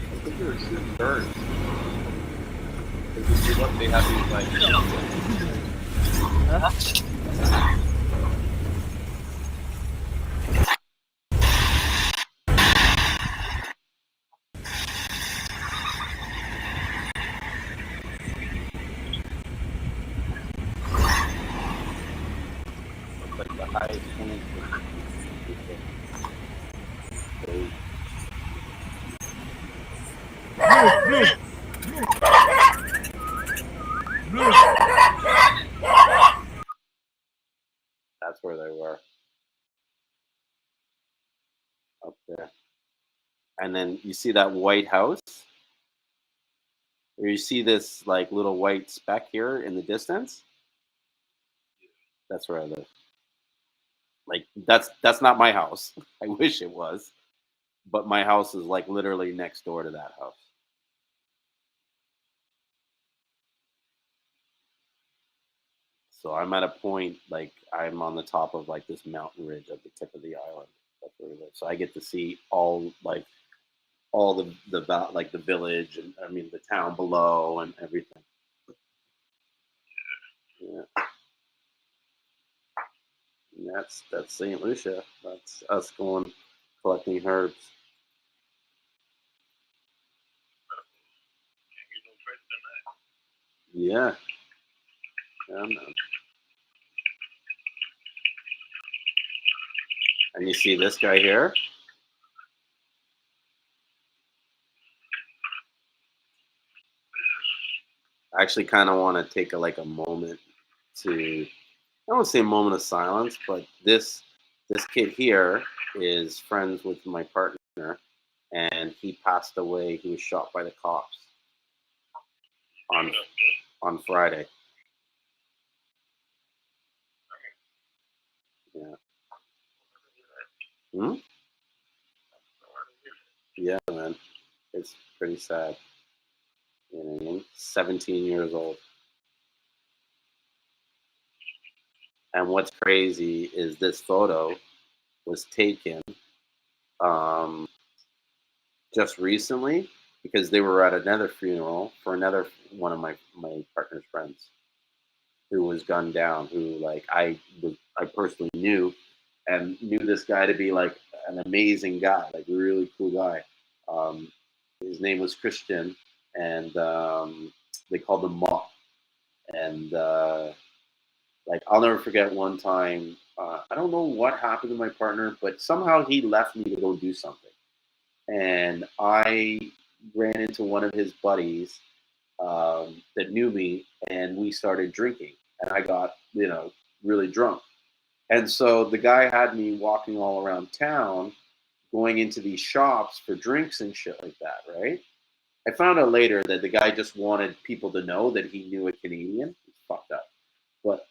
I think they're shooting birds. If you look, they have these like. Looks like the highest point. That's where they were. Up there. And then you see that white house? Or you see this like little white speck here in the distance? That's where I live. Like that's not my house. I wish it was. But my house is like literally next door to that house. So I'm at a point like I'm on the top of like this mountain ridge at the tip of the island. That's where we live. So I get to see all the like the village and I mean the town below and everything. Yeah. And that's St. Lucia. That's us going collecting herbs. Yeah. Yeah, man. And you see this guy here? I actually kind of want to take a moment to, I don't want to say a moment of silence, but this kid here is friends with my partner, and he passed away. He was shot by the cops on Friday. Yeah. Hmm? Yeah, man. It's pretty sad. You know what I mean? 17 years old. And what's crazy is this photo was taken just recently because they were at another funeral for another one of my partner's friends who was gunned down, who like I personally knew and knew this guy to be like an amazing guy, like a really cool guy. His name was Christian, and they called him Ma. And like I'll never forget one time. I don't know what happened to my partner, but somehow he left me to go do something, and I ran into one of his buddies that knew me, and we started drinking, and I got really drunk. And so the guy had me walking all around town, going into these shops for drinks and shit like that, right? I found out later that the guy just wanted people to know that he knew a Canadian. It's fucked up. But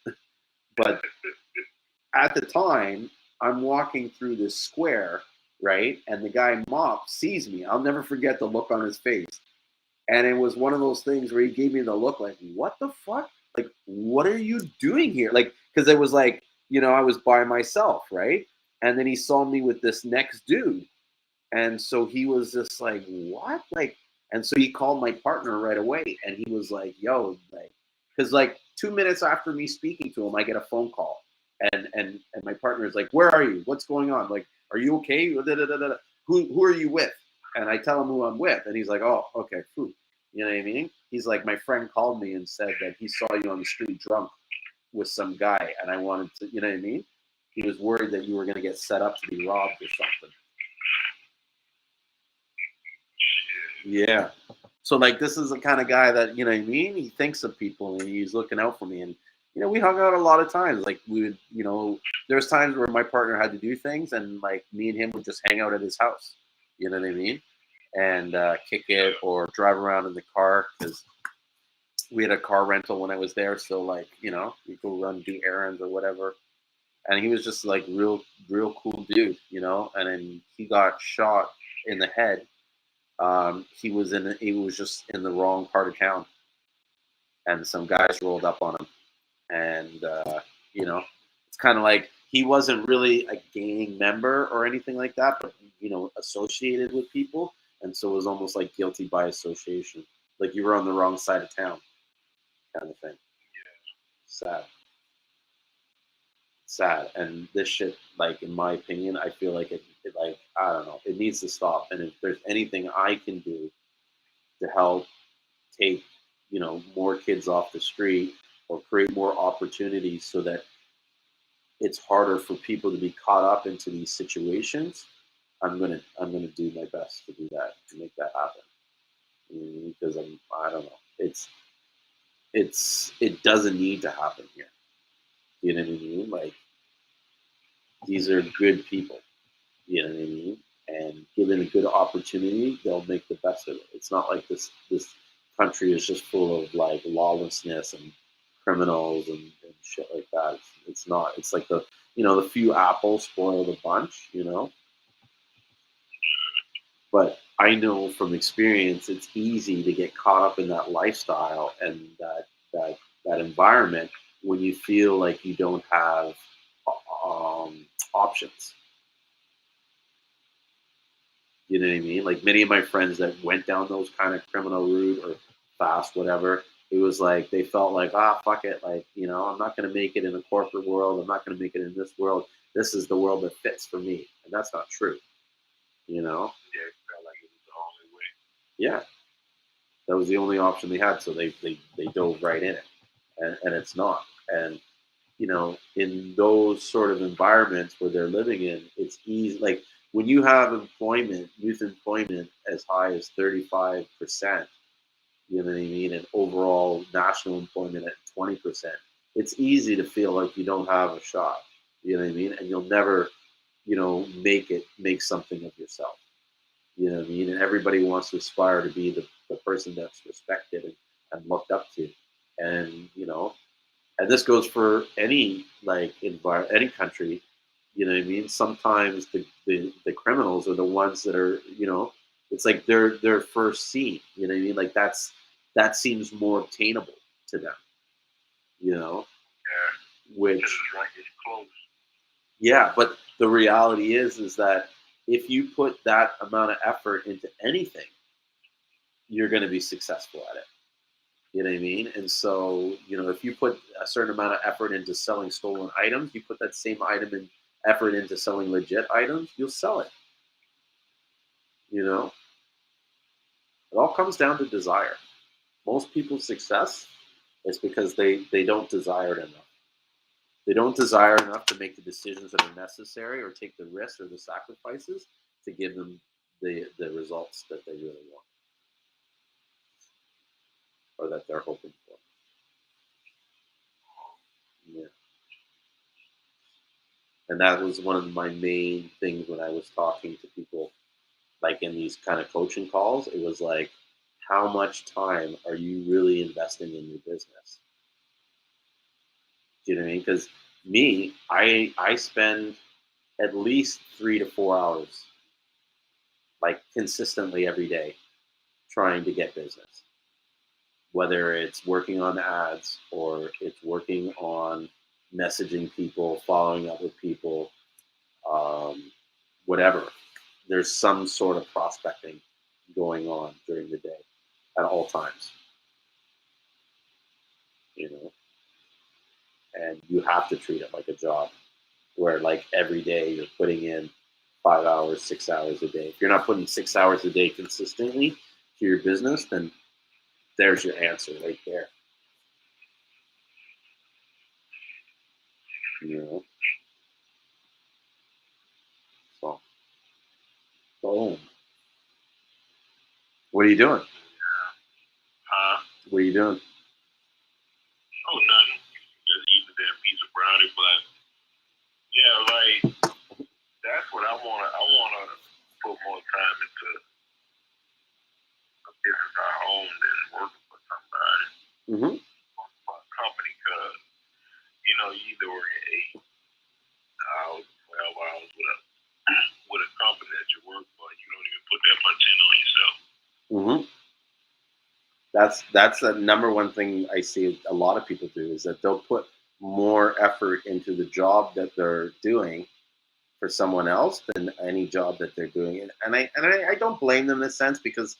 at the time, I'm walking through this square, right? And the guy Mop sees me. I'll never forget the look on his face. And it was one of those things where he gave me the look like, what the fuck? Like, what are you doing here? Like, because it was like, I was by myself, right? And then he saw me with this next dude. And so he was just like, what? Like, and so he called my partner right away. And he was like, yo, like, because like 2 minutes after me speaking to him, I get a phone call. And my partner is like, where are you? What's going on? Like, are you okay? Who are you with? And I tell him who I'm with. And he's like, oh, okay, phew. You know what I mean? He's like, my friend called me and said that he saw you on the street drunk with some guy. And I wanted to, you know what I mean? He was worried that you were going to get set up to be robbed or something. Yeah. So like, this is the kind of guy that, you know what I mean? He thinks of people and he's looking out for me. And, we hung out a lot of times. Like we would, there's times where my partner had to do things and like me and him would just hang out at his house. You know what I mean? And kick it or drive around in the car because we had a car rental when I was there. So like, we go run, do errands or whatever. And he was just like real cool dude, and then he got shot in the head. He was just in the wrong part of town, and some guys rolled up on him, and it's kind of like he wasn't really a gang member or anything like that, but associated with people, and so it was almost like guilty by association, like you were on the wrong side of town, kind of thing. Sad, and this shit, like in my opinion, I feel like it like I don't know, it needs to stop, and if there's anything I can do to help take more kids off the street or create more opportunities so that it's harder for people to be caught up into these situations, I'm gonna do my best to do that, to make that happen. Because I don't know, it doesn't need to happen here. You know what I mean? Like, these are good people. You know what I mean? And given a good opportunity, they'll make the best of it. It's not like this country is just full of like lawlessness and criminals and shit like that. It's not. It's like the few apples spoil the bunch. But I know from experience, it's easy to get caught up in that lifestyle and that environment when you feel like you don't have options. You know what I mean? Like many of my friends that went down those kind of criminal route or fast, whatever, it was like they felt like, fuck it. Like, I'm not going to make it in the corporate world. I'm not going to make it in this world. This is the world that fits for me. And that's not true. Yeah, it felt like it was the only way. Yeah. That was the only option they had. So they dove right in it. And it's not. And, in those sort of environments where they're living in, it's easy. Like, when you have youth employment as high as 35%, you know what I mean, and overall national employment at 20%, it's easy to feel like you don't have a shot. You know what I mean? And you'll never, make something of yourself. You know what I mean? And everybody wants to aspire to be the person that's respected and looked up to. And, and this goes for any any country. You know what I mean? Sometimes the criminals are the ones that are, it's like their first scene. You know what I mean? Like that seems more obtainable to them. Yeah. Which like it's close. Yeah, but the reality is that if you put that amount of effort into anything, you're going to be successful at it. You know what I mean? And so, if you put a certain amount of effort into selling stolen items, you put that same item in effort into selling legit items, you'll sell it. It all comes down to desire. Most people's success is because they don't desire it enough. They don't desire enough to make the decisions that are necessary or take the risks or the sacrifices to give them the results that they really want or that they're hoping for. Yeah. And that was one of my main things when I was talking to people, like in these kind of coaching calls. It was like, how much time are you really investing in your business? Do you know what I mean? Because me, I spend at least 3 to 4 hours, like consistently every day, trying to get business. Whether it's working on ads or it's working on messaging people, following up with people, um, whatever. There's some sort of prospecting going on during the day at all times, you know, and you have to treat it like a job where, like, every day you're putting in 5 hours, 6 hours a day. If you're not putting 6 hours a day consistently to your business, then there's your answer right there. You know, so boom. What are you doing? Huh? What are you doing? Oh, nothing. Just eating that piece of brownie, but yeah, like that's what I want. I want to put more time into a business at home than working for somebody, Mm-hmm. for a company, because you know you either working 8 hours, 12 hours with a company that you work for, you don't even put that much in on yourself. Mm-hmm. That's the number one thing I see a lot of people do, is that they'll put more effort into the job that they're doing for someone else than any job that they're doing. And I don't blame them in a sense, because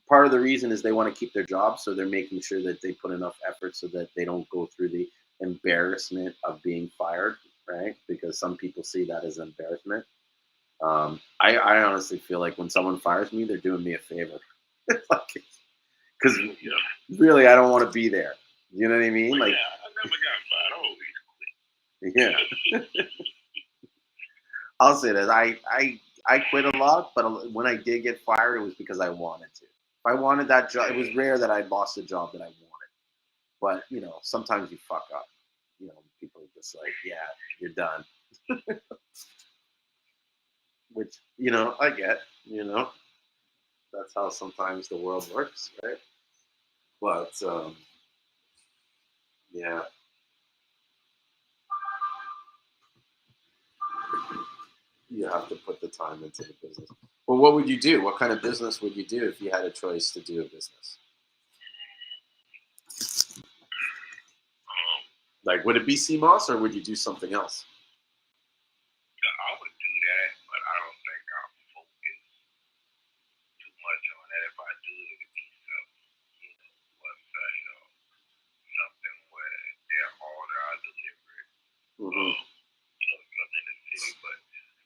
part of the reason is they want to keep their job, so they're making sure that they put enough effort so that they don't go through the embarrassment of being fired, right? Because some people see that as embarrassment. I honestly feel like when someone fires me, they're doing me a favor. Because really, I don't want to be there. You know what I mean? Well, Like, yeah, I never got fired. yeah. I'll say that I quit a lot, but when I did get fired, it was because I wanted to. If I wanted that job, it was rare that I lost a job that I wanted. But you know, sometimes you fuck up. You know, people are just like, yeah, you're done. Which, you know, I get. You know, that's how sometimes the world works, right? But yeah, you have to put the time into the business. Well, what would you do? What kind of business would you do if you had a choice to do a business? Like, would it be Seamoss, or would you do something else? I would do that, but I don't think I'll focus too much on that. If I do, it'd be some, website or something where they're order I deliver it. Mm-hmm. Something in the city. But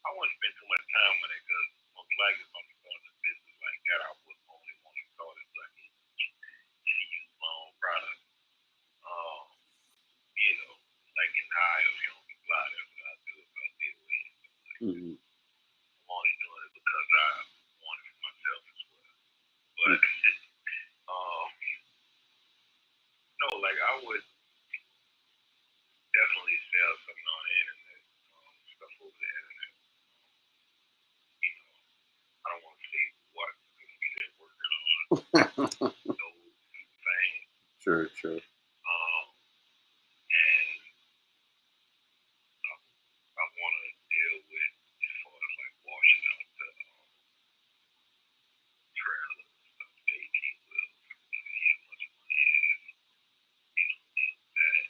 I wouldn't spend too much time on it, because most likely if I'm going to business like that, I would only want to start it like use my own product. Like in the aisle, you don't be fly. That's what I do if I did win. Mm-hmm. I'm only doing it because I want it for myself as well. But no, like I would definitely sell something on the internet, stuff over the internet. I don't want to say what I'm still working on those things. Sure. And I want to deal with, as far as like washing out the trailers and stuff, 18 wheels. See how much money is, in that.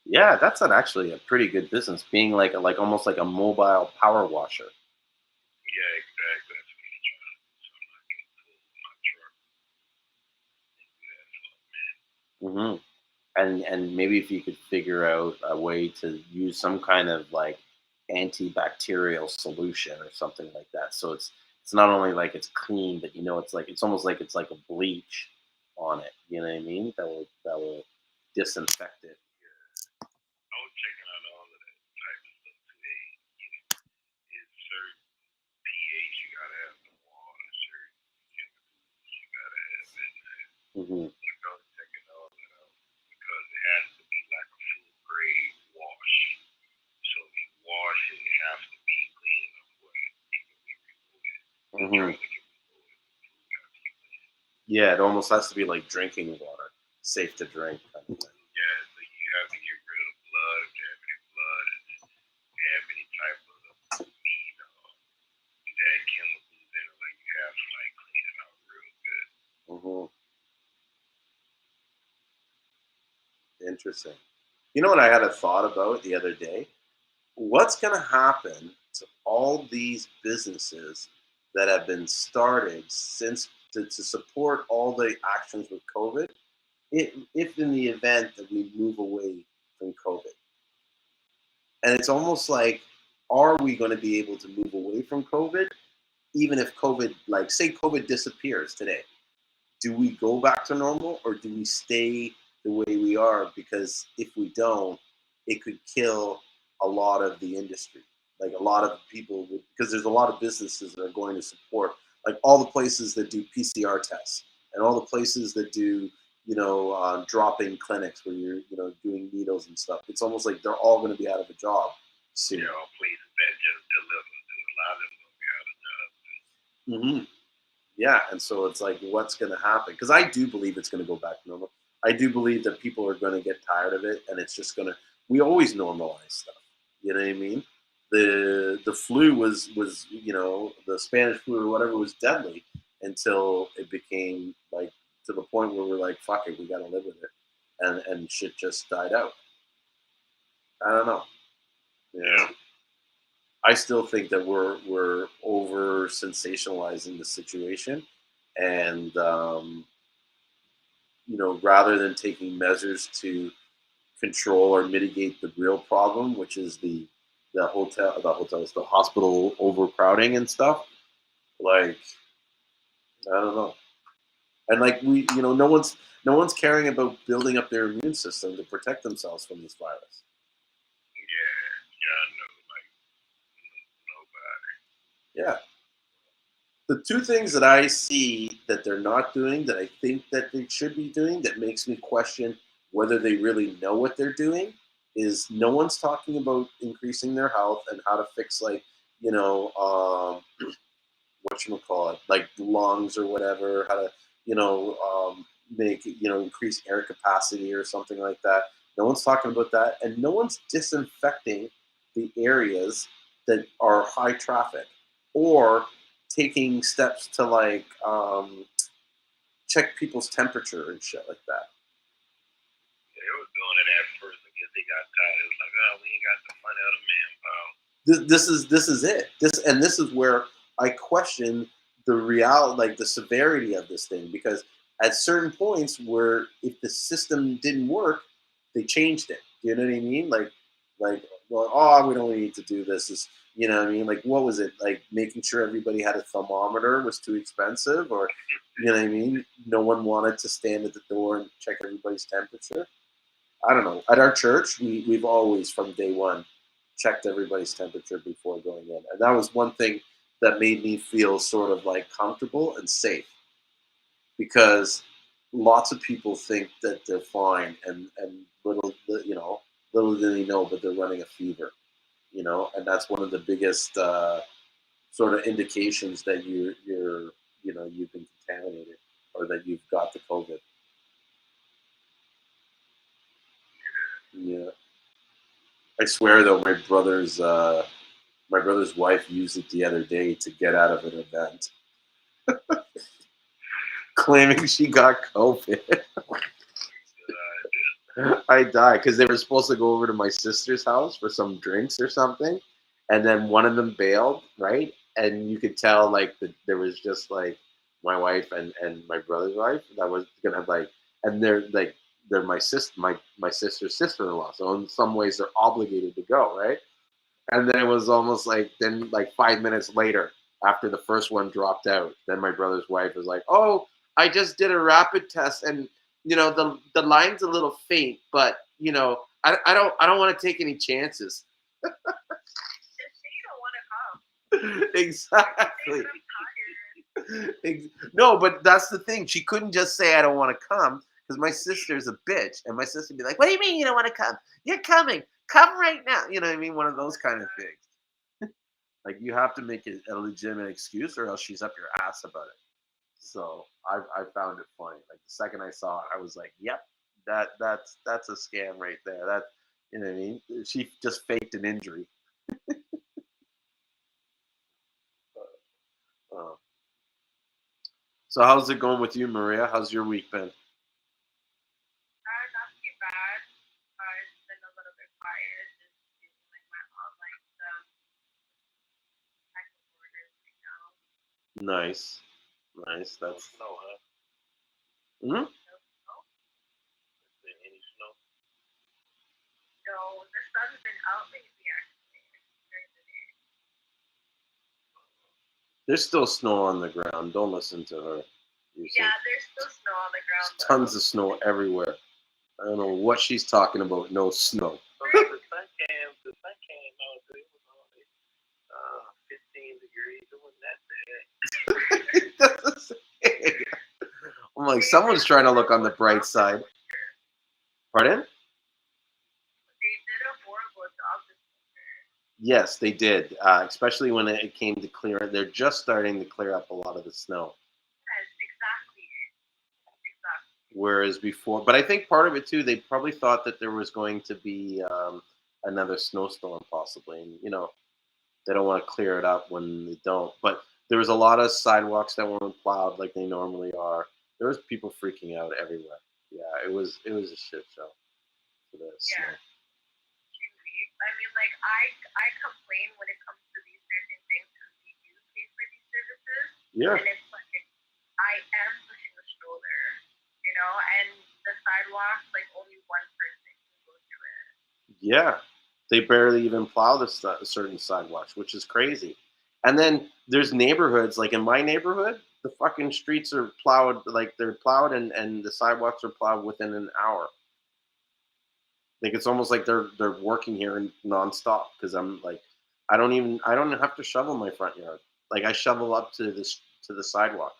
Yeah, that's actually a pretty good business. Being like almost like a mobile power washer. Yeah, exactly. That's what he's trying to do. So I can pull my truck and do that for a minute. Mm-hmm. And maybe if you could figure out a way to use some kind of like antibacterial solution or something like that, so it's not only like it's clean, but you know, it's almost like it's like a bleach on it. You know what I mean? That will disinfect it. I was checking out all of that type of stuff today. It's certain pH you gotta have in the water, certain chemicals you gotta have in there. Mm-hmm. Like I was checking all that out, because it has to be like a full grade wash. So if you wash it Mhm. Yeah, it almost has to be like drinking water, safe to drink kind of thing. Yeah, so you have to get rid of blood if you have any blood, and if you have any type of meat or that chemicals in it, like you have to like clean it out real good. Mhm. Interesting. You know what I had a thought about the other day? What's going to happen to all these businesses that have been started since to support all the actions with COVID? If in the event that we move away from COVID, and it's almost like, are we going to be able to move away from COVID, even if COVID, like say COVID disappears today? Do we go back to normal or do we stay the way we are? Because if we don't, it could kill a lot of the industry. Like a lot of people would, because there's a lot of businesses that are going to support, like all the places that do PCR tests and all the places that do, drop-in clinics where you're, doing needles and stuff. It's almost like they're all going to be out of a job soon. Yeah, all places that just deliver, a lot of them gonna be out of jobs. Mm-hmm. Yeah, and so it's like, what's going to happen? Because I do believe it's going to go back to normal. I do believe that people are going to get tired of it, and it's just going to. We always normalize stuff. You know what I mean? The flu was the Spanish flu or whatever was deadly until it became like to the point where we're like, fuck it, we got to live with it, and shit just died out. I don't know. Yeah. I still think that we're over sensationalizing the situation, and rather than taking measures to control or mitigate the real problem, which is the hospital overcrowding and stuff. Like, I don't know, and like no one's caring about building up their immune system to protect themselves from this virus. Yeah, I know, like nobody. Yeah. The two things that I see that they're not doing that I think that they should be doing that makes me question whether they really know what they're doing is no one's talking about increasing their health and how to fix whatchamacallit, like lungs or whatever, how to, make, increase air capacity or something like that. No one's talking about that. And no one's disinfecting the areas that are high traffic or taking steps to like check people's temperature and shit like that. They were doing it at first. I guess they got tired. It was like, oh, we ain't got the money or the manpower. This is it. This is where I question the reality, like the severity of this thing, because at certain points where if the system didn't work, they changed it. You know what I mean? Well, oh, we don't need to do this. You know what I mean? Like, what was it? Like making sure everybody had a thermometer was too expensive, or you know what I mean? No one wanted to stand at the door and check everybody's temperature. I don't know. At our church, we've always from day one checked everybody's temperature before going in, and that was one thing that made me feel sort of like comfortable and safe, because lots of people think that they're fine, and little do they know, but they're running a fever, and that's one of the biggest sort of indications that you've been contaminated or that you've got the COVID. Yeah. I swear though, my brother's wife used it the other day to get out of an event, claiming she got COVID. I died because they were supposed to go over to my sister's house for some drinks or something, and then one of them bailed, right? And you could tell like there was just like my wife and my brother's wife that was gonna like, and they're my sister's sister-in-law, so in some ways they're obligated to go, right? And then it was almost like then like 5 minutes later, after the first one dropped out, then my brother's wife was like, "Oh, I just did a rapid test, and the line's a little faint, but I don't want to take any chances." You don't want to come. Exactly. I'm tired. No, but that's the thing. She couldn't just say I don't want to come because my sister's a bitch, and my sister would be like, "What do you mean you don't want to come? You're coming. Come right now." You know what I mean? One of those kind of things. Like you have to make it a legitimate excuse, or else she's up your ass about it. So I found it funny. Like the second I saw it, I was like, "Yep, that's a scam right there." That you know what I mean? She just faked an injury. Uh, so how's it going with you, Maria? How's your week been? Not too bad. It's been a little bit quiet. Just doing like my online stuff, packing orders right now. Nice, nice. No That's snow, huh? hmm So, Has been any snow? no, the sun's been out lately actually. During the day. there's still snow on the ground. Don't listen to her. Yeah, there's still snow on the ground There's though. tons of snow everywhere. I don't know what she's talking about. No snow. So the sun came out. It was only 15 degrees. It wasn't that bad. I'm like, someone's trying to look on the bright side. Pardon? They did a horrible job this winter. Yes, they did. Especially when it came to clear. They're just starting to clear up a lot of the snow. Yes, exactly. Whereas before, but I think part of it too, they probably thought that there was going to be another snowstorm possibly, and they don't want to clear it up when they don't. But there was a lot of sidewalks that weren't plowed like they normally are. There was people freaking out everywhere. Yeah, it was a shit show for the snow. Yeah. I mean, like I complain when it comes to these certain things because we do pay for these services, Yeah, and it's like I am pushing a stroller, and the sidewalk, like only one person can go through it. yeah. They barely even plow the certain sidewalks, which is crazy. And then there's neighborhoods, like in my neighborhood, the fucking streets are plowed, like they're plowed and the sidewalks are plowed within an hour. Like it's almost like they're working here nonstop because I'm like, I don't have to shovel my front yard. Like I shovel up to the sidewalk,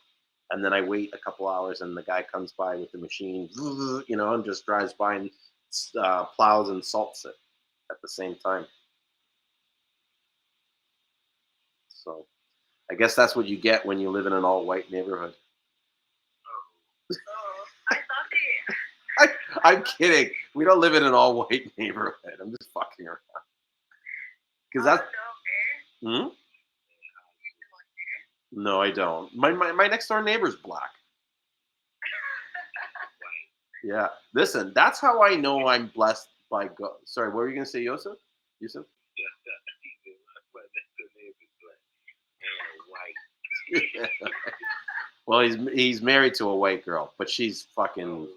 and then I wait a couple hours, and the guy comes by with the machine, and just drives by and plows and salts it at the same time. So I guess that's what you get when you live in an all-white neighborhood. Oh, I thought they. I'm kidding. We don't live in an all-white neighborhood. I'm just fucking around. Because that's. No, Hmm? No, I don't. My next door neighbor's black. Yeah. Listen, that's how I know I'm blessed by God. Sorry, what were you gonna say, Yusuf? Yusuf? Well, he's married to a white girl, but she's fucking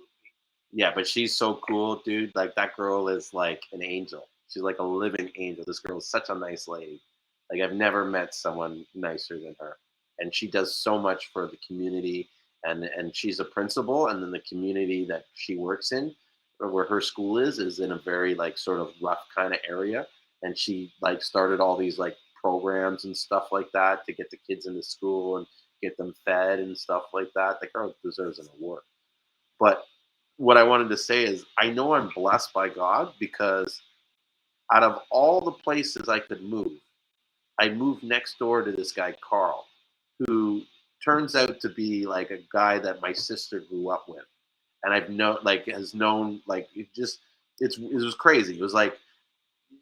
yeah, but she's so cool, dude. Like that girl is like an angel. She's like a living angel. This girl is such a nice lady. Like I've never met someone nicer than her. And she does so much for the community and she's a principal and then the community that she works in or where her school is in a very like sort of rough kind of area and she like started all these like programs and stuff like that to get the kids into school and get them fed and stuff like that. The girl deserves an award. But what I wanted to say is I know I'm blessed by God because out of all the places I could move, I moved next door to this guy, Carl, who turns out to be like a guy that my sister grew up with. And I've known, like, has known, like, it was crazy. It was like,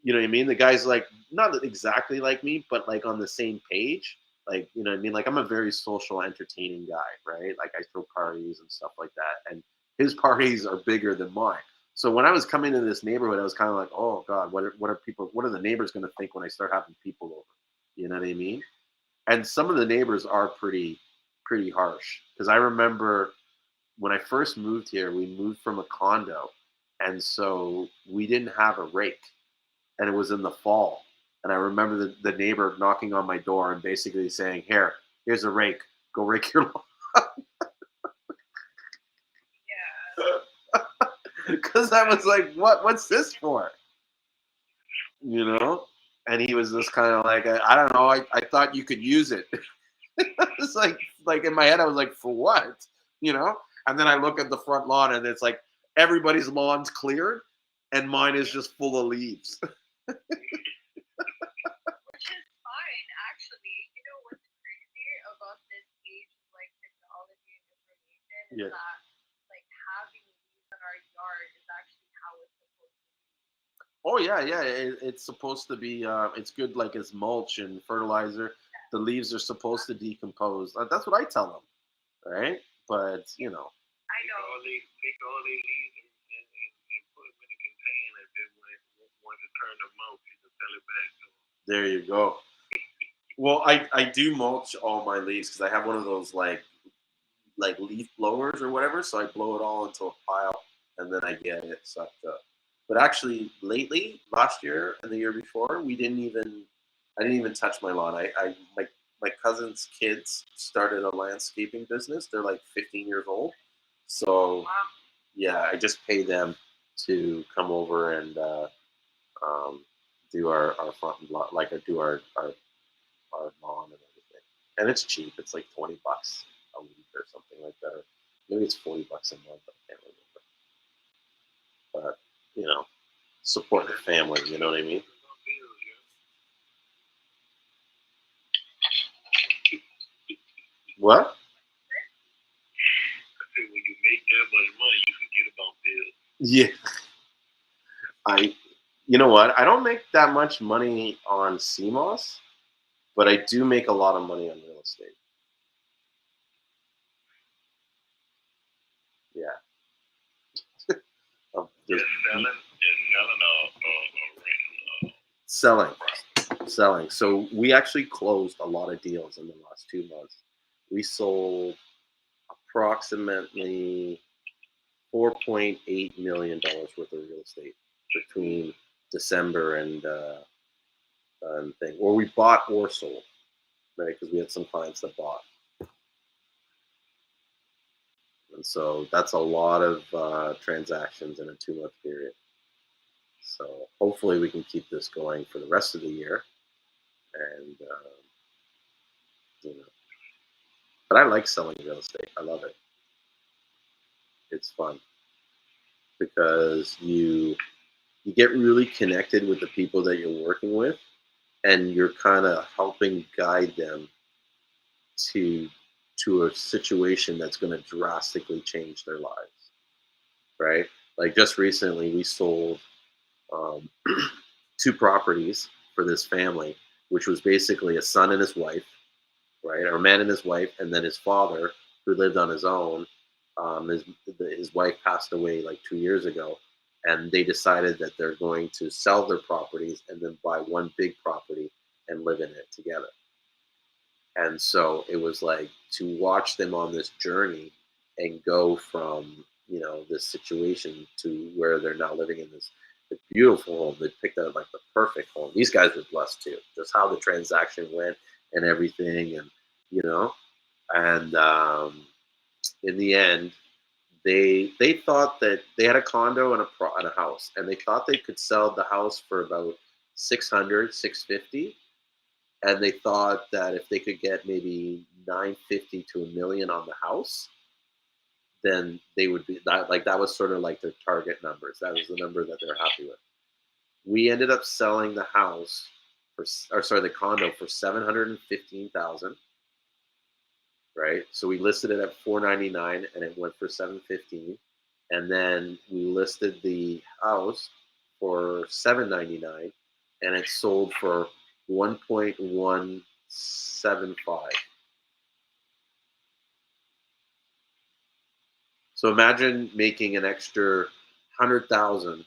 you know what I mean? The guy's like, not exactly like me, but like on the same page. Like, you know what I mean? Like, I'm a very social, entertaining guy, right? Like, I throw parties and stuff like that. And his parties are bigger than mine. So when I was coming to this neighborhood, I was kind of like, oh God, what are the neighbors going to think when I start having people over? You know what I mean? And some of the neighbors are pretty harsh. Because I remember when I first moved here, we moved from a condo. And so we didn't have a rake. And it was in the fall. And I remember the neighbor knocking on my door and basically saying, here's a rake. Go rake your lawn. Yeah. Because I was like, what's this for? You know? And he was just kind of like, I don't know. I thought you could use it. It's like in my head, I was like, for what? You know? And then I look at the front lawn and it's like everybody's lawn's cleared and mine is just full of leaves. Which is fine. Yeah. Like having leaves in our yard is actually how it's supposed to be. Oh yeah, yeah. It's supposed to be. It's good, like as mulch and fertilizer. The leaves are supposed to decompose. That's what I tell them, right? But you know, I know. Take all they leaves and put them in a container. And then when it turn them out, you can sell it back to them. there you go. Well, I do mulch all my leaves because I have one of those like leaf blowers or whatever. So I blow it all into a pile and then I get it sucked up. But actually, lately, last year and the year before, I didn't even touch my lawn. My cousin's kids started a landscaping business. They're like 15 years old. So yeah, I just pay them to come over and um, do our front lot, like do our lawn and everything. And it's cheap. It's like $20 a week or something like that. Or maybe it's $40 a month. I can't remember. But you know, support the family. You know what I mean? What? I said when you make that much money, you forget about bills. Yeah. You know what? I don't make that much money on Seamoss, but I do make a lot of money on real estate. Yeah. Just selling or renting. Selling. So we actually closed a lot of deals in the last 2 months. We sold approximately $4.8 million worth of real estate between December and thing. Or we bought or sold, right? Because we had some clients that bought. And so that's a lot of transactions in a 2-month period. So hopefully we can keep this going for the rest of the year. And, you know, but I like selling real estate. I love it. It's fun because you get really connected with the people that you're working with, and you're kind of helping guide them to a situation that's going to drastically change their lives, right? Like just recently, we sold 2 properties for this family, which was basically a son and his wife, right? Or a man and his wife, and then his father, who lived on his own. His wife passed away like 2 years ago, and they decided that they're going to sell their properties and then buy one big property and live in it together. And so it was like to watch them on this journey and go from, you know, this situation to where they're now living in this beautiful home. They picked out like the perfect home. These guys were blessed too, just how the transaction went and everything. And, you know, and in the end, they thought that they had a condo and a house, and they thought they could sell the house for about 600, 650. And they thought that if they could get maybe 950 to $1 million on the house, then they would be that, like that was sort of like their target numbers. That was the number that they're happy with. We ended up selling the house the condo for 715,000. Right, so we listed it at 499, and it went for 715, and then we listed the house for 799, and it sold for 1.175. So imagine making an extra 100,000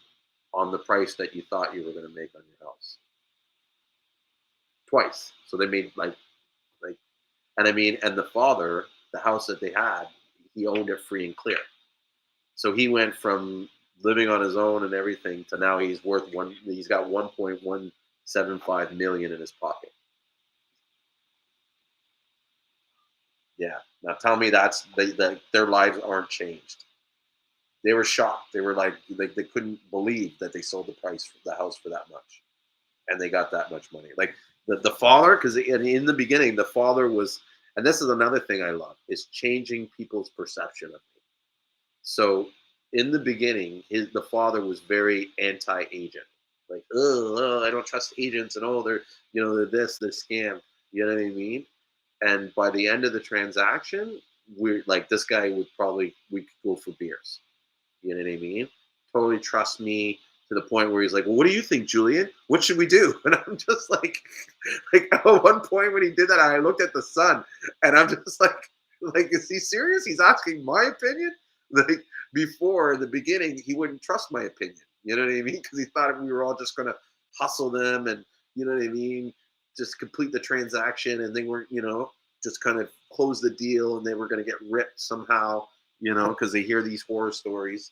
on the price that you thought you were going to make on your house twice. So they made like, and I mean, and the father, the house that they had, he owned it free and clear. So he went from living on his own and everything to now he's got 1.175 million in his pocket. Yeah. Now tell me their lives aren't changed. They were shocked. They were like they couldn't believe that they sold the house for that much, and they got that much money. Like the father, because in the beginning the father was, and this is another thing I love, is changing people's perception of me. So in the beginning, the father was very anti-agent, like, oh, I don't trust agents, and they're this, they're scam. You know what I mean? And by the end of the transaction, we're like this guy we could go for beers. You know what I mean? Totally trust me to the point where he's like, "Well, what do you think, Julian? What should we do?" And I'm just like at one point when he did that, I looked at the sun, and I'm just like, is he serious? He's asking my opinion. Like before the beginning, he wouldn't trust my opinion. You know what I mean? Because he thought we were all just gonna hustle them, and you know what I mean, just complete the transaction, and they weren't, just kind of close the deal, and they were gonna get ripped somehow, because they hear these horror stories,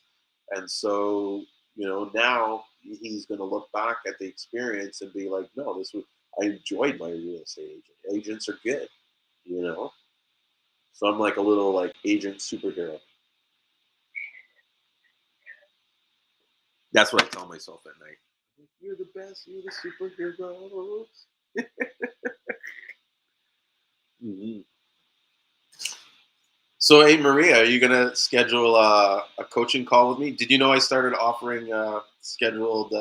and so now he's gonna look back at the experience and be like, no, I enjoyed my real estate agent. Agents are good, So I'm like a little like agent superhero. That's what I tell myself at night. You're the best. You're the superhero. Mm-hmm. So, hey, Maria, are you gonna schedule a coaching call with me? Did you know I started offering scheduled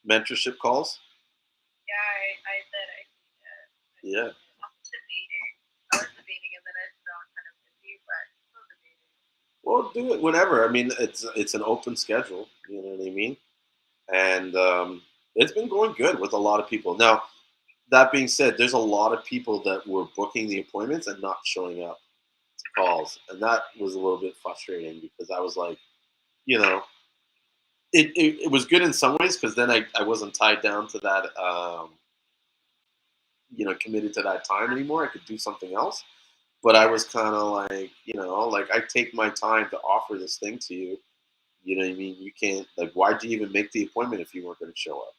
mentorship calls? Yeah, I did. I did. Yeah. I was debating, and then I felt kind of busy, but still debating. Well, do it whenever. I mean, it's an open schedule. You know what I mean? And it's been going good with a lot of people. Now, that being said, there's a lot of people that were booking the appointments and not showing up to calls, and that was a little bit frustrating because I was like, it was good in some ways because then I wasn't tied down to that, committed to that time anymore. I could do something else. But I was kind of like, like I take my time to offer this thing to you. You know what I mean? You can't, like, why'd you even make the appointment if you weren't going to show up?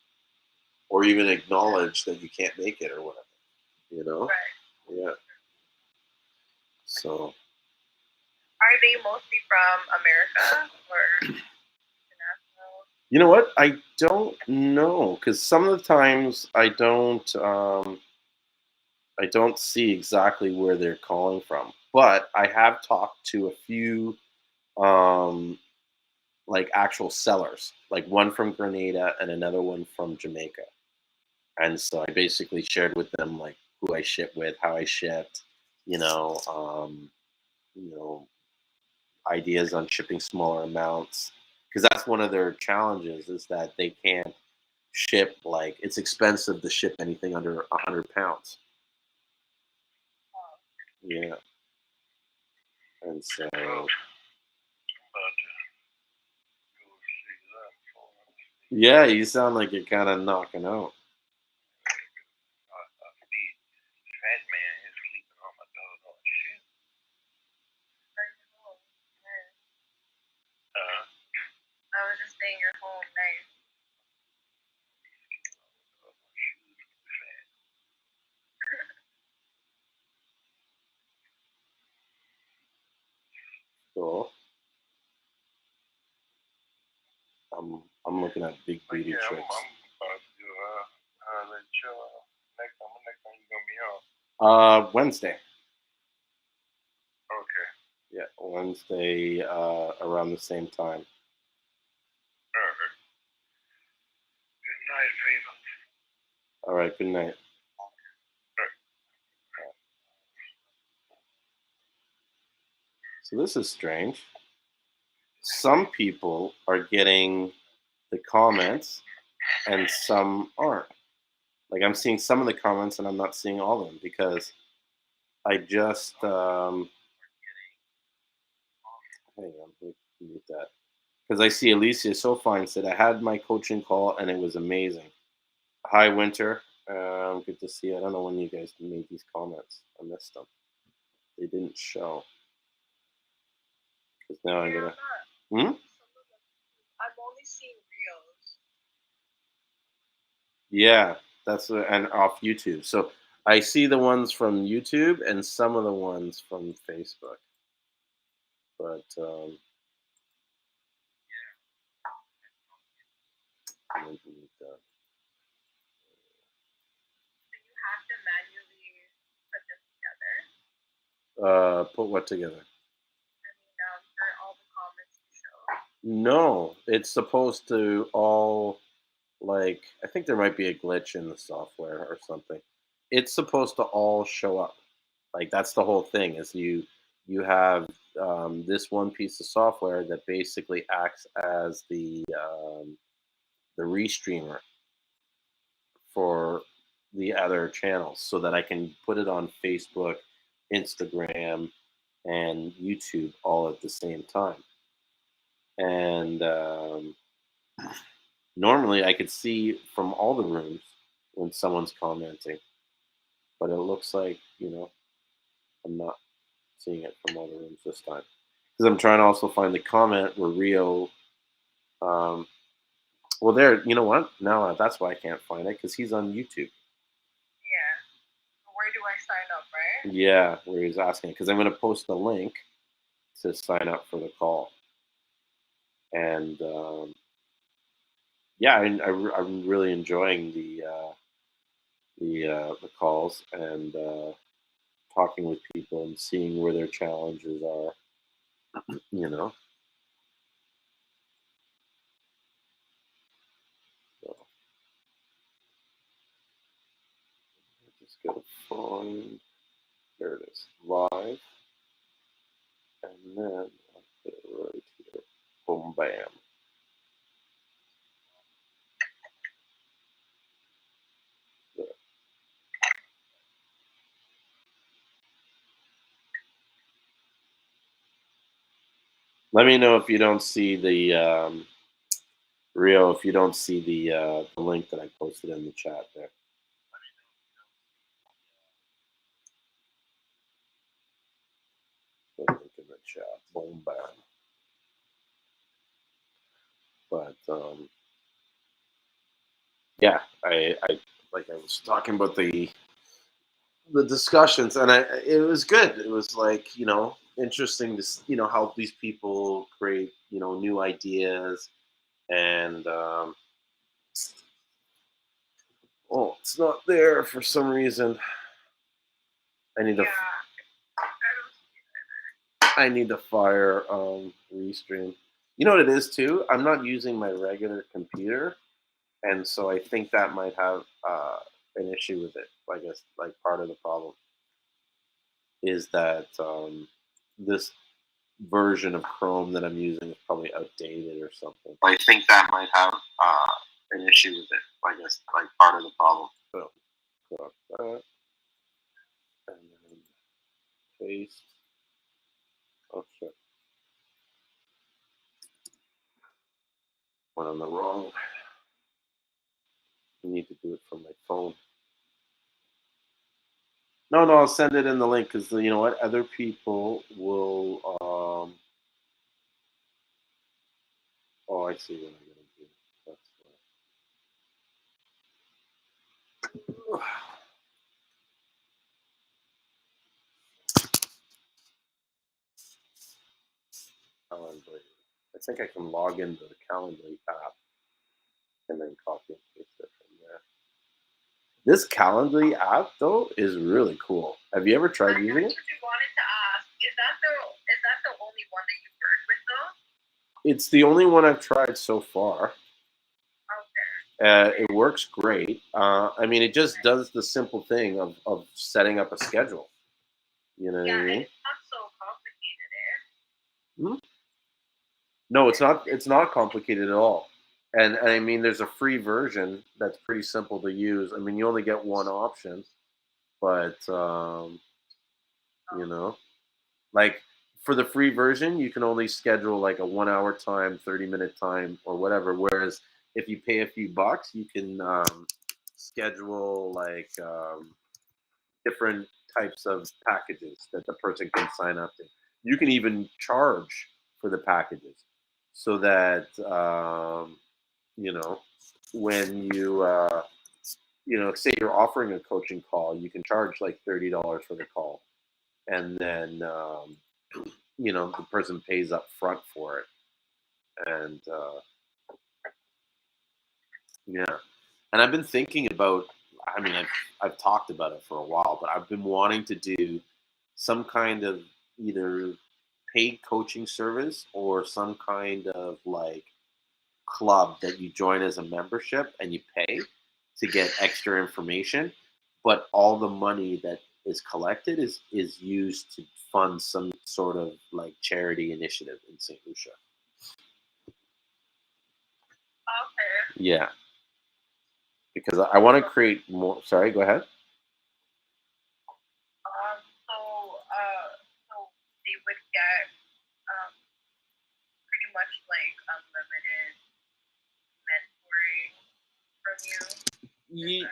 Or even acknowledge that you can't make it or whatever, Right. Yeah. So. Are they mostly from America or international? You know what? I don't know because some of the times I don't see exactly where they're calling from, but I have talked to a few like actual sellers, like one from Grenada and another one from Jamaica. And so I basically shared with them like who I ship with, how I shipped, you know, um, you know, ideas on shipping smaller amounts because that's one of their challenges is that they can't ship like it's expensive to ship anything under 100 pounds. Yeah. And so, yeah, you sound like you're kind of knocking out. Fat man is sleeping on my doggone shit. I was just saying you're home nice. So, I'm looking at big booty Yeah, chicks. I'm about to let you next time you gonna be on? Wednesday. Okay. Yeah, Wednesday around the same time. All right. Good night, Viva. All right, good night. So this is strange. Some people are getting the comments and some aren't. Like I'm seeing some of the comments and I'm not seeing all of them because I just hang on, let me mute that. Because I see Alicia so fine said I had my coaching call and it was amazing. Hi Winter. Good to see you. I don't know when you guys made these comments. I missed them. They didn't show. Because now I'm gonna. I'm only seeing reels. Yeah, that's and off YouTube. So I see the ones from YouTube and some of the ones from Facebook. But I'm gonna delete that. So you have to manually put them together. Put what together? I mean, for all the comments you show. No, it's supposed to all like I think there might be a glitch in the software or something. It's supposed to all show up. Like that's the whole thing is you have this one piece of software that basically acts as the restreamer for the other channels, so that I can put it on Facebook, Instagram, and YouTube all at the same time. And normally I could see from all the rooms when someone's commenting, but it looks like, I'm not seeing it from all the rooms this time. Because I'm trying to also find the comment where Rio, well, there, you know what? Now that's why I can't find it, because he's on YouTube. Yeah. Where do I sign up, right? Yeah, where he's asking, because I'm going to post a link to sign up for the call. And yeah, I'm really enjoying the calls and talking with people and seeing where their challenges are. So I'm just gonna find, there it is, live, and then I'll put it right here. Boom, bam. There. Let me know if you don't see the Rio, if you don't see the link that I posted in the chat there. The link in the chat. Boom, bam. But yeah, I like I was talking about the discussions, and it was good. It was like, interesting to help these people create new ideas. And oh, it's not there for some reason. I need to fire restream. You know what it is too? I'm not using my regular computer, and so I think that might have an issue with it. I guess like part of the problem is that this version of Chrome that I'm using is probably outdated or something. I think that might have an issue with it. I guess like part of the problem. So, got that, and then paste. Oh shit! Went on the wrong. I need to do it from my phone. No, I'll send it in the link, because you know what? Other people will. Oh, I see what I'm gonna do. That's fine. Calendly. I think I can log into the Calendly app and then copy and paste it from there. This Calendly app though is really cool. Have you ever tried using it? That's what you wanted to ask. Is that the only one that you've worked with though? It's the only one I've tried so far. Okay. It works great. I mean, it just does the simple thing of setting up a schedule. You know what I mean? It's not so complicated, No, it's not. It's not complicated at all. And I mean, there's a free version that's pretty simple to use. I mean, you only get one option, but like for the free version, you can only schedule like a 1 hour time, 30-minute time, or whatever. Whereas if you pay a few bucks, you can schedule like different types of packages that the person can sign up to. You can even charge for the packages, so that when you say you're offering a coaching call, you can charge like $30 for the call, and then the person pays up front for it. And yeah, and I've been thinking about, I mean, I've talked about it for a while, but I've been wanting to do some kind of either paid coaching service or some kind of like club that you join as a membership and you pay to get extra information, but all the money that is collected is used to fund some sort of like charity initiative in St. Lucia. Okay. Yeah, because I want to create more. Sorry, go ahead. So they would get pretty much like unlimited mentoring from you.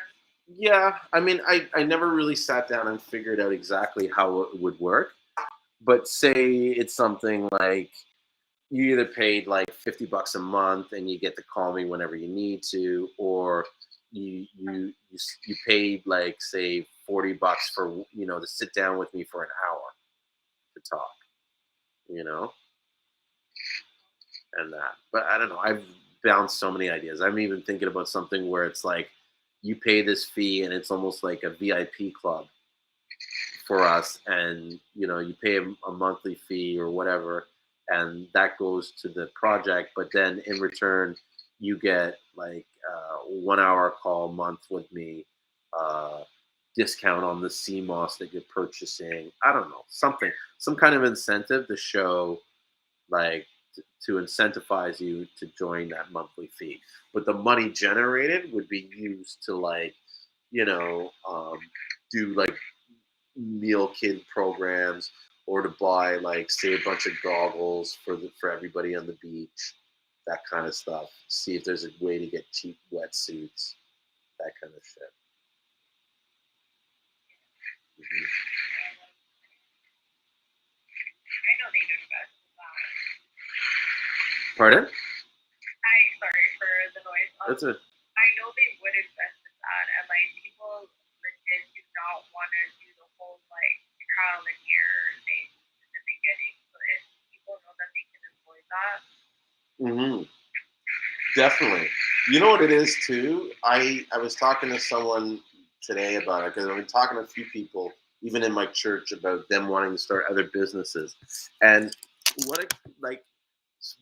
Yeah, I mean, I never really sat down and figured out exactly how it would work. But say it's something like you either paid like $50 a month and you get to call me whenever you need to, or you paid like say $40 for to sit down with me for an hour to talk, you know, and that. But I don't know. I've bounced so many ideas. I'm even thinking about something where it's like you pay this fee and it's almost like a VIP club for us, and you pay a monthly fee or whatever, and that goes to the project, but then in return you get like 1 hour call a month with me, discount on the Seamoss that you're purchasing. I don't know, some kind of incentive to show, like, to incentivize you to join that monthly fee, but the money generated would be used to, like, do like meal kit programs, or to buy, like, say, a bunch of goggles for everybody on the beach, that kind of stuff. See if there's a way to get cheap wetsuits, that kind of shit. Mm-hmm. I know they invest in that. Pardon? Sorry for the noise. That's a. I know they would invest in that, and like people legit do not want to do the whole like trial and error thing in the beginning. So if people know that they can avoid that. Mm-hmm. Definitely. You know what it is too? I was talking to someone today about it, because I've been talking to a few people, even in my church, about them wanting to start other businesses. And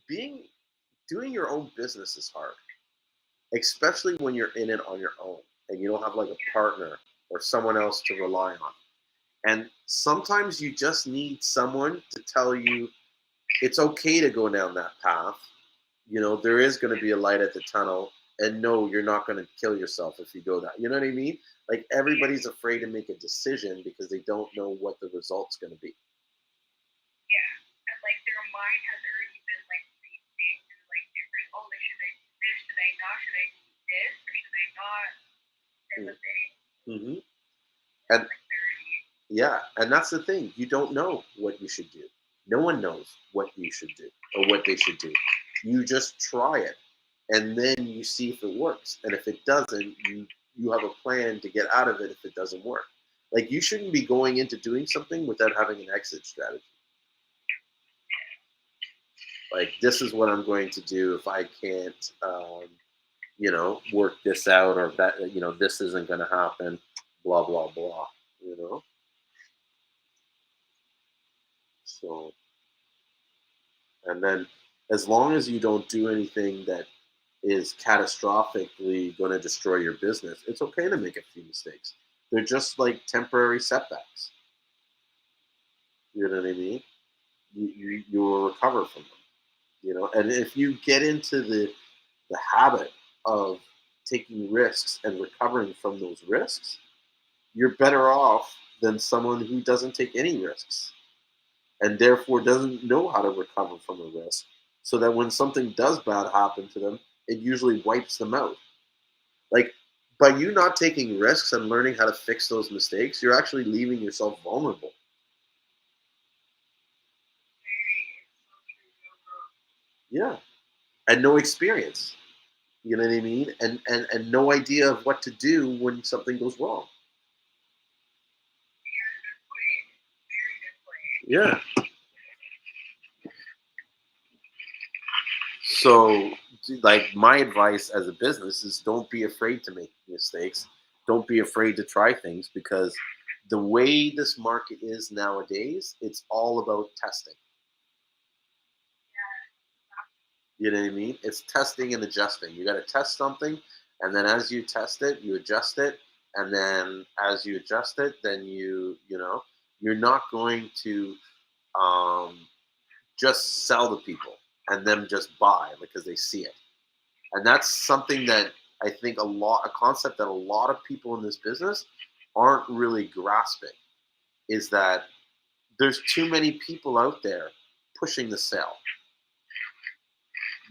doing your own business is hard, especially when you're in it on your own and you don't have like a partner or someone else to rely on. And sometimes you just need someone to tell you it's okay to go down that path. There is going to be a light at the tunnel, and no, you're not going to kill yourself if you go that. You know what I mean? Like, everybody's afraid to make a decision because they don't know what the result's going to be. Yeah, and like their mind has already been like racing through like different. Oh, like, should I do this? Should I not? Should I do this? Or should I not? Type of thing. Mm-hmm. And yeah, and that's the thing. You don't know what you should do. No one knows what you should do or what they should do. You just try it, and then you see if it works. And if it doesn't, you have a plan to get out of it if it doesn't work. Like, you shouldn't be going into doing something without having an exit strategy. Like, this is what I'm going to do if I can't, work this out, or that, this isn't going to happen, blah, blah, blah, So, and then as long as you don't do anything that is catastrophically going to destroy your business, it's okay to make a few mistakes. They're just like temporary setbacks. You know what I mean? You will recover from them. And if you get into the habit of taking risks and recovering from those risks, you're better off than someone who doesn't take any risks, and therefore doesn't know how to recover from a risk, so that when something does bad happen to them, it usually wipes them out. Like, by you not taking risks and learning how to fix those mistakes, you're actually leaving yourself vulnerable. Yeah. And no experience. You know what I mean? And no idea of what to do when something goes wrong. Yeah. So, like, my advice as a business is, don't be afraid to make mistakes. Don't be afraid to try things, because the way this market is nowadays, it's all about testing. You know what I mean? It's testing and adjusting. You got to test something, and then as you test it, you adjust it, and then as you adjust it, then you're not going to just sell to people and them just buy because they see it. And that's something that I think a concept that a lot of people in this business aren't really grasping, is that there's too many people out there pushing the sale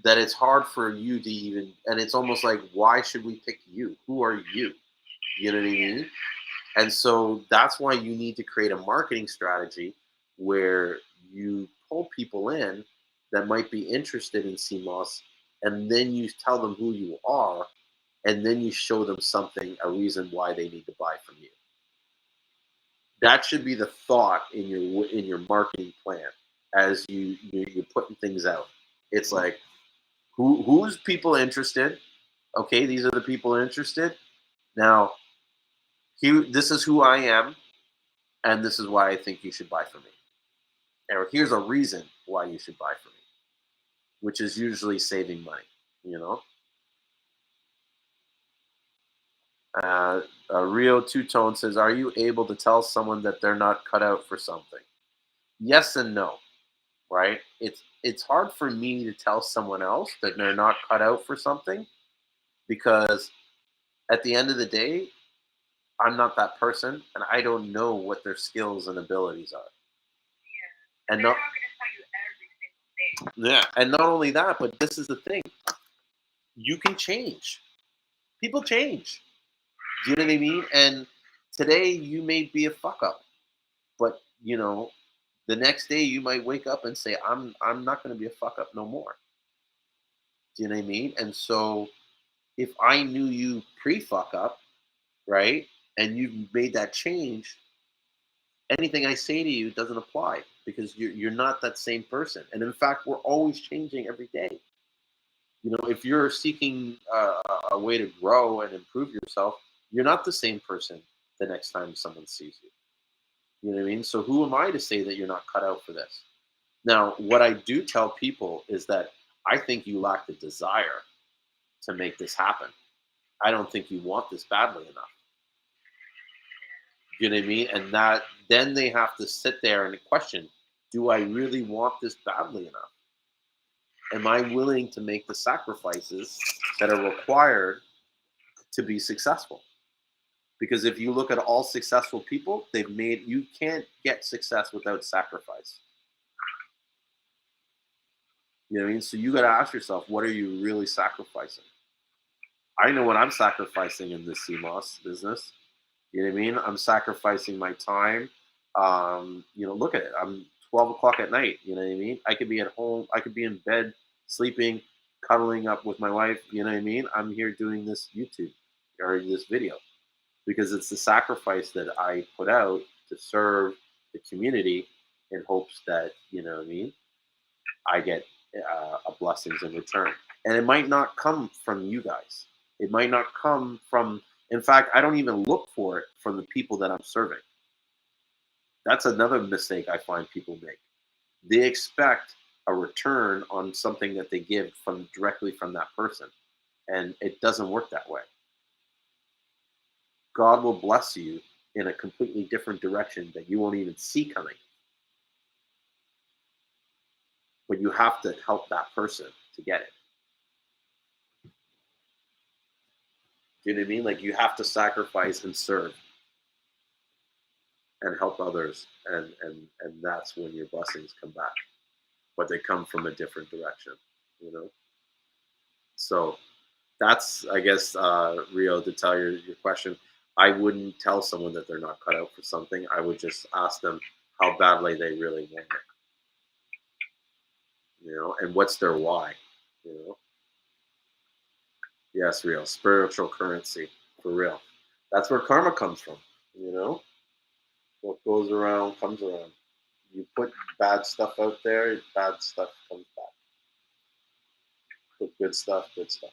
that it's hard for you to even, and it's almost like, why should we pick you? Who are you? You know what I mean? And so that's why you need to create a marketing strategy where you pull people in that might be interested in Seamoss, and then you tell them who you are, and then you show them something, a reason why they need to buy from you. That should be the thought in your marketing plan as you're putting things out. It's like, who's people interested? Okay, these are the people interested. Now, this is who I am, and this is why I think you should buy from me. Or here's a reason why you should buy from me, which is usually saving money, you know? Rio Two Tone says, are you able to tell someone that they're not cut out for something? Yes and no, right? It's hard for me to tell someone else that they're not cut out for something, because at the end of the day, I'm not that person, and I don't know what their skills and abilities are. Yeah. And They're not not going to tell you every single thing. yeah, and not only that, but this is the thing: you can change. People change. Do you know what I mean? And today you may be a fuck up, but you know, the next day you might wake up and say, I'm not going to be a fuck up no more. Do you know what I mean? And so, if I knew you pre fuck up, right, and you made that change, anything I say to you doesn't apply, because you're not that same person. And in fact, we're always changing every day. You know, if you're seeking a way to grow and improve yourself, you're not the same person the next time someone sees you. You know what I mean? So who am I to say that you're not cut out for this? Now, what I do tell people is that I think you lack the desire to make this happen. I don't think you want this badly enough. You know what I mean? And that then they have to sit there and question, do I really want this badly enough? Am I willing to make the sacrifices that are required to be successful? Because if you look at all successful people, you can't get success without sacrifice. You know what I mean? So you got to ask yourself, what are you really sacrificing? I know what I'm sacrificing in this Seamoss business. You know what I mean? I'm sacrificing my time. You know, look at it. I'm 12 o'clock at night. You know what I mean? I could be at home. I could be in bed, sleeping, cuddling up with my wife. You know what I mean? I'm here doing this YouTube or this video because it's the sacrifice that I put out to serve the community in hopes that, you know what I mean, I get a blessings in return. And it might not come from you guys. It might not come from, in fact, I don't even look for it from the people that I'm serving. That's another mistake I find people make. They expect a return on something that they give from directly from that person. And it doesn't work that way. God will bless you in a completely different direction that you won't even see coming. But you have to help that person to get it. Do you know what I mean? Like, you have to sacrifice and serve and help others, and that's when your blessings come back. But they come from a different direction, you know? So that's, I guess, Rio, to tell your question, I wouldn't tell someone that they're not cut out for something. I would just ask them how badly they really want it. You know, and what's their why, you know? Yes, Rio, spiritual currency, for real. That's where karma comes from, you know? What goes around comes around. You put bad stuff out there, bad stuff comes back. Put good stuff comes back,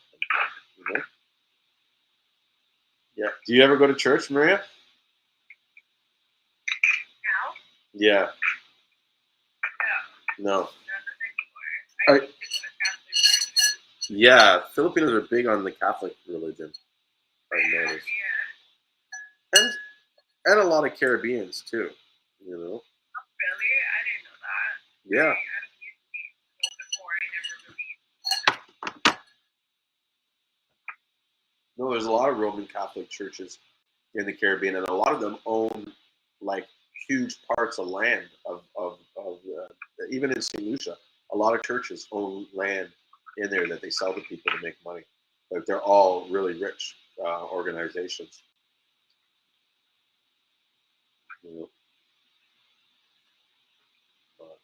you know? Yeah. Do you ever go to church, Maria? Now? Yeah. No. No. Not anymore. I used to go to Catholic church. Yeah, Filipinos are big on the Catholic religion, I've noticed. Yeah. And a lot of Caribbeans too, you know. Really? I didn't know that. Yeah. Before I never really. No, there's a lot of Roman Catholic churches in the Caribbean, and a lot of them own like huge parts of land of even in St. Lucia, a lot of churches own land in there that they sell to people to make money. Like they're all really rich organizations. You know, but,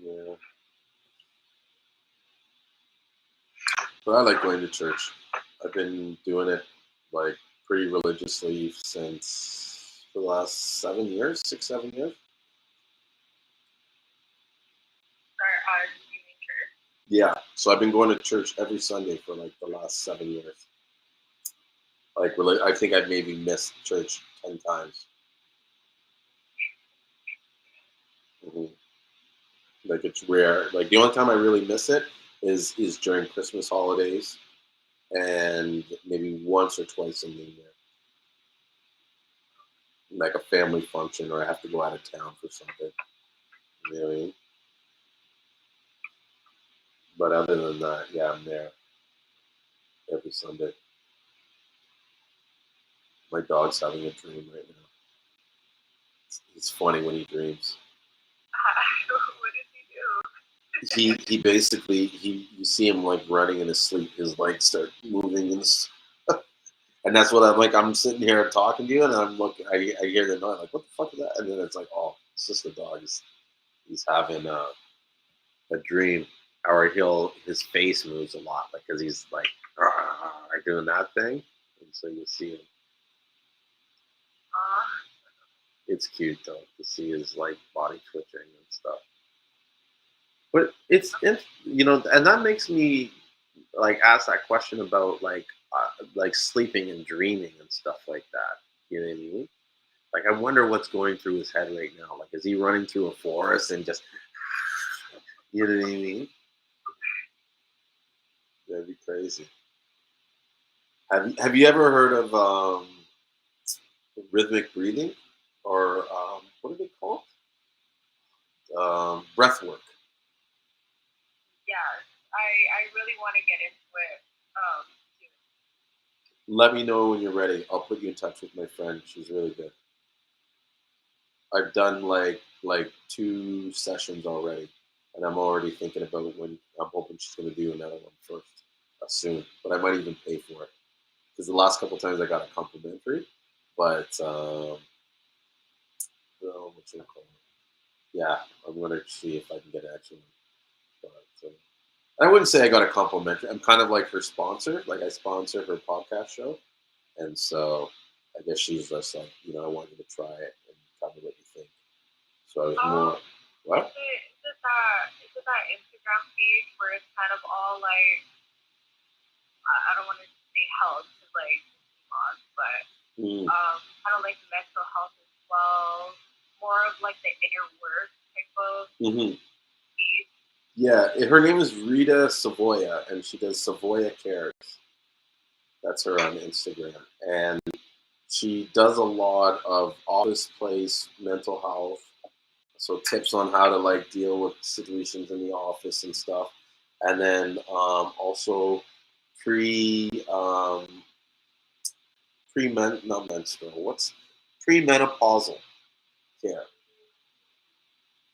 yeah. But I like going to church. I've been doing it like pretty religiously since for the last 7 years, 6, 7 years. You mean church? Yeah, so I've been going to church every Sunday for like the last 7 years. Like, really, I think I've maybe missed church 10 times. Mm-hmm. Like it's rare. Like the only time I really miss it is during Christmas holidays, and maybe once or twice in the year, like a family function, or I have to go out of town for something. You know what I mean? But other than that, yeah, I'm there every Sunday. My dog's having a dream right now. It's funny when he dreams. What does he do? He basically you see him like running in his sleep. His legs start moving and that's what I'm like. I'm sitting here talking to you, and I'm looking. I hear the noise. Like, what the fuck is that? And then it's like, oh, it's just the dog. He's having a dream, or his face moves a lot, like because he's like doing that thing, and so you see him. It's cute though to see his like body twitching and stuff. But it's and that makes me like ask that question about like sleeping and dreaming and stuff like that. You know what I mean? Like I wonder what's going through his head right now. Like is he running through a forest and just you know what I mean? That'd be crazy. Have you ever heard of rhythmic breathing or what are they called? Breath work. Yeah, I really want to get into it. Let me know when you're ready. I'll put you in touch with my friend. She's really good. I've done like 2 sessions already, and I'm already thinking about when I'm hoping she's going to do another one first soon. But I might even pay for it because the last couple times I got a complimentary. But what you call it? Yeah, I'm going to see if I can get an extra one. But I wouldn't say I got a complimentary. I'm kind of like her sponsor. Like I sponsor her podcast show, and so I guess she's just like, I want you to try it and tell me what you think. So I was more, what? Is it that Instagram page where it's kind of all like, I don't want to say health, like, but kind of like mental health as well. More of like the inner work type of page. Yeah, her name is Rita Savoya, and she does Savoya Cares. That's her on Instagram, and she does a lot of office place mental health. So tips on how to like deal with situations in the office and stuff, and then also not menstrual. What's premenopausal care?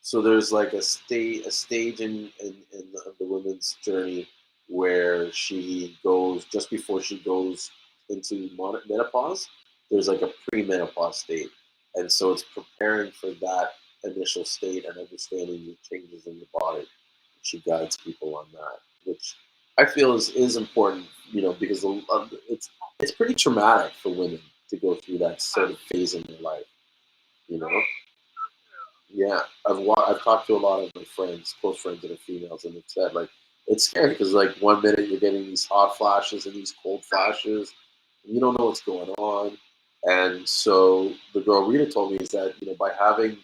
So there's like a stage in the woman's journey where she goes just before she goes into menopause. There's like a premenopause state, and so it's preparing for that initial state and understanding the changes in the body. She guides people on that, which I feel is important, because it's pretty traumatic for women to go through that sort of phase in their life, you know. Yeah, I've talked to a lot of my friends, close friends that are females, and they've said like it's scary because like 1 minute you're getting these hot flashes and these cold flashes, and you don't know what's going on. And so the girl Rita told me is that by having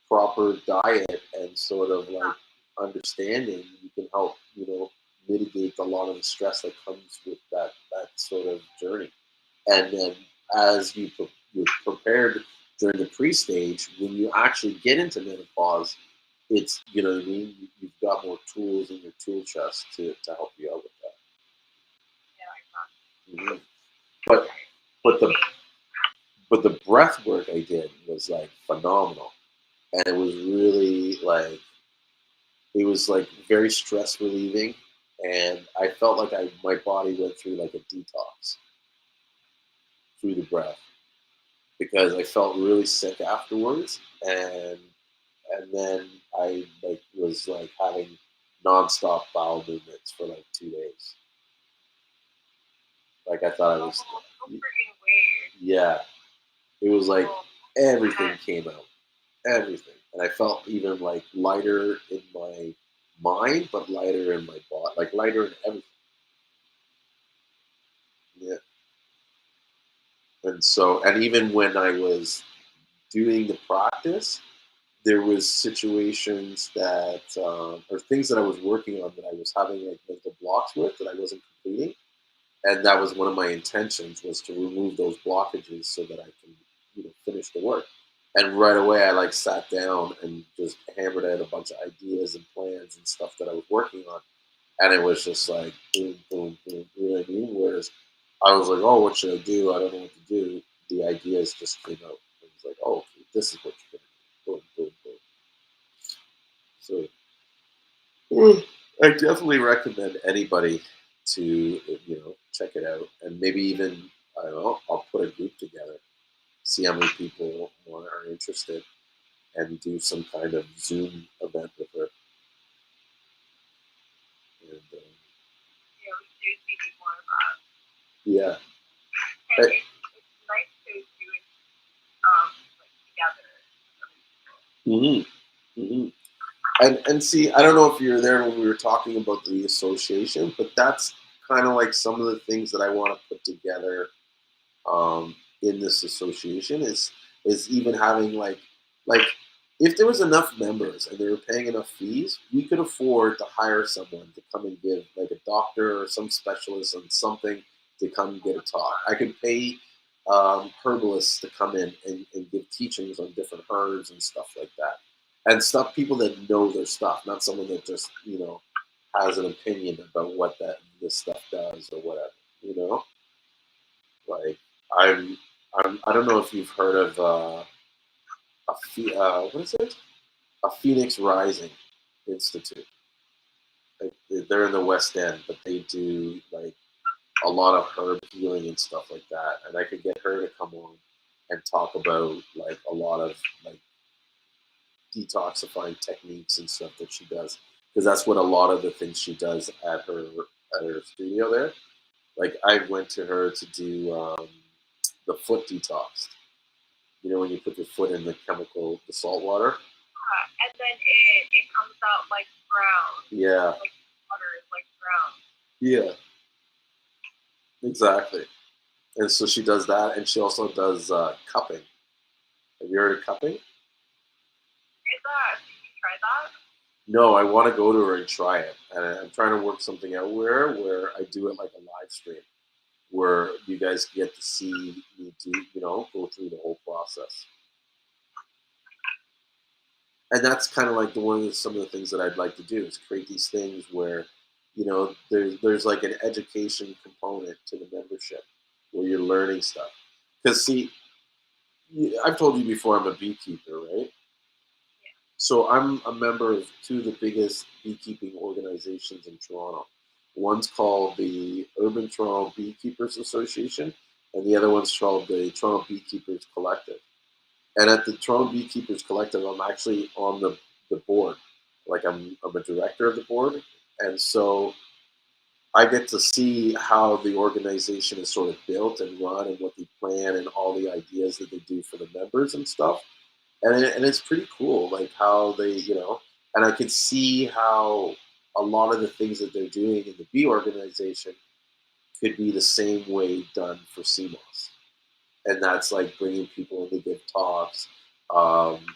proper diet and sort of like understanding, you can help mitigate a lot of the stress that comes with that sort of journey. And then as you're prepared during the pre-stage, when you actually get into menopause, it's, you know what I mean. You've got more tools in your tool chest to help you out with that. Mm-hmm. But but the breath work I did was like phenomenal, and it was really like it was like very stress relieving, and I felt like my body went through like a detox through the breath because I felt really sick afterwards, and then I like was like having nonstop bowel movements for like 2 days. Like I thought I was, yeah, it was like everything came out, everything, and I felt even like lighter in my mind, but lighter in my body, like lighter in everything. Yeah, and so, and even when I was doing the practice, there was situations that or things that I was working on that I was having like mental blocks with that I wasn't completing, and that was one of my intentions was to remove those blockages so that I can, you know, finish the work. And right away, I like sat down and just hammered out a bunch of ideas and plans and stuff that I was working on, and it was just like boom, boom, boom. You know what I mean? Whereas I was like, oh, what should I do? I don't know what to do. The ideas just came out. It was like, oh, okay, this is what you're gonna do. Boom, boom, boom. So I definitely recommend anybody to, you know, check it out, and maybe even, I don't know, I'll put a group together, see how many people are interested, and do some kind of Zoom event with her. And yeah, And it's nice to do it like together. mm-hmm, mm-hmm. And see, I don't know if you're there when we were talking about the association, but that's kind of like some of the things that I want to put together in this association is even having like if there was enough members and they were paying enough fees, we could afford to hire someone to come and give like a doctor or some specialist on something to come get a talk. I could pay herbalists to come in and give teachings on different herbs and stuff like that, and stuff people that know their stuff, not someone that just, you know, has an opinion about what that this stuff does or whatever, you know. Like I'm, I don't know if you've heard of what is it? A Phoenix Rising Institute. Like, they're in the West End, but they do like a lot of herb healing and stuff like that. And I could get her to come on and talk about like a lot of like detoxifying techniques and stuff that she does, because that's what a lot of the things she does at her studio there. Like I went to her to do the foot detox. You know, when you put your foot in the chemical, the salt water. And then it comes out like brown. Yeah. Like water is like brown. Yeah. Exactly. And so she does that, and she also does cupping. Have you heard of cupping? Is that? Did you try that? No, I want to go to her and try it, and I'm trying to work something out where I do it like a live stream, where you guys get to see me do, you know, go through the whole process. And that's kind of like some of the things that I'd like to do is create these things where, you know, there's like an education component to the membership where you're learning stuff. Because see, I've told you before I'm a beekeeper, right? So I'm a member of two of the biggest beekeeping organizations in Toronto. One's called the Urban Toronto Beekeepers Association, and the other one's called the Toronto Beekeepers Collective. And at the Toronto Beekeepers Collective, I'm actually on the board. Like I'm a director of the board. And so I get to see how the organization is sort of built and run and what they plan and all the ideas that they do for the members and stuff. And it's pretty cool, like how they, you know, and I can see how a lot of the things that they're doing in the bee organization could be the same way done for Seamoss, and that's like bringing people in to give talks.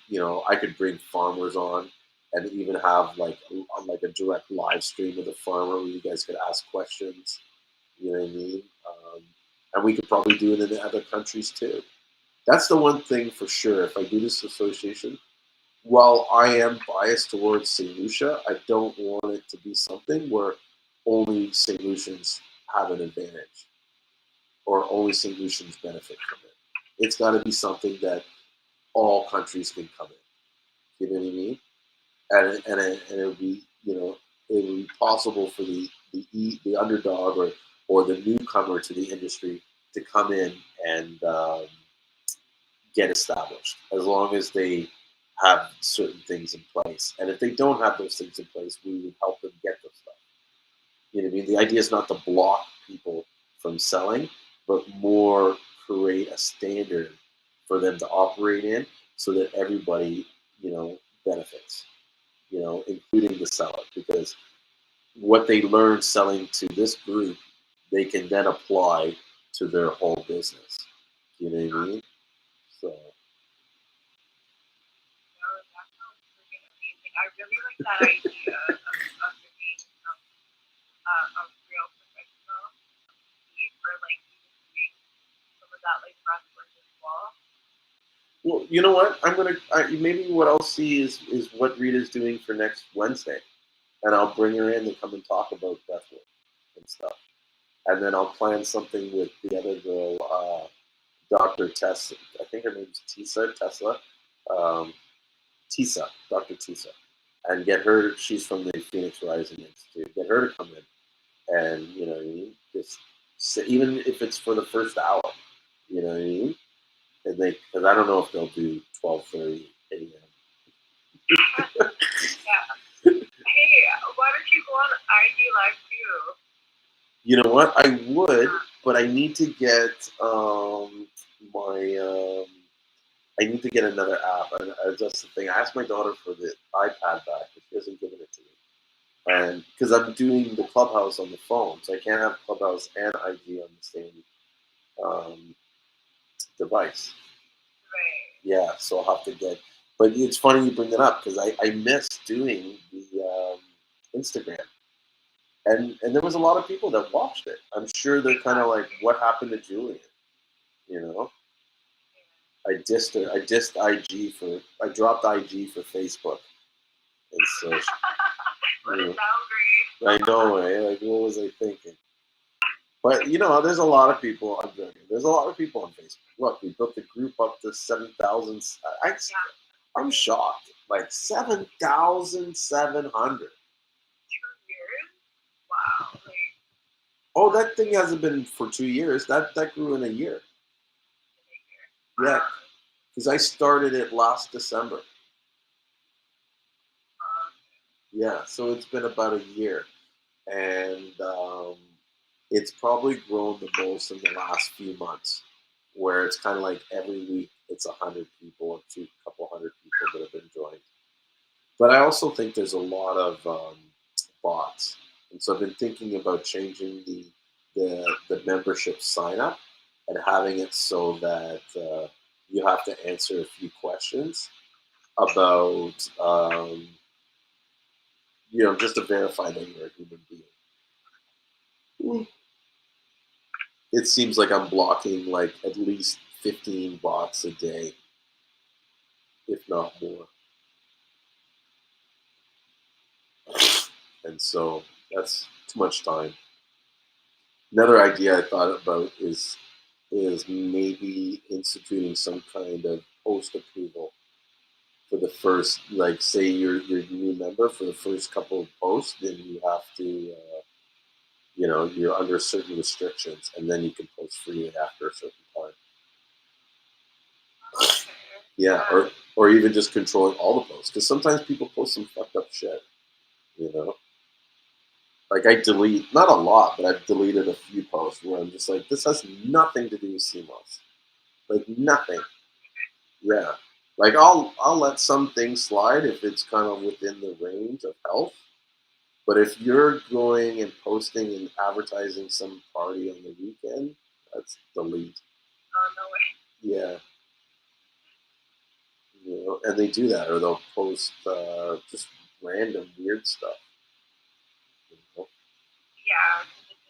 You know, I could bring farmers on and even have like a direct live stream with a farmer where you guys could ask questions. You know what I mean? And we could probably do it in other countries too. That's the one thing for sure. If I do this association, while I am biased towards St. Lucia, I don't want it to be something where only St. Lucians have an advantage or only St. Lucians benefit from it. It's got to be something that all countries can come in. You know what I mean? And it would be, it would be possible for the underdog or the newcomer to the industry to come in and get established, as long as they have certain things in place. And if they don't have those things in place, we would help them get those stuff. You know what I mean? The idea is not to block people from selling, but more create a standard for them to operate in so that everybody, benefits, including the seller. Because what they learn selling to this group, they can then apply to their whole business. You know what I mean? So No, that sounds freaking amazing. I really like that idea of being a real professional or like even doing some of that like breath work as well. well, you know what? Maybe what I'll see is what Rita's doing for next Wednesday, and I'll bring her in and come and talk about breathwork and stuff. And then I'll plan something with the other girl, Dr. Tessa. I think her name's Tesla, um, Dr. Tisa, and get her. She's from the Phoenix Rising Institute. Get her to come in, and what I mean, just even if it's for the first hour, you know what I mean. And because I don't know if they'll do 12:30 a.m. Yeah. Hey, why don't you go on IG Live too? You know what? I would, but I need to get my. I need to get another app, and that's the thing. I asked my daughter for the iPad back, but she hasn't given it to me. And because I'm doing the Clubhouse on the phone, so I can't have Clubhouse and IG on the same um, device. Right. Yeah, so I'll have to get. But it's funny you bring that up because I miss doing the Instagram, and there was a lot of people that watched it. I'm sure they're kind of like, "What happened to Julian?" You know. I dissed her. I dissed IG for. I dropped IG for Facebook, and so. What a boundary. I know, right? Like, what was I thinking? But there's a lot of people. I'm joking. There's a lot of people on Facebook. Look, we built the group up to 7,000. I'm shocked. Like 7,700. 2 years? Wow. Like, Oh, that thing hasn't been for 2 years. That grew in a year. Yeah, because I started it last December. Yeah, so it's been about a year, and it's probably grown the most in the last few months, where it's kind of like every week it's 100 people or couple hundred people that have been joined. But I also think there's a lot of bots, and so I've been thinking about changing the membership sign up and having it so that you have to answer a few questions about just to verify that you're a human being. It seems like I'm blocking like at least 15 bots a day, if not more. And so that's too much time. Another idea I thought about is maybe instituting some kind of post approval for the first, like, say you're a new member for the first couple of posts, then you have to, you're under certain restrictions, and then you can post freely after a certain time. Yeah, or even just controlling all the posts, because sometimes people post some fucked up shit. Like I delete, not a lot, but I've deleted a few posts where I'm just like, this has nothing to do with Seamoss. Like nothing. Yeah. Like I'll let some things slide if it's kind of within the range of health. But if you're going and posting and advertising some party on the weekend, that's delete. oh, no way. Yeah. And they do that, or they'll post just random weird stuff. Yeah, because it's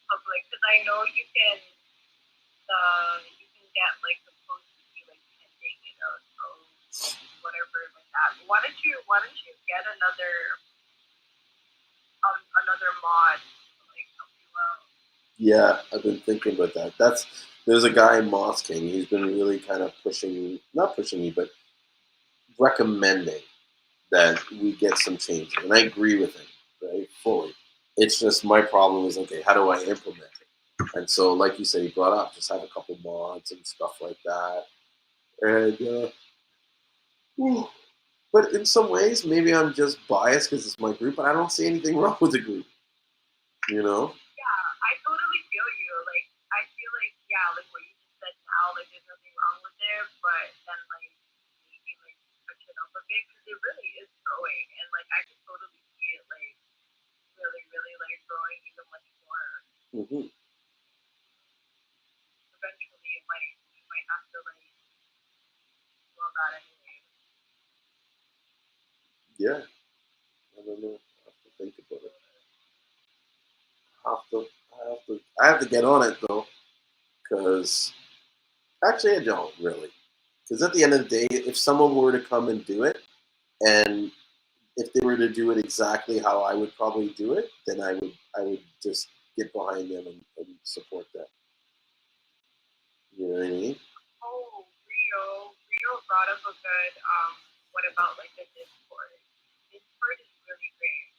public. Because I know you can get like the post to be like pending, you know, so whatever like that. Why don't you get another mod to like help you out? Yeah, I've been thinking about that. There's a guy in Moss King. He's been really kind of not pushing me, but recommending that we get some changes, and I agree with him, right, fully. It's just my problem is, okay, how do I implement it? And so, like you said, he brought up just have a couple mods and stuff like that. And but in some ways, maybe I'm just biased because it's my group, but I don't see anything wrong with the group. You know? Yeah, I totally feel you. Like, I feel like, yeah, like what you just said now, like there's nothing wrong with it, but then like maybe like touch it up a bit because it really is growing, and like I can totally see it like really, really like growing even much more. Mm-hmm. Eventually, you might have to like do all that anyway. Yeah. I don't know. I have to think about it. I have to get on it though, because actually I don't really. Because at the end of the day, if someone were to come and do it, and if they were to do it exactly how I would probably do it, then I would just get behind them and support them. You know what I mean? Oh, Rio brought up a good what about like the Discord? Discord is really great.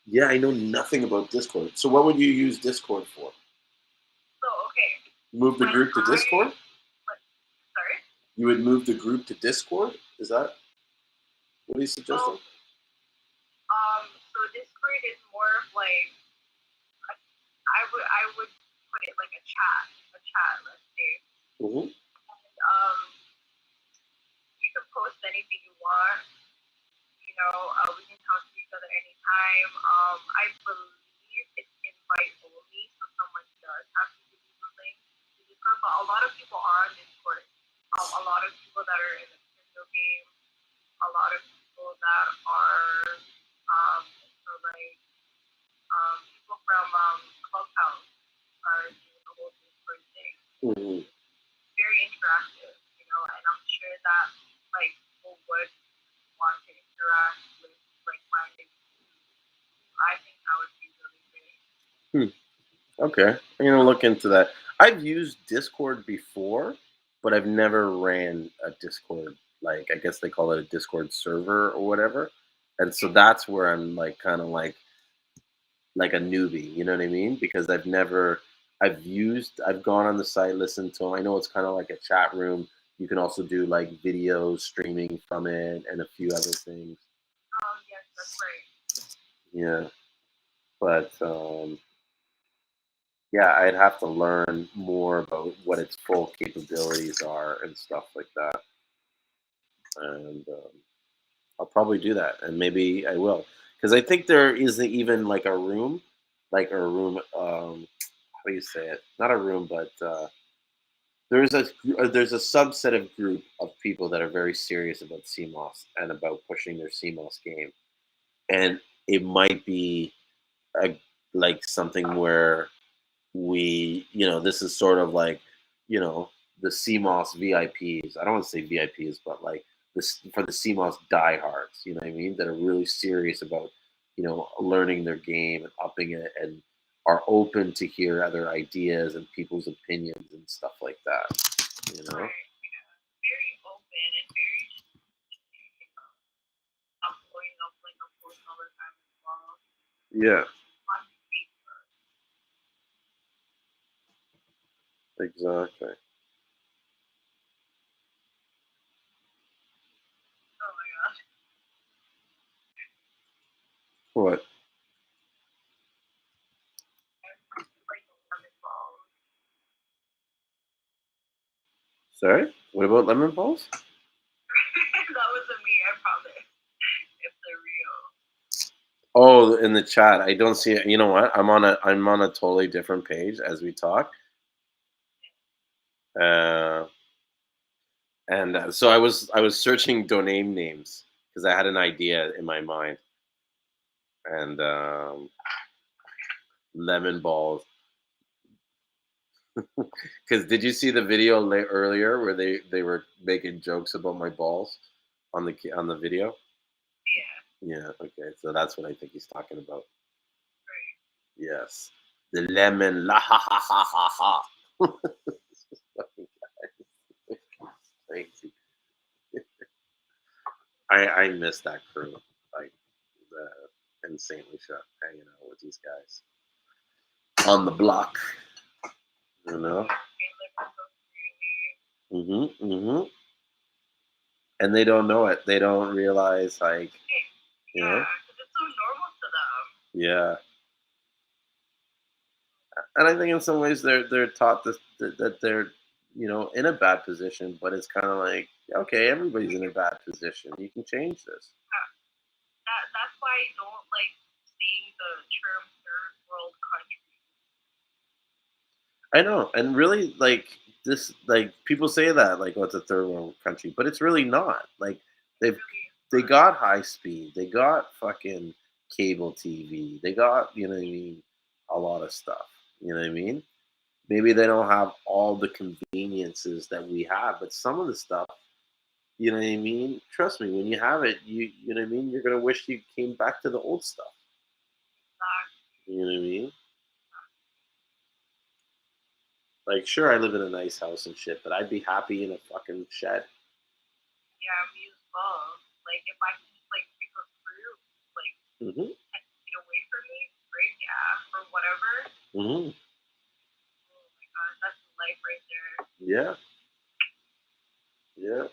Yeah, I know nothing about Discord. So what would you use Discord for? So okay. Move the group to Discord? Sorry? You would move the group to Discord? Is that what are you suggesting? So Discord is more of like I would put it like a chat, let's say. Mm-hmm. And you can post anything you want. You know, we can talk to each other anytime. I believe it's invite only, so someone does have to give you the link to Discord. But a lot of people are on Discord. A lot of people that are in the crypto game. A lot of people that are so like people from Clubhouse are doing the whole Discord thing. Mm-hmm. Very interactive, you know, and I'm sure that like people would want to interact with like-minded people. I think that would be really great. Okay, I'm gonna look into that. I've used Discord before, but I've never ran a Discord. Like, I guess they call it a Discord server or whatever. And so that's where I'm like kind of like a newbie. You know what I mean? Because I've gone on the site, listened to them. I know it's kind of like a chat room. You can also do like video streaming from it and a few other things. Yes, that's right. Yeah, but yeah, I'd have to learn more about what its full capabilities are and stuff like that. And I'll probably do that, and maybe I will, because I think there isn't even like a room, how do you say it? Not a room, but there's a subset of group of people that are very serious about CMOS and about pushing their CMOS game, and it might be a, like something where this is sort of like, the CMOS VIPs. I don't want to say VIPs, but like this for the CMOS diehards, you know what I mean? That are really serious about, learning their game and upping it and are open to hear other ideas and people's opinions and stuff like that, you know? Right. Very open and very going up like a post all the time as well. Yeah, On Facebook. exactly. Oh my gosh. What? Like 11 balls. Sorry? What about lemon balls? That wasn't me, I promise. If they're real. Oh, in the chat, I don't see it. You know what? I'm on a totally different page as we talk. Uh, and so I was searching domain names because I had an idea in my mind, and lemon balls. Because did you see the video earlier where they were making jokes about my balls on the video? Yeah, Yeah. Okay. So that's what I think he's talking about. right. Yes. The lemon la ha ha ha ha ha. Thank you. I miss that crew, like in St. Lucia, hanging out with these guys on the block. You know. They live in so freely. Mm-hmm. And they don't know it. They don't realize, like, you know. Yeah, because it's so normal to them. Yeah. And I think in some ways they're taught that they're in a bad position, but it's kind of like, okay, everybody's in a bad position. You can change this. That's why I don't like seeing the term third world country. I know, and really, like this, like people say that, like, oh, it's a third world country, but it's really not. Like they've they got high speed, they got fucking cable TV, they got what I mean, a lot of stuff. You know what I mean? Maybe they don't have all the conveniences that we have, but some of the stuff, you know what I mean? Trust me, when you have it, you know what I mean? You're gonna wish you came back to the old stuff. You know what I mean? Like, sure, I live in a nice house and shit, but I'd be happy in a fucking shed. Yeah, me as well. Like if I can just like pick a fruit, like Mm-hmm. get away from me, great, yeah, or whatever. Mm-hmm. Oh my god, that's life right there. Yeah. Yeah.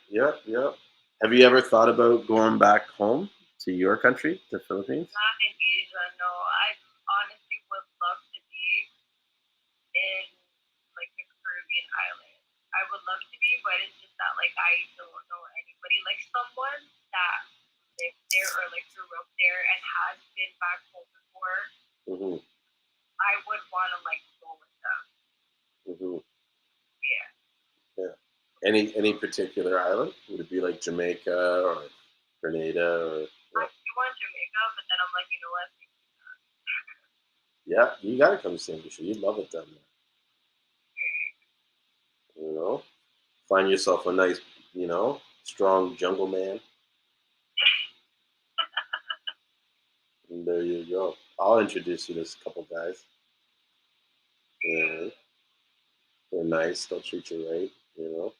Have you ever thought about going back home to your country, the Philippines? Not in Asia, no. I honestly would love to be in like the Caribbean island. I would love to be, but it's just that like I don't know anybody. Like someone that lived there or like grew up there and has been back home before, Mm-hmm. I would want to like go with them. Mm-hmm. Yeah. Yeah. Any particular island? Would it be like Jamaica or Grenada or? I do want Jamaica, but then I'm like, you know what? Yeah, you gotta come to St. Lucia. You'd love it down there. You know, find yourself a nice, strong jungle man, and there you go. I'll introduce you to a couple guys. Yeah, they're nice. They'll treat you right. You know.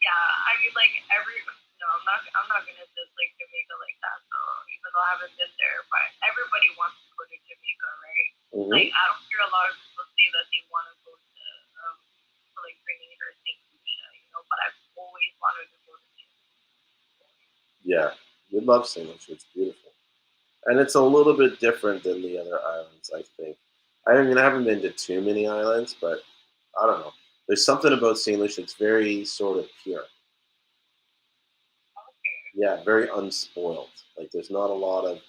Yeah, I mean like no, I'm not gonna just like Jamaica like that though, even though I haven't been there, but everybody wants to go to Jamaica, right? Mm-hmm. Like I don't hear a lot of people say that they want to go to like Grenada or St. Lucia, but I've always wanted to go to St. Yeah, you'd love St. Lucia. It's beautiful, and it's a little bit different than the other islands. I think. I mean, I haven't been to too many islands, but I don't know. There's something about St. Lucia. It's very sort of pure. Yeah, very unspoiled. Like there's not a lot of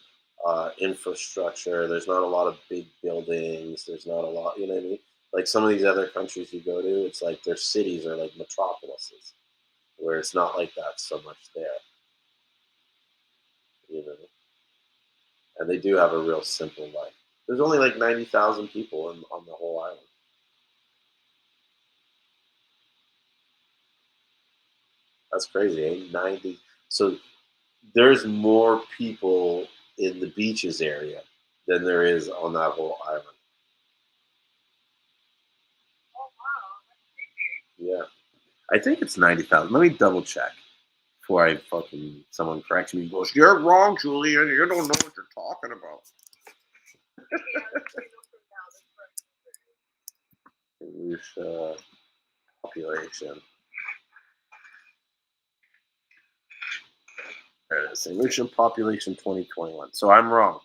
infrastructure. There's not a lot of big buildings. There's not a lot. You know what I mean? Like some of these other countries you go to, it's like their cities are like metropolises, where it's not like that so much there. You know, and they do have a real simple life. There's only like 90,000 people on the whole island. That's crazy, eh? 90. So there's more people in the beaches area than there is on that whole island. Oh wow, that's crazy. Yeah, I think it's 90,000. Let me double check before I fucking someone corrects me and goes, "You're wrong, Julian. You don't know what you're talking about." Yeah, that's pretty good for now. That's English population. There it is. St. Lucian population 2021. So I'm wrong.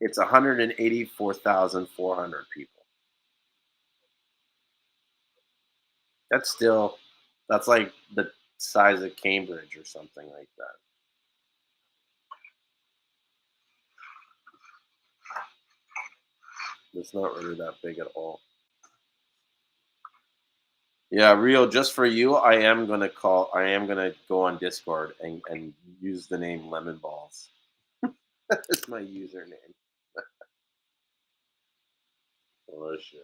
It's 184,400 people. That's like the size of Cambridge or something like that. It's not really that big at all. Yeah, Rio, just for you, I am gonna go on Discord and use the name Lemon Balls. That's my username. For sure.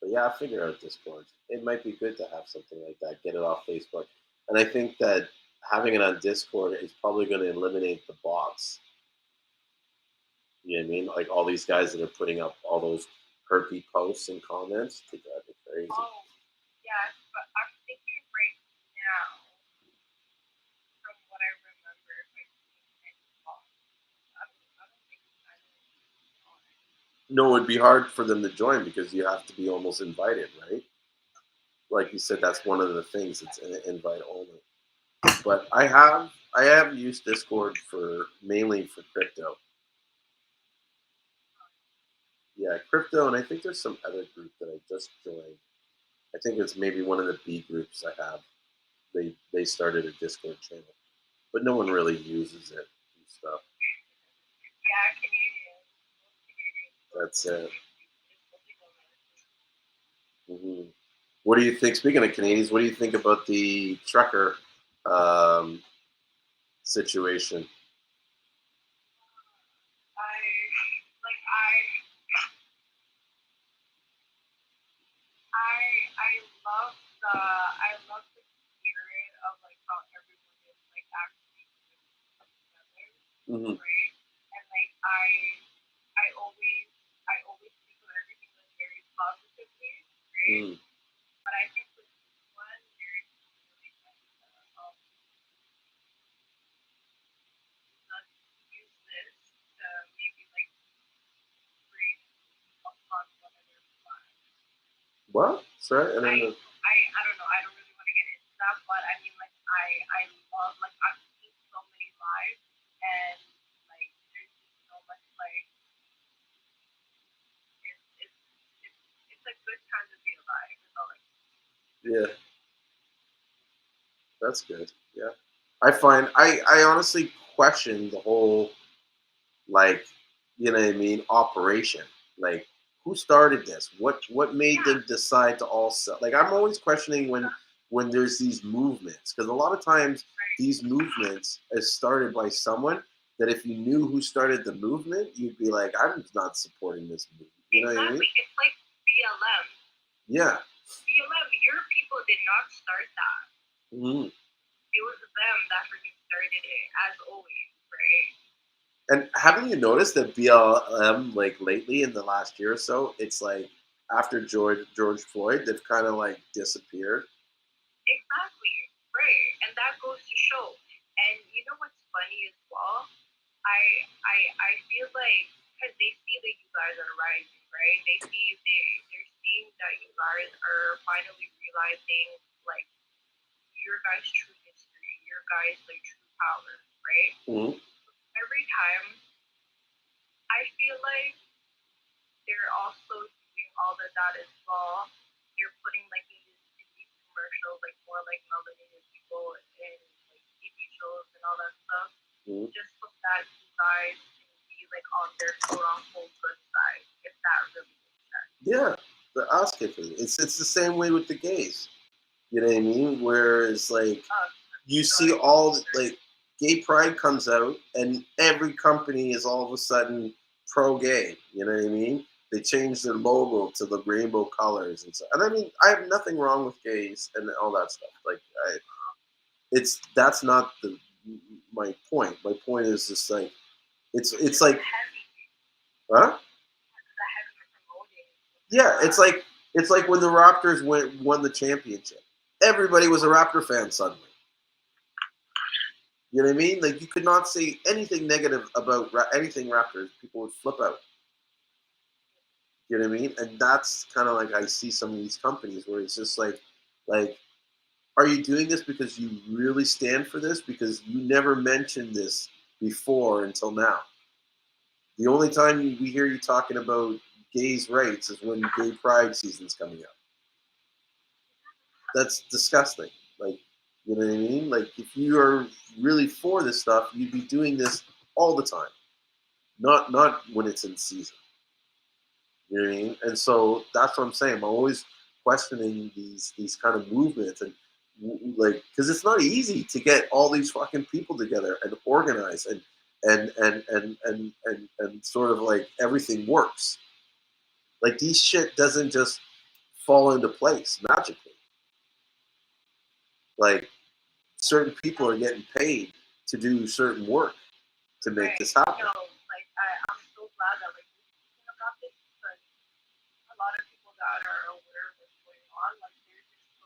But yeah, figure out Discord. It might be good to have something like that. Get it off Facebook, and I think that having it on Discord is probably going to eliminate the bots. You know what I mean? Like all these guys that are putting up all those herpy posts and comments. They drive me crazy. Oh, yes, but I'm thinking right now, from what I remember, if I see any bots, I don't think I don't. No, it'd be hard for them to join because you have to be almost invited, right? Like you said, that's one of the things. It's an invite only. But I have used Discord for mainly for crypto. Yeah, crypto, and I think there's some other group that I just joined. I think it's maybe one of the B groups I have. They started a Discord channel, but no one really uses it and stuff. Yeah, Canadian. That's it. Mm-hmm. What do you think? Speaking of Canadians, what do you think about the trucker situation? I love the spirit of like how everyone is like actually coming together, Mm-hmm. right? And like I always think of everything like very positively, right? Mm. But I think with this one, there's really like let's use this to maybe like bring upon one another's lives. What? Sorry, I don't know. I don't know. I don't really want to get into that, but I mean, like, I love, like, I've seen so many lives, and like, there's just so much, like, it's a good time to be alive. Is all I can say. Yeah, that's good. Yeah, I honestly question the whole like, you know what I mean, operation. Like, who started this? What made them decide to all sell? Like, I'm always questioning when there's these movements because a lot of times these movements is started by someone that if you knew who started the movement, you'd be like, I'm not supporting this movement. You know what I mean? It's like BLM. Yeah. BLM, your people did not start that. Mm-hmm. It was them that freaking started it, as always, right? And haven't you noticed that BLM, like lately in the last year or so, it's like after George Floyd, they've kind of like disappeared. Exactly, right. And that goes to show. And you know what's funny as well? I feel like because they see that you guys are rising, right? They're seeing that you guys are finally realizing like your guys' true history, your guys' like true power, right? Mm-hmm. Every time I feel like they're also doing all of that as well. They're putting like in these commercials like more like melanated people in like TV shows and all that stuff. Mm-hmm. Just so that you guys can be like on their quote unquote good side, if that really makes sense. Yeah, the ass kicking. It's the same way with the gays. You know what I mean? Where it's like you see all like gay pride comes out and every company is all of a sudden pro gay. You know what I mean? They change their logo to the rainbow colors and so. And I mean, I have nothing wrong with gays and all that stuff. Like that's not my point. My point is just like it's like, huh? Yeah, it's like when the Raptors won the championship. Everybody was a Raptor fan suddenly. You know what I mean? Like you could not say anything negative about anything Raptors. People would flip out. You know what I mean? And that's kind of like I see some of these companies where it's just like, are you doing this because you really stand for this? Because you never mentioned this before until now. The only time we hear you talking about gays' rights is when gay pride season's coming up. That's disgusting. Like, you know what I mean? Like, if you are really for this stuff, you'd be doing this all the time, not when it's in season. You know what I mean? And so that's what I'm saying. I'm always questioning these kind of movements and like because it's not easy to get all these fucking people together and organize and sort of like everything works. Like, these shit doesn't just fall into place magically. Like, certain people are getting paid to do certain work to make this happen. No, like I'm so glad that like we're speaking about this because a lot of people that are aware of what's going on, like they're just so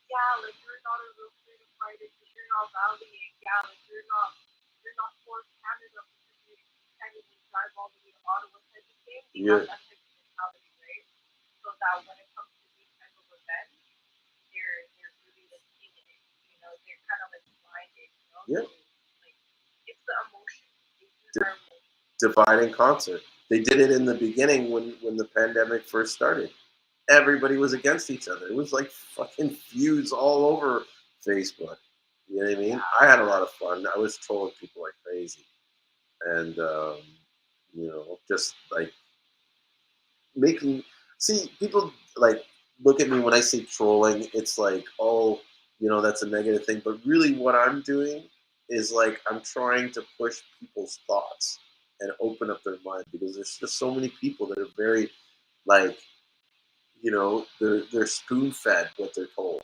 yeah, like you're not a real freedom fighter because you're not validating. Yeah, like you're not for Canada because you can't even drive all the way to Ottawa type of thing. They have that type of mentality, right? So that when it comes to these type of events, they're really like in it. You know, they're kind of like blinded. You know, Yeah. so, like it's the emotion. They use their emotion. Divide and concert. They did it in the beginning when the pandemic first started. Everybody was against each other. It was like fucking feuds all over Facebook. You know what I mean? I had a lot of fun. I was trolling people like crazy. And, you know, just like making, see, people like look at me when I say trolling, it's like, oh, you know, that's a negative thing. But really what I'm doing is like, I'm trying to push people's thoughts and open up their mind because there's just so many people that are very like, you know, they're spoon fed what they're told.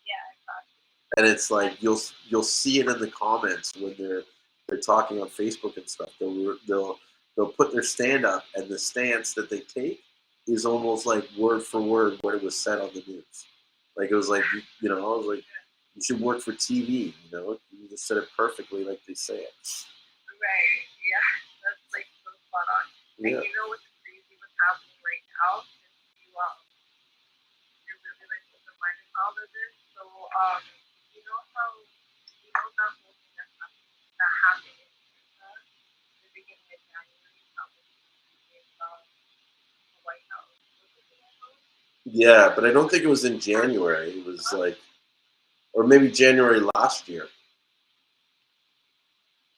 Yeah, exactly. And it's like you'll see it in the comments when they're talking on Facebook and stuff. They'll put their stand up, and the stance that they take is almost like word for word what it was said on the news. Like it was like, you know, I was like, you should work for TV. You know, you just said it perfectly like they say it. Right. Yeah, that's like so spot on. Yeah. And you know what's crazy? What's happening right now? You're really like open-minded to all of this. So you know how that whole thing that happened in the beginning of January, that was in the White House. Was it the White House? Yeah, but I don't think it was in January. It was like, or maybe January last year.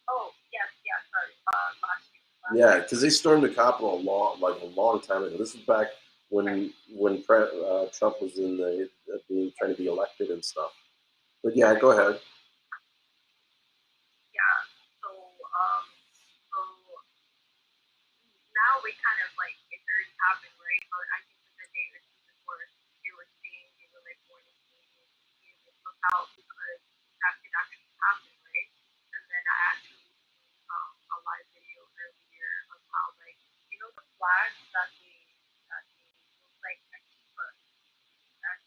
Oh yes, sorry, last year. Yeah, because they stormed the Capitol a long time ago. This was back when Trump was in the trying to be elected and stuff. But yeah, go ahead. Yeah. So now we kind of like it's already happened, right? But I think that the day or two before they were saying they were like going to see look out because that could actually happen, right? And then I actually seen a live video earlier of how like the flags that they look like Antifa, they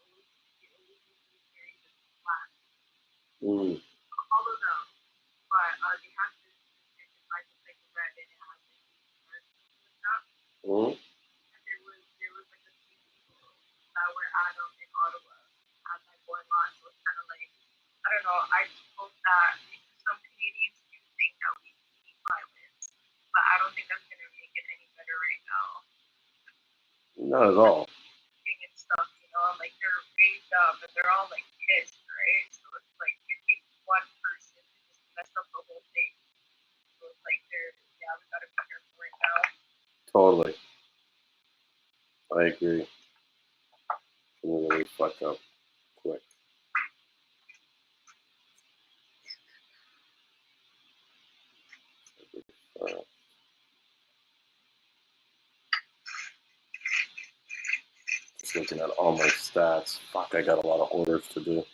always use these very different flags. All of them, but they have this like red and it has this red like that. And there was like a few people that were at in Ottawa as that going on. So it's kind of like I don't know. I suppose that some Canadians do think that we need violence, but I don't think that's gonna make it any better right now. Not at all. And stuff, like they're raised up and they're all like pissed, right? So it's like it takes one person to just mess up the whole thing. So it's like we gotta be careful right now. Totally. I agree. I'm really fuck up quick. Just looking at all my stats. Fuck, I got a lot of orders to do.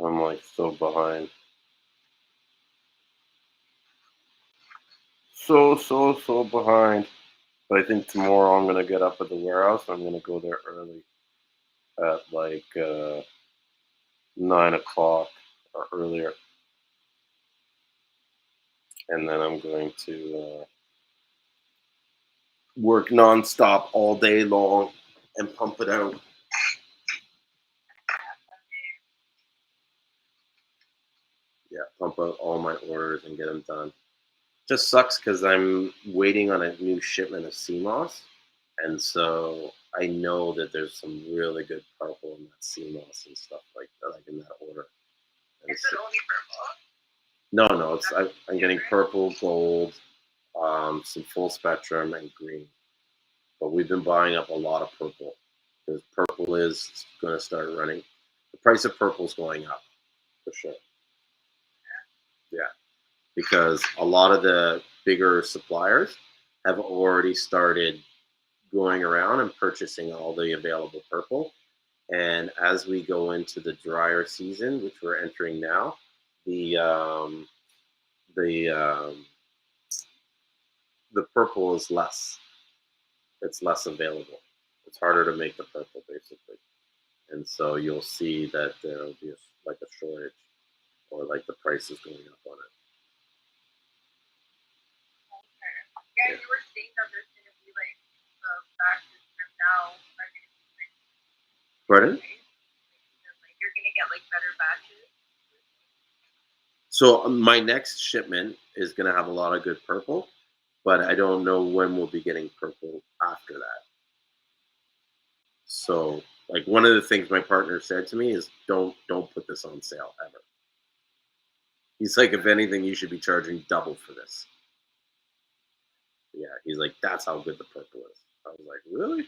I'm like so behind. So behind. But I think tomorrow I'm gonna get up at the warehouse. I'm gonna go there early at like 9 o'clock or earlier, and then I'm going to work nonstop all day long and pump it out. Yeah, pump out all my orders and get them done. Just sucks because I'm waiting on a new shipment of Seamoss, and so I know that there's some really good purple in that Seamoss and stuff like that, like in that order. Is it only purple? No, I'm getting purple, gold, some full spectrum, and green. But we've been buying up a lot of purple because purple is going to start running. The price of purple is going up for sure. Yeah, because a lot of the bigger suppliers have already started going around and purchasing all the available purple. And as we go into the drier season, which we're entering now, the um, the um, the purple is less. It's less available. It's harder to make the purple, basically, and so you'll see that there'll be like a shortage, or like the price is going up on it. Okay. Yeah, Yeah. you were saying that there's going to be like batches from now are going to be like, Pardon? like you're going to get like better batches. So my next shipment is going to have a lot of good purple, but I don't know when we'll be getting purple after that. So, like, one of the things my partner said to me is, don't put this on sale ever. He's like, if anything, you should be charging double for this. Yeah, he's like, that's how good the purple is. I was like, really?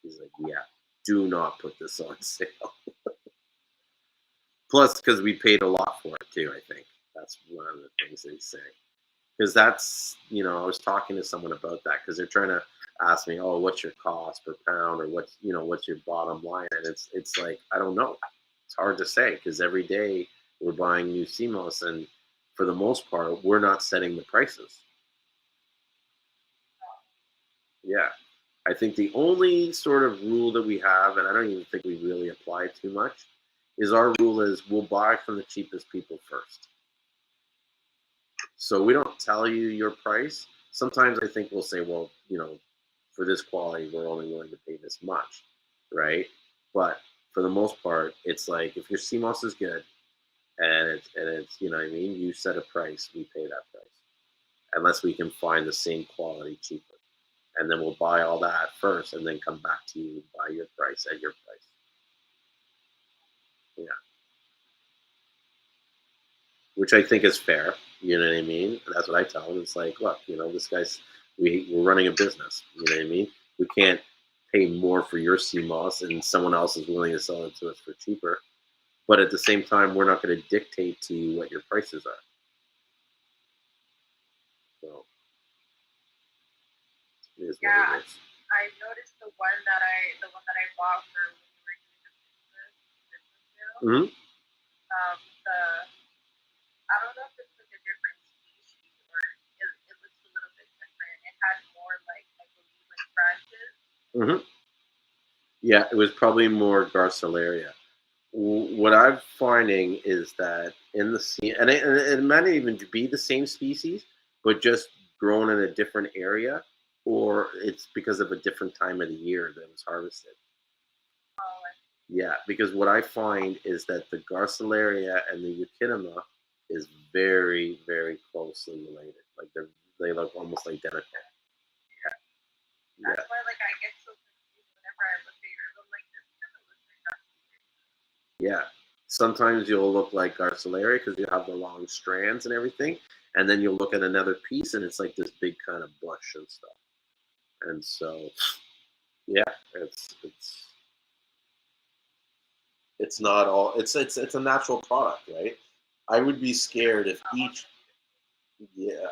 He's like, yeah, do not put this on sale. Plus, because we paid a lot for it too, I think. That's one of the things they say. Because that's, I was talking to someone about that because they're trying to ask me, oh, what's your cost per pound, or what's your bottom line? And it's like, I don't know. It's hard to say because every day we're buying new Seamoss, and for the most part, we're not setting the prices. Yeah. I think the only sort of rule that we have, and I don't even think we really apply too much, is our rule is we'll buy from the cheapest people first. So we don't tell you your price. Sometimes I think we'll say, well, for this quality, we're only willing to pay this much, right? But for the most part, it's like if your Seamoss is good and it's you know what I mean, you set a price, we pay that price, unless we can find the same quality cheaper, and then we'll buy all that first, and then come back to you, buy your price at your price. Yeah. Which I think is fair. You know what I mean? And that's what I tell them. It's like, look, this guy's we're running a business. You know what I mean? We can't pay more for your Seamoss and someone else is willing to sell it to us for cheaper. But at the same time, we're not going to dictate to you what your prices are. So it is what it is. I noticed the one that I bought for when we were doing the business sale. Mm-hmm. I don't know if it's like a different species or it looks a little bit different. It had more like I believe like branches. Mm-hmm. Yeah, it was probably more Garcilaria. What I'm finding is that in the sea, and it might not even be the same species, but just grown in a different area, or it's because of a different time of the year that it was harvested. Yeah, because what I find is that the Garcilaria and the Euchinema is very, very closely related. Like they look almost identical. That's why like I get so confused whenever I look at yours. I'm like, this kind of looks like Garcilaria. Yeah. Sometimes you'll look like Garcilaria because you have the long strands and everything, and then you'll look at another piece and it's like this big kind of bush and stuff. And so, yeah, it's not all. It's a natural product, right? I would be scared if each. Yeah.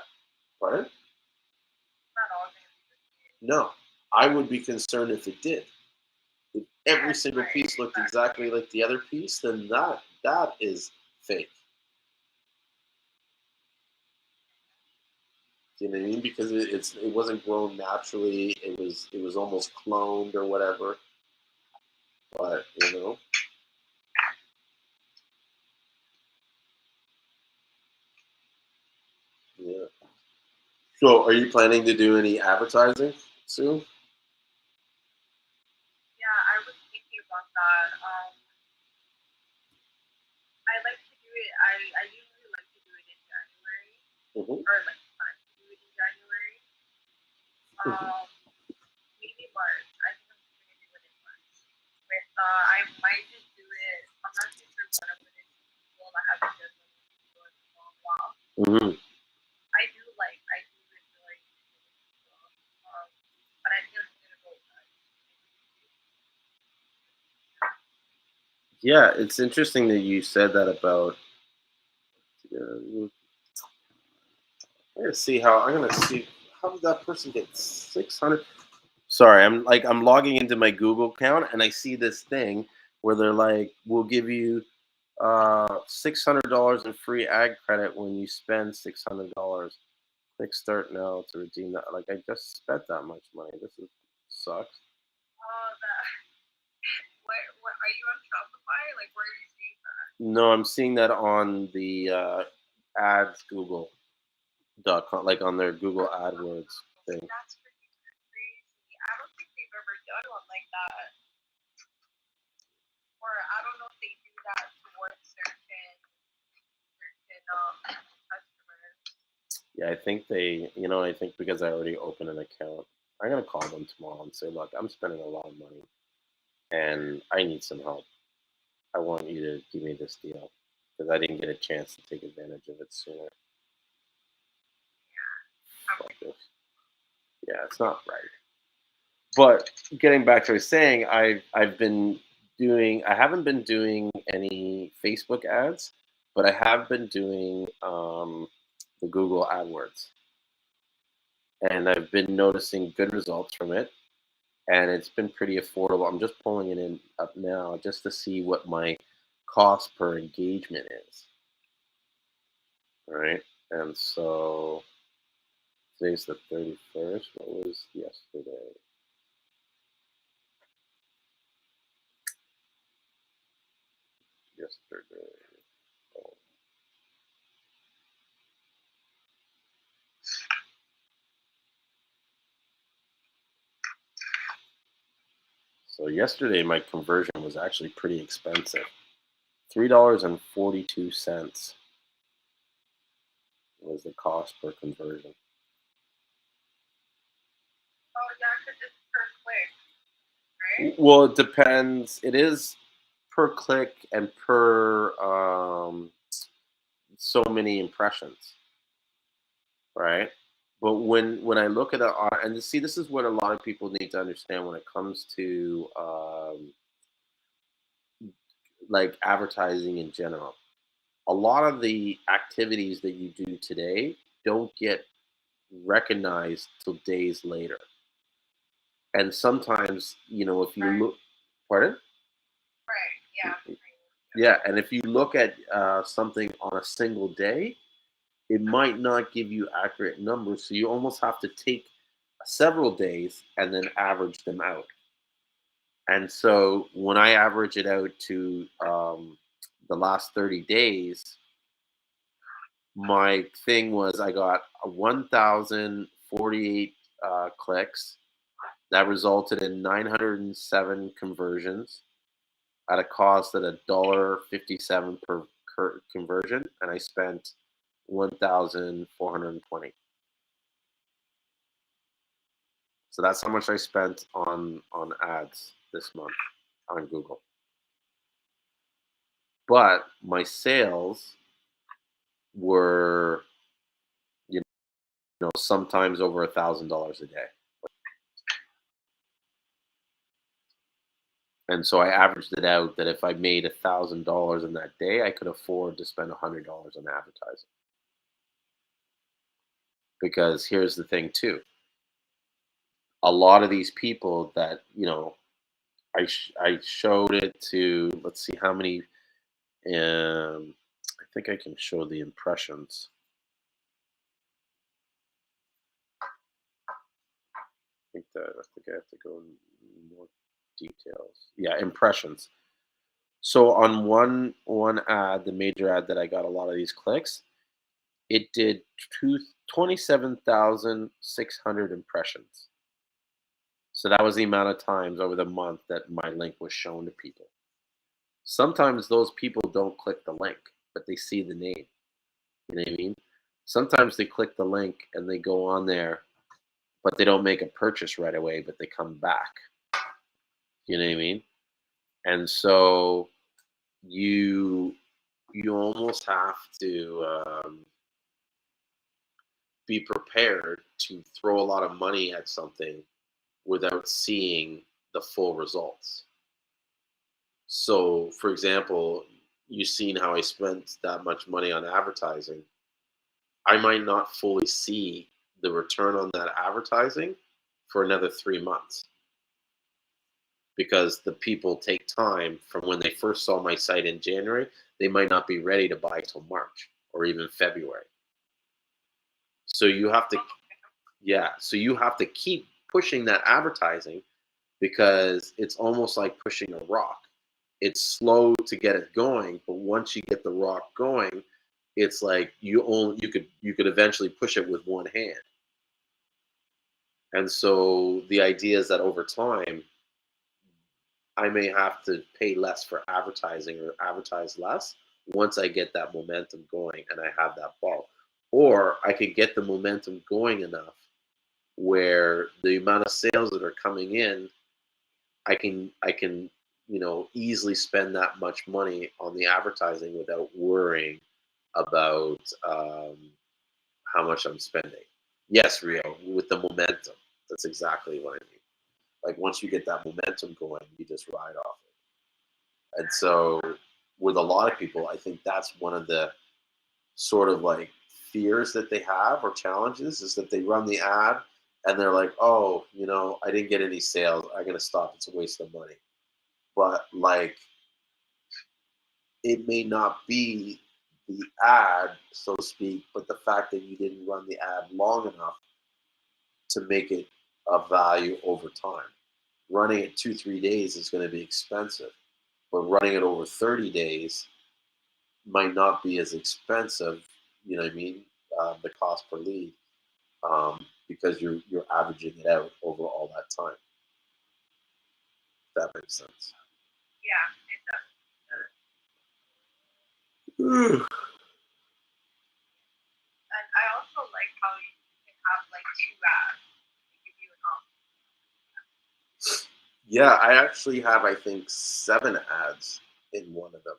Pardon? Not all things. No, I would be concerned if it did. If every single piece looked exactly like the other piece, then that is fake. Do you know what I mean? Because it wasn't grown naturally. It was almost cloned or whatever. But yeah. So, are you planning to do any advertising soon? Yeah, I was thinking about that. I like to do it. I usually like to do it in January, Mm-hmm. or like try to do it in January. Maybe March. I think I'm gonna do it in March. With I might just do it. I'm not too sure what I'm gonna do. Well, I haven't done one for a long while. Mm-hmm. I do enjoy it. But I think I'm gonna go with that. Yeah, it's interesting that you said that about gonna see how. I'm gonna see how did that person get 600. Sorry, I'm logging into my Google account and I see this thing where they're like, "We'll give you $600 in free ag credit when you spend $600. Click start now to redeem that." Like I just spent that much money. Sucks. What are you on Shopify? Like, where are you seeing that? No, I'm seeing that on the ads Google.com, like on their Google AdWords thing. That's pretty crazy. I don't think they've ever done one like that. Or I don't know if they do that towards certain customers. Yeah, I think I think because I already opened an account, I'm gonna call them tomorrow and say, look, I'm spending a lot of money and I need some help. I want you to give me this deal because I didn't get a chance to take advantage of it sooner. Fuck this. Yeah, it's not right. But getting back to what I was saying, I haven't been doing any Facebook ads, but I have been doing the Google AdWords. And I've been noticing good results from it. And it's been pretty affordable. I'm just pulling it in up now just to see what my cost per engagement is. All right. And so today's the 31st. What was yesterday? Oh. So yesterday my conversion was actually pretty expensive. $3.42 was the cost per conversion. Oh yeah, because it's per click, right? Well, it depends. It is per click and per so many impressions, right? But when I look at it, and see, this is what a lot of people need to understand when it comes to like advertising in general. A lot of the activities that you do today don't get recognized till days later. And sometimes, if you look, pardon? Right. Yeah. Yeah, and if you look at something on a single day, it might not give you accurate numbers. So you almost have to take several days and then average them out. And so when I average it out to the last 30 days, my thing was I got 1,048 clicks. That resulted in 907 conversions at a cost at $1.57 per conversion, and I spent 1,420. So that's how much I spent on ads this month on Google. But my sales were, sometimes over $1,000 a day. And so I averaged it out that if I made $1,000 in that day, I could afford to spend $100 on advertising. Because here's the thing too. A lot of these people that, I showed it to, let's see how many, I think I can show the impressions. I think I have to go in more details. Yeah, impressions. So on one ad, the major ad that I got a lot of these clicks, it did 27,600 impressions. So that was the amount of times over the month that my link was shown to people. Sometimes those people don't click the link, but they see the name. You know what I mean? Sometimes they click the link and they go on there, but they don't make a purchase right away, but they come back. You know what I mean? And so you almost have to be prepared to throw a lot of money at something without seeing the full results. So, for example, you've seen how I spent that much money on advertising, I might not fully see the return on that advertising for another 3 months because the people take time from when they first saw my site in January. They might not be ready to buy till March or even February. So you have to, yeah, so you have to keep pushing that advertising because it's almost like pushing a rock. It's slow to get it going, but once you get the rock going, it's like you could eventually push it with one hand. And so the idea is that over time, I may have to pay less for advertising or advertise less once I get that momentum going and I have that ball. Or I could get the momentum going enough where the amount of sales that are coming in, I can easily spend that much money on the advertising without worrying about how much I'm spending. Yes, Rio, with the momentum. That's exactly what I mean. Like once you get that momentum going, you just ride off it. And so with a lot of people, I think that's one of the sort of like fears that they have or challenges is that they run the ad and they're like, oh, I didn't get any sales. I'm gonna stop. It's a waste of money. But like it may not be the ad, so to speak, but the fact that you didn't run the ad long enough to make it of value over time. Running it 2-3 days is going to be expensive, but running it over 30 days might not be as expensive. You know what I mean? The cost per lead, because you're averaging it out over all that time. If that makes sense. Yeah, it does. Ooh. And I also like how you can have like 2 ads. They give you an option. Yeah, I actually have, I think, 7 ads in one of them.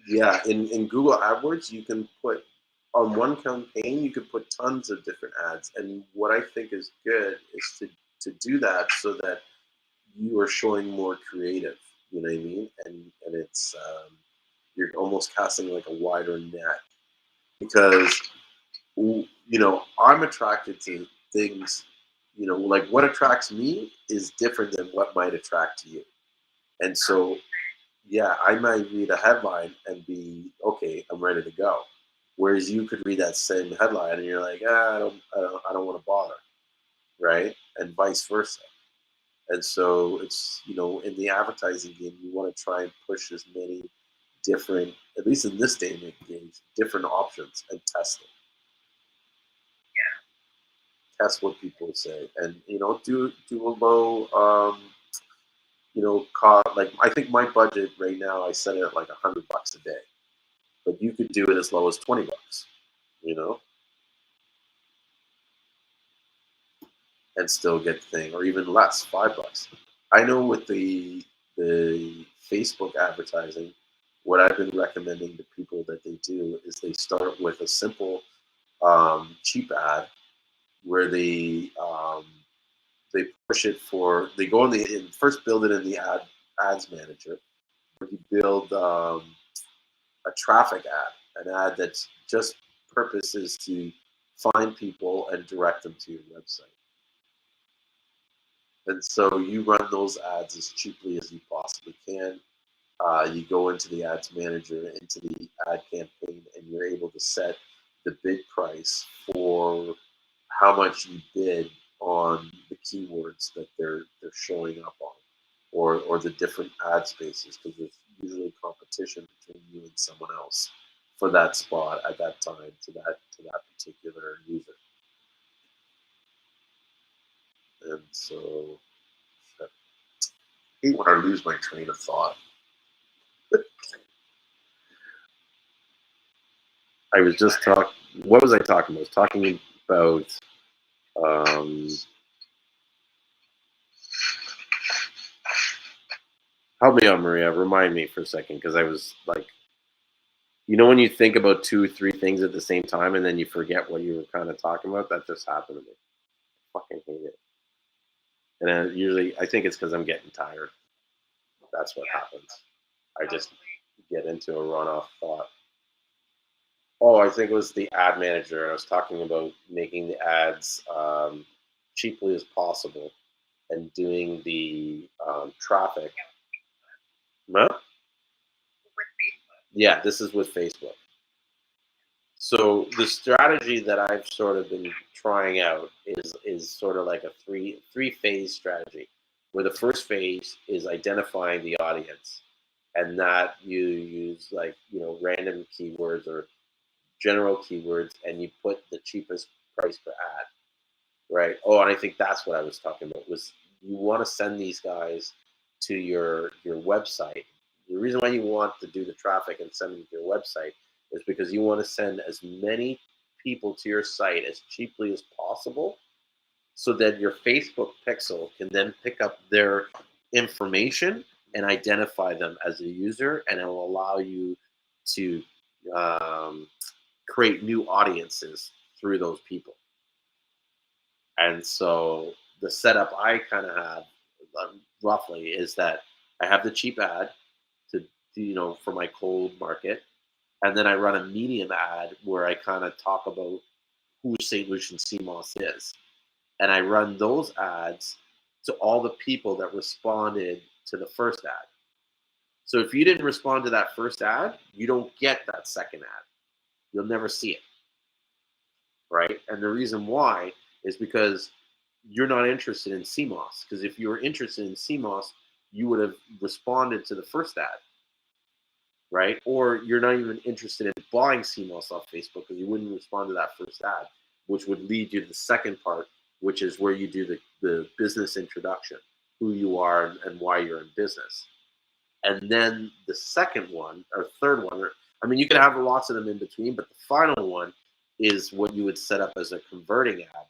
Yeah, in Google AdWords, you can put on one campaign, you could put tons of different ads. And what I think is good is to do that so that you are showing more creative. You know what I mean? And it's you're almost casting like a wider net because I'm attracted to things. Like what attracts me is different than what might attract you. And so yeah, I might read a headline and be okay. I'm ready to go. Whereas you could read that same headline and you're like, I don't want to bother, right? And vice versa. And so it's in the advertising game, you want to try and push as many different, at least in this day and age, different options and test it. Yeah. Test what people say, and do a low. Like I think my budget right now, I set it at like $100 a day, but you could do it as low as $20, and still get the thing, or even less, $5. I know with the Facebook advertising, what I've been recommending to people that they do is they start with a simple, cheap ad where they push it for they go first build it in the ads manager. You build a traffic ad, an ad that's just purpose is to find people and direct them to your website. And so you run those ads as cheaply as you possibly can. You go into the ads manager, into the ad campaign, and you're able to set the bid price for how much you bid on the keywords that they're showing up on, or the different ad spaces, because there's usually competition between you and someone else for that spot at that time to that particular user. And so I hate when I lose my train of thought. I was just talking. What was I talking about? I was talking about. Help me out, Maria. Remind me for a second, because I was like, when you think about 2 or 3 things at the same time, and then you forget what you were kind of talking about. That just happened to me. I fucking hate it. And then usually, I think it's because I'm getting tired. That's what happens. I just get into a run-off thought. Oh, I think it was the ad manager. I was talking about making the ads cheaply as possible and doing the traffic. Huh? With Facebook. Yeah, this is with Facebook. So the strategy that I've sort of been trying out is sort of like a three phase strategy, where the first phase is identifying the audience, and that you use like random keywords or general keywords, and you put the cheapest price per ad, right? Oh, and I think that's what I was talking about was you want to send these guys to your website. The reason why you want to do the traffic and send them to your website is because you want to send as many people to your site as cheaply as possible, so that your Facebook pixel can then pick up their information and identify them as a user, and it will allow you to um, create new audiences through those people. And so the setup I kind of have roughly is that I have the cheap ad to for my cold market, and then I run a medium ad where I kind of talk about who St. Lucian Seamoss is, and I run those ads to all the people that responded to the first ad. So if you didn't respond to that first ad, you don't get that second ad. You'll never see it, right? And the reason why is because you're not interested in Seamoss. Because if you were interested in Seamoss, you would have responded to the first ad, right? Or you're not even interested in buying Seamoss off Facebook because you wouldn't respond to that first ad, which would lead you to the second part, which is where you do the business introduction, who you are and why you're in business. And then the second one or third one, I mean, you can have lots of them in between, but the final one is what you would set up as a converting ad,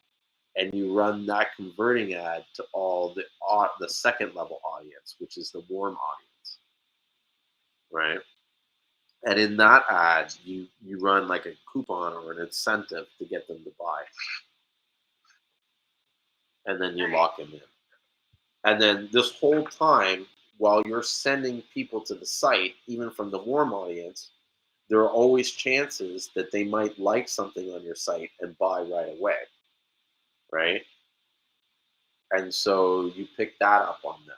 and you run that converting ad to all the second level audience, which is the warm audience, right? And in that ad, you run like a coupon or an incentive to get them to buy, and then you lock them in. And then this whole time, while you're sending people to the site, even from the warm audience, there are always chances that they might like something on your site and buy right away, right? And so you pick that up on them.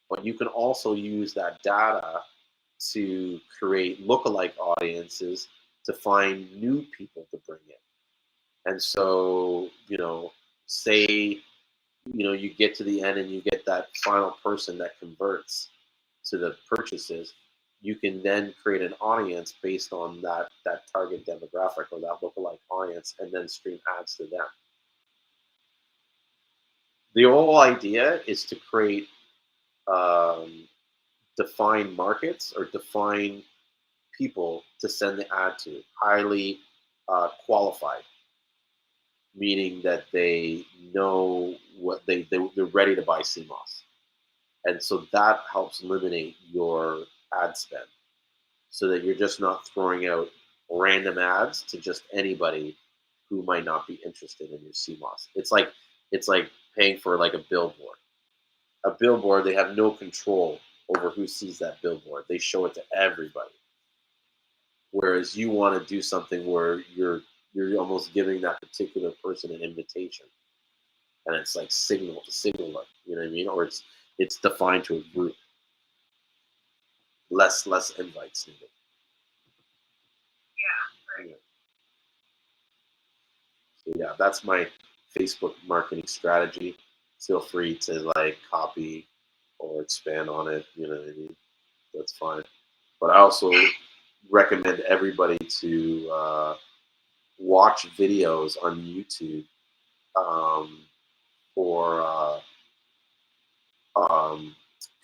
But you can also use that data to create lookalike audiences to find new people to bring in. And so, say, you get to the end and you get that final person that converts to the purchases, you can then create an audience based on that target demographic or that lookalike audience, and then stream ads to them. The whole idea is to create define markets or define people to send the ad to, highly qualified, meaning that they know what they're ready to buy Seamoss. And so that helps eliminate your ad spend, so that you're just not throwing out random ads to just anybody who might not be interested in your Seamoss. It's like paying for like a billboard. A billboard, they have no control over who sees that billboard. They show it to everybody. Whereas you want to do something where you're almost giving that particular person an invitation, and it's like signal to signal, you know what I mean? Or it's defined to a group. Less invites needed. Yeah. Right. So yeah, that's my Facebook marketing strategy. Feel free to like copy or expand on it. You know what I mean? That's fine. But I also recommend everybody to watch videos on YouTube for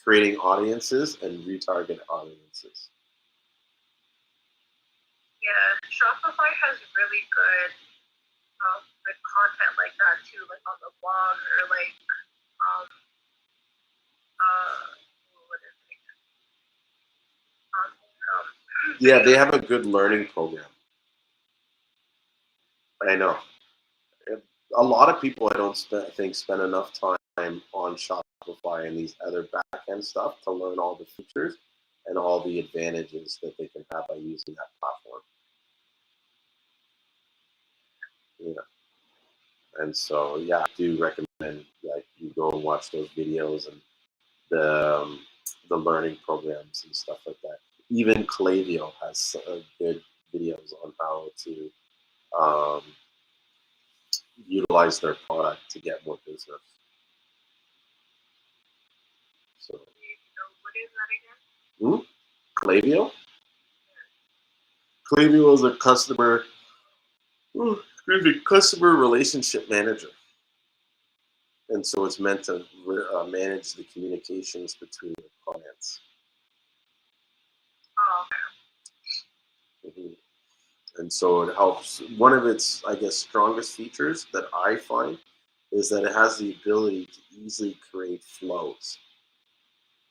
creating audiences and retarget audiences. Yeah, Shopify has really good content like that too, like on the blog or like what is it? Yeah, they have a good learning program. I know. A lot of people I don't spend enough time on Shopify and these other back-end stuff to learn all the features and all the advantages that they can have by using that platform. And so, yeah, I do recommend like you go and watch those videos and the learning programs and stuff like that. Even Klaviyo has good videos on how to utilize their product to get more business. So, What is that again? Klaviyo? Klaviyo is a customer relationship manager. And so it's meant to manage the communications between your clients. Oh, okay. Mhm. And so it helps. One of its, I guess, strongest features that I find is that it has the ability to easily create flows.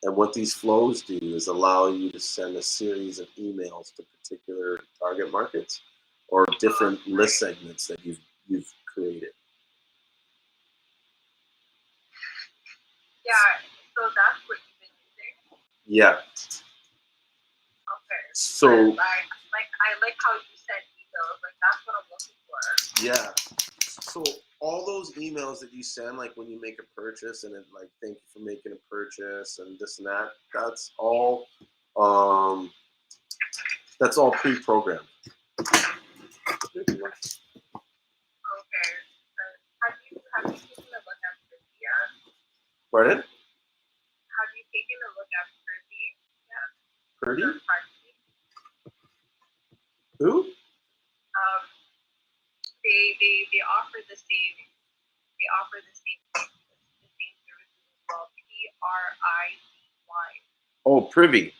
And what these flows do is allow you to send a series of emails to particular target markets or different list segments that you've created. Yeah, so that's what you've been using? Yeah. Okay. So I like how you send emails. Like that's what I'm looking for. yeah. So all those emails that you send, like when you make a purchase and it like thank you for making a purchase and this and that, that's all pre-programmed. Okay. Have you taken a look at Privy yet? Pardon? Have you taken a look at Privy yet? Purdy? Who? They offer the same. They offer the same services as well. PRIVY. Oh, Privy.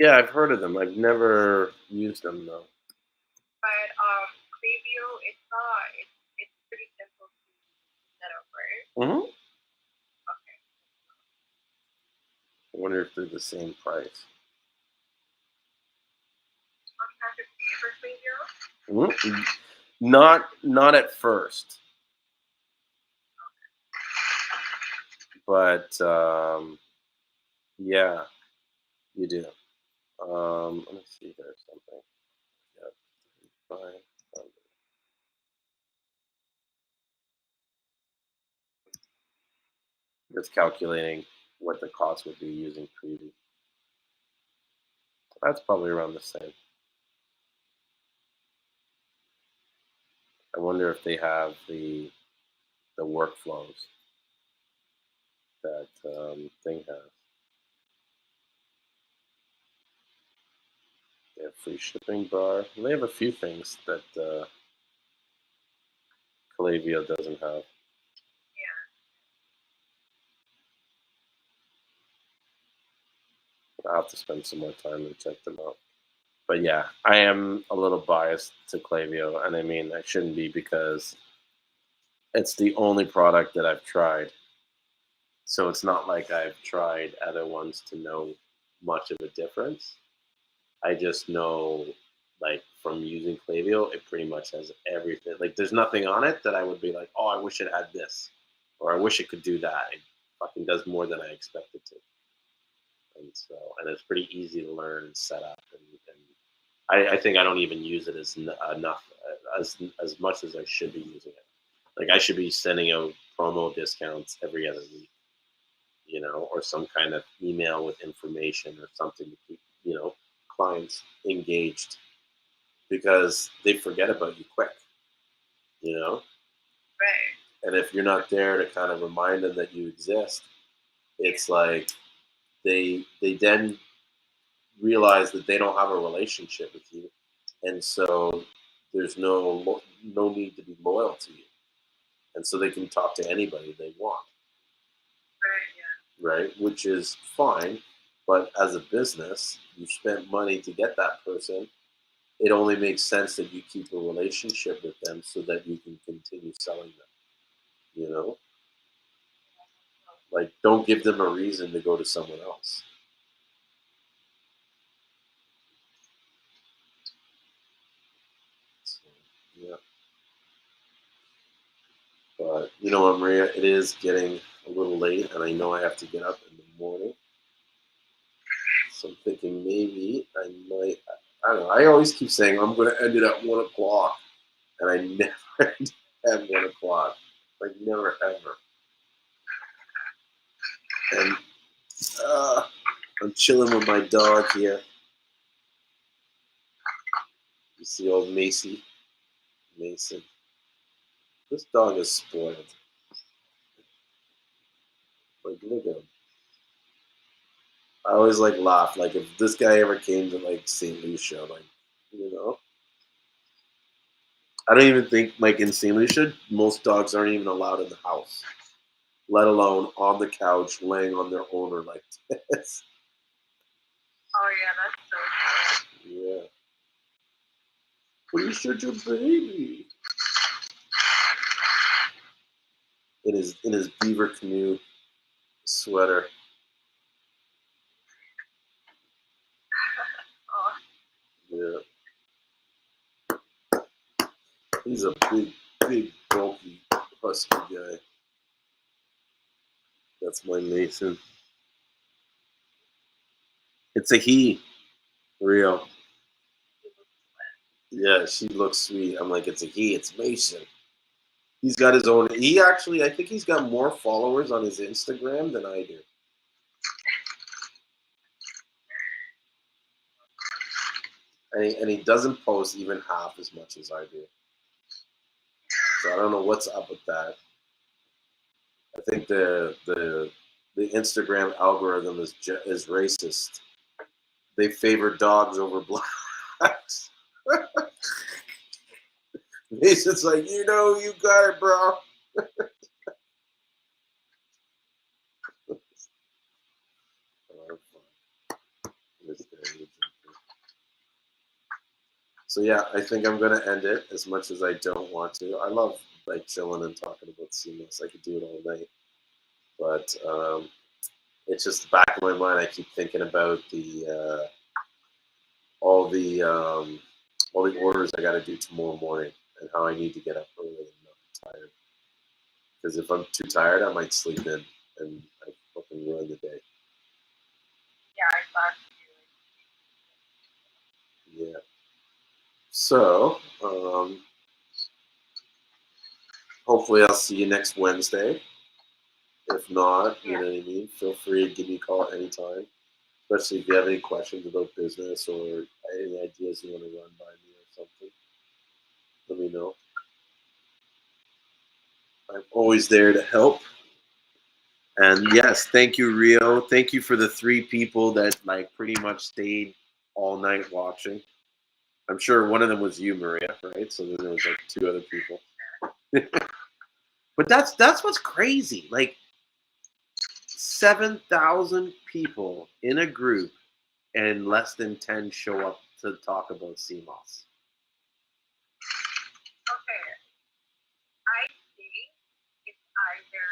Yeah, I've heard of them. I've never used them though. But Klaviyo, it's pretty simple to set up, right? Mm-hmm. Okay. I wonder if they're the same price. Don't you have to pay for Klaviyo? Mm-hmm. Not at first. But yeah, you do. Let me see here something. Yeah, fine. Just calculating what the cost would be using Preview. That's probably around the same. I wonder if they have the workflows that thing has. They have free shipping bar. They have a few things that Klaviyo doesn't have. Yeah. I'll have to spend some more time and check them out. But yeah, I am a little biased to Klaviyo, and I mean I shouldn't be because it's the only product that I've tried. So it's not like I've tried other ones to know much of a difference. I just know, like, from using Klaviyo, it pretty much has everything. Like, there's nothing on it that I would be like, oh, I wish it had this, or I wish it could do that. It fucking does more than I expected to. And so, and it's pretty easy to learn and set up. And I think I don't even use it as much as I should be using it. Like, I should be sending out promo discounts every other week, or some kind of email with information or something to keep, clients engaged, because they forget about you quick, Right. And if you're not there to kind of remind them that you exist, it's like they then realize that they don't have a relationship with you, and so there's no need to be loyal to you, and so they can talk to anybody they want. Right, which is fine, but as a business, you spent money to get that person. It only makes sense that you keep a relationship with them so that you can continue selling them. Like, don't give them a reason to go to someone else. So, yeah. But you know what, Maria? It is getting a little late, and I know I have to get up in the morning. So I'm thinking maybe I might I don't know. I always keep saying I'm going to end it at 1 o'clock, and I never end at 1 o'clock. Like never ever. And I'm chilling with my dog here. You see old Mason. This dog is spoiled. Like, look at him. I always like laugh. Like if this guy ever came to like St. Lucia, like, you know. I don't even think like in St. Lucia, most dogs aren't even allowed in the house, let alone on the couch laying on their owner like this. Oh yeah, that's so cool. Yeah. But you're such a baby. In his beaver canoe sweater. Oh. Yeah. He's a big, bulky, husky guy. That's my Mason. It's a he. Real. Yeah, she looks sweet. I'm like, it's a he. It's Mason. He's got his own. He actually, I think he's got more followers on his Instagram than I do. And he doesn't post even half as much as I do. So I don't know what's up with that. I think the Instagram algorithm is racist. They favor dogs over blacks. Mason's like, you got it, bro. So yeah, I think I'm gonna end it as much as I don't want to. I love like chilling and talking about Seamoss. I could do it all night, but it's just the back of my mind. I keep thinking about all the orders I got to do tomorrow morning and how I need to get up early and not be tired. Because if I'm too tired, I might sleep in and I fucking ruin the day. Yeah, exactly. Yeah. So, hopefully I'll see you next Wednesday. If not, you know what I mean? Feel free to give me a call anytime. Especially if you have any questions about business or any ideas you want to run by me or something. Let me know. I'm always there to help. And yes, thank you, Rio. Thank you for the 3 people that like pretty much stayed all night watching. I'm sure one of them was you, Maria, right? So then there was like 2 other people. But that's what's crazy. Like 7,000 people in a group and less than 10 show up to talk about Seamoss. Okay. I think it's either,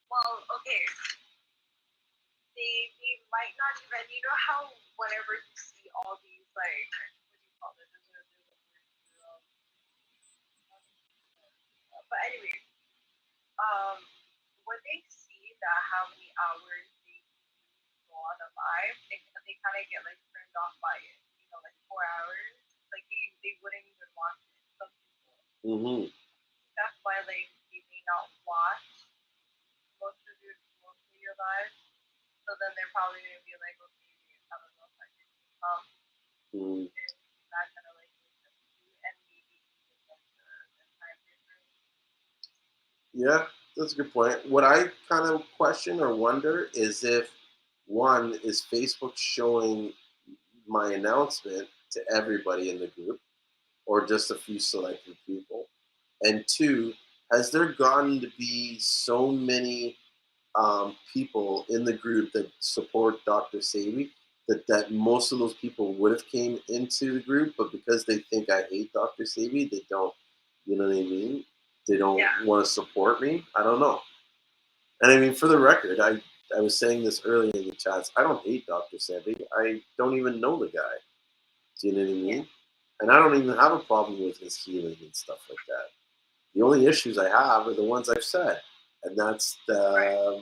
well, okay. They might not even, you know how whenever you see all these, like, what do you call it? But anyway, when they see that how many hours they go on a live, they kind of get like turned off by it. You know, like 4 hours, like they wouldn't even watch it. Some people. Mm-hmm. That's why like they may not watch most of your lives. So then they're probably gonna be like, okay, I don't know if I can come. Mm-hmm. That kind of like and maybe the time difference. Yeah, that's a good point. What I kind of question or wonder is if one is Facebook showing my announcement to everybody in the group or just a few selected people, and 2, has there gotten to be so many people in the group that support Dr. Sebi that most of those people would have came into the group, but because they think I hate Dr. Sebi, they don't, you know what I mean? They don't want to support me. I don't know. And I mean, for the record, I was saying this earlier in the chats. I don't hate Dr. Sebi. I don't even know the guy. Do you know what I mean? And I don't even have a problem with his healing and stuff like that. The only issues I have are the ones I've said, and that's the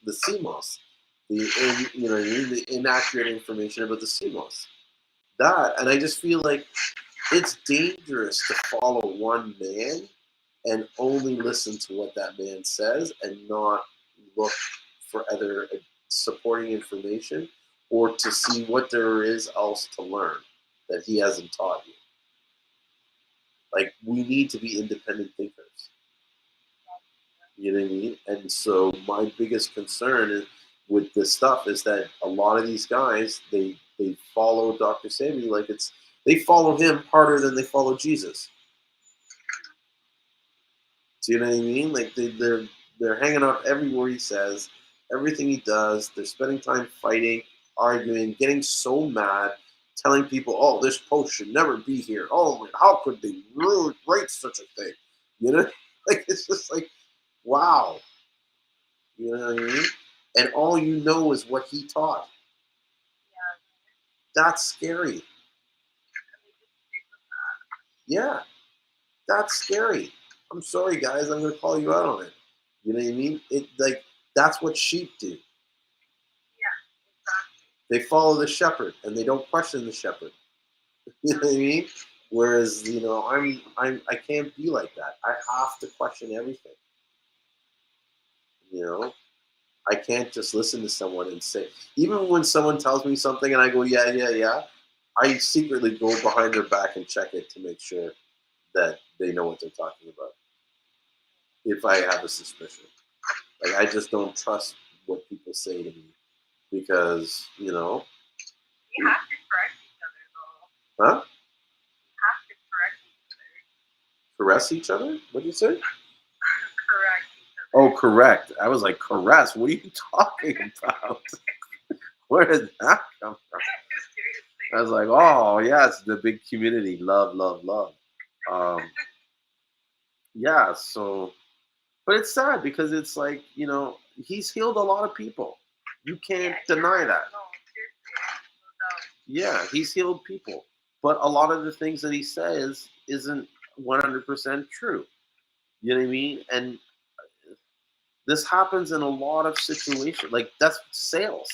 Seamoss, you know what I mean, the inaccurate information about the Seamoss. that, and I just feel like it's dangerous to follow one man and only listen to what that man says and not look for other supporting information or to see what there is else to learn that he hasn't taught you. Like, we need to be independent thinkers. You know what I mean? And so my biggest concern is, with this stuff, is that a lot of these guys, they follow Dr. Sebi like they follow him harder than they follow Jesus. Do you know what I mean? Like they're hanging out everywhere he says, everything he does. They're spending time fighting, arguing, getting so mad, telling people, "Oh, this post should never be here. Oh, how could they write such a thing?" You know, like it's just like, wow. You know what I mean? And all you know is what he taught. That's scary. Yeah, that's scary. I'm sorry, guys. I'm gonna call you out on it. You know what I mean? It like that's what sheep do. They follow the shepherd and they don't question the shepherd. You know what I mean? Whereas, I can't be like that. I have to question everything. You know, I can't just listen to someone and say, even when someone tells me something and I go, yeah, yeah, yeah, I secretly go behind their back and check it to make sure that they know what they're talking about. If I have a suspicion, like I just don't trust what people say to me because, You have to correct each other, though. Huh? You have to correct each other. Caress each other? What did you say? Correct each other. Oh, correct. I was like, caress? What are you talking about? Where did that come from? I was like, oh, yeah, it's the big community. Love, love, love. Yeah, so, but it's sad because it's like, he's healed a lot of people. You can't deny that. No, seriously. Yeah, he's healed people. But a lot of the things that he says isn't 100% true. You know what I mean? And this happens in a lot of situations. Like, that's sales.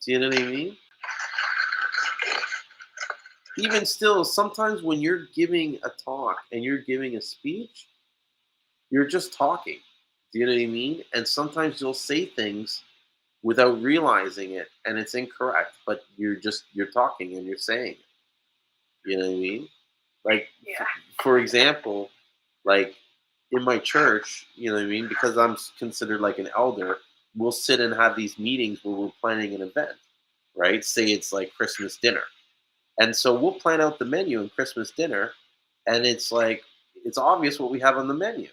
Do you know what I mean? Even still, sometimes when you're giving a talk and you're giving a speech, you're just talking. Do you know what I mean? And sometimes you'll say things without realizing it, and it's incorrect, but you're talking and you're saying it. You know what I mean? Like, for example, like in my church, you know what I mean? Because I'm considered like an elder, we'll sit and have these meetings where we're planning an event, right? Say it's like Christmas dinner. And so we'll plan out the menu in Christmas dinner, and it's like, it's obvious what we have on the menu.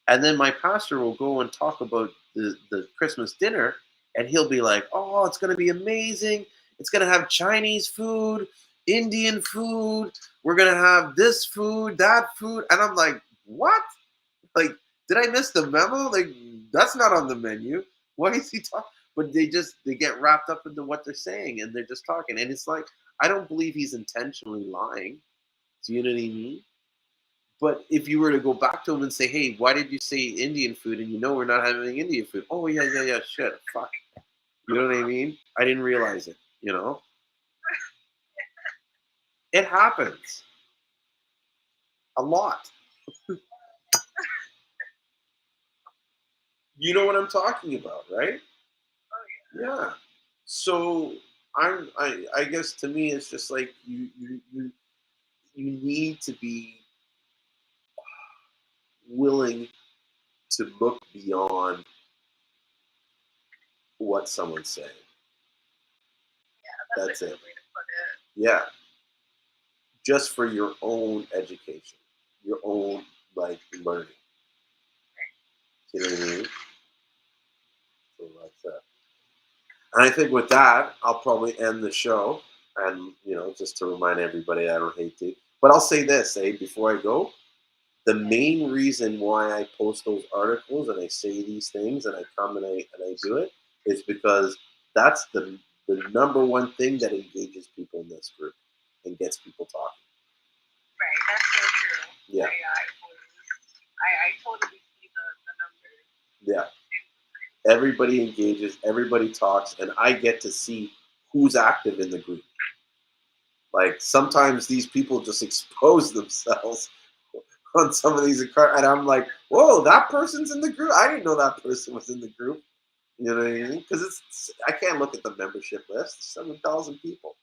And then my pastor will go and talk about the Christmas dinner, and he'll be like, oh, it's going to be amazing. It's going to have Chinese food, Indian food. We're going to have this food, that food. And I'm like, what? Like, did I miss the memo? Like, that's not on the menu. Why is he talking? But they get wrapped up into what they're saying, and they're just talking. And it's like, I don't believe he's intentionally lying. Do you know what I mean? But if you were to go back to him and say, hey, why did you say Indian food and we're not having Indian food? Oh, yeah, shit, fuck. You know what I mean? I didn't realize it, It happens. A lot. You know what I'm talking about, right? Oh, yeah. So I guess to me it's just like you need to be willing to look beyond what someone's saying. Yeah, that's a good it. way to put it. Yeah. Just for your own education, your own like learning. You know what I mean? So that's it. And I think with that, I'll probably end the show. And just to remind everybody, I don't hate to, but I'll say this, before I go, the main reason why I post those articles and I say these things and I come and I do it is because that's the number one thing that engages people in this group and gets people talking. Right, that's so true. Yeah. I totally see the numbers. Yeah. Everybody engages, everybody talks, and I get to see who's active in the group. Like sometimes these people just expose themselves on some of these accounts, and I'm like, whoa, that person's in the group. I didn't know that person was in the group. You know what I mean? Because I can't look at the membership list. 7,000 people.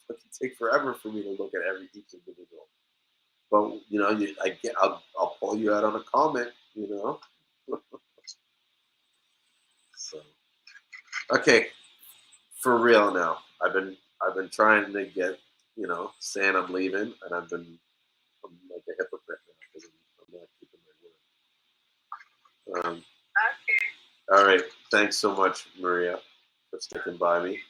It can take forever for me to look at each individual. But you know, I'll pull you out on a comment. You know. So okay, for real now. I've been trying to get, you know, saying I'm leaving, and I'm like a hypocrite now because I'm not keeping my word. Okay. All right. Thanks so much, Maria, for sticking by me.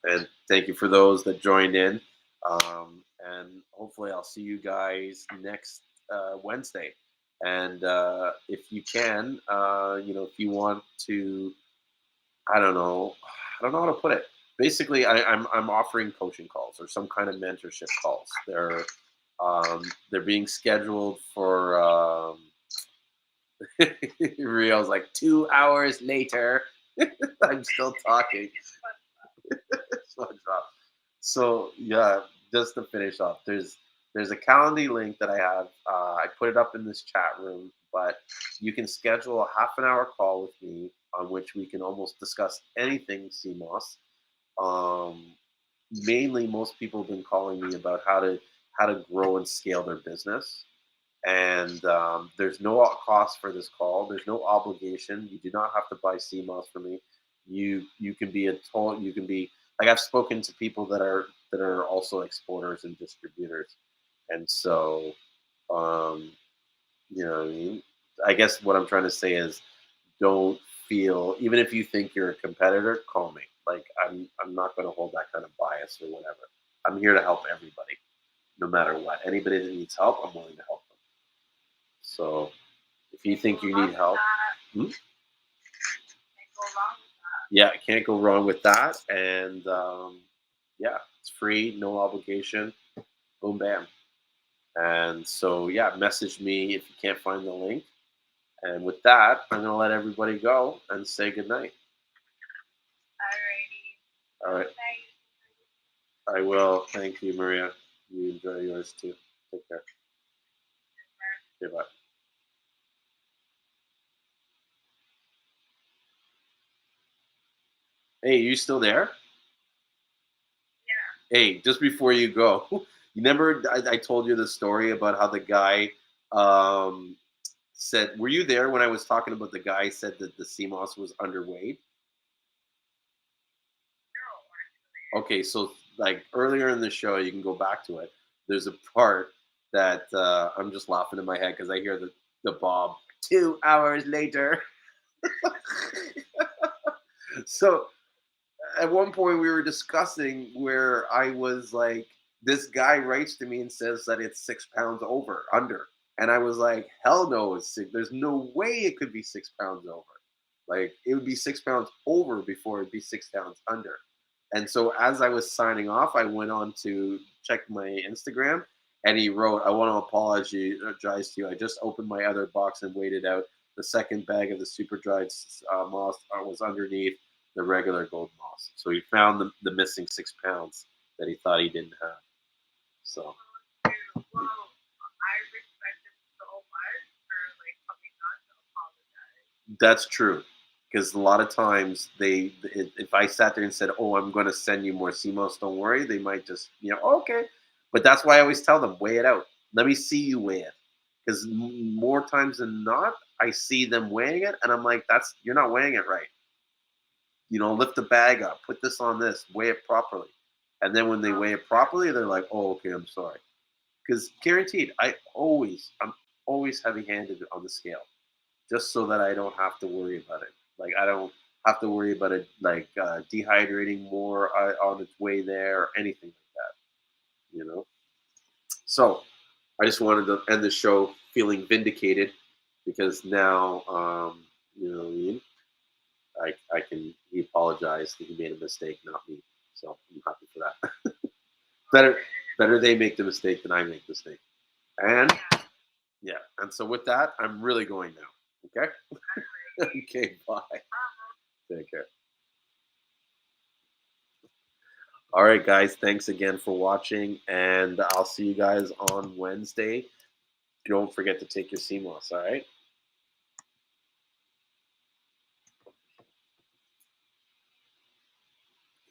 And thank you for those that joined in. And hopefully I'll see you guys next Wednesday. And if you can, you know, if you want to, I don't know how to put it. Basically, I'm offering coaching calls or some kind of mentorship calls. They're being scheduled for. Rio's like 2 hours later. I'm still talking. So yeah, just to finish off, there's a Calendly link that I have. I put it up in this chat room, but you can schedule a half an hour call with me on which we can almost discuss anything Seamoss. Mainly, most people have been calling me about how to grow and scale their business. And there's no cost for this call. There's no obligation. You do not have to buy Seamoss for me. You can be you can be like, I've spoken to people that are also exporters and distributors, and so you know what I mean. I guess what I'm trying to say is, don't feel, even if you think you're a competitor, call me. Like I'm not going to hold that kind of bias or whatever. I'm here to help everybody, no matter what. Anybody that needs help, I'm willing to help them. So if you think you need help, yeah, can't go wrong with that. And yeah, it's free, no obligation. Boom, bam. And so yeah, message me if you can't find the link. And with that, I'm gonna let everybody go and say goodnight. Alrighty. All right. I will. Thank you, Maria. You enjoy yours too. Take care. Okay, bye. Hey, you still there? Yeah. Hey, just before you go, you remember I told you the story about how the guy said, were you there when I was talking about the guy said that the Seamoss was underweight? No. Okay, so like earlier in the show, you can go back to it. There's a part that I'm just laughing in my head because I hear the Bob 2 hours later. So at one point we were discussing where I was like, this guy writes to me and says that it's 6 pounds under. And I was like, hell no, there's no way it could be 6 pounds over. Like, it would be 6 pounds over before it'd be 6 pounds under. And so as I was signing off, I went on to check my Instagram, and he wrote, I want to apologize to you. I just opened my other box and weighed it out. The second bag of the super dried moss was underneath the regular gold moss. So he found the missing 6 pounds that he thought he didn't have. So. Well, I respect him so much for like coming on to apologize. That's true, because a lot of times if I sat there and said, "Oh, I'm going to send you more Seamoss, don't worry," they might just, okay. But that's why I always tell them, weigh it out. Let me see you weigh it, because more times than not, I see them weighing it, and I'm like, you're not weighing it right. Lift the bag up, put this on this, weigh it properly, and then when they weigh it properly, they're like, "Oh, okay, I'm sorry." Because guaranteed, I'm always heavy-handed on the scale, just so that I don't have to worry about it. Like, I don't have to worry about it, like dehydrating more on its way there or anything like that. So I just wanted to end the show feeling vindicated, because now, you know what I mean? He apologized. He made a mistake, not me. So I'm happy for that. better they make the mistake than I make the mistake. And yeah. And so with that, I'm really going now. Okay? Okay, bye. Take care. All right, guys. Thanks again for watching, and I'll see you guys on Wednesday. Don't forget to take your Seamoss. All right.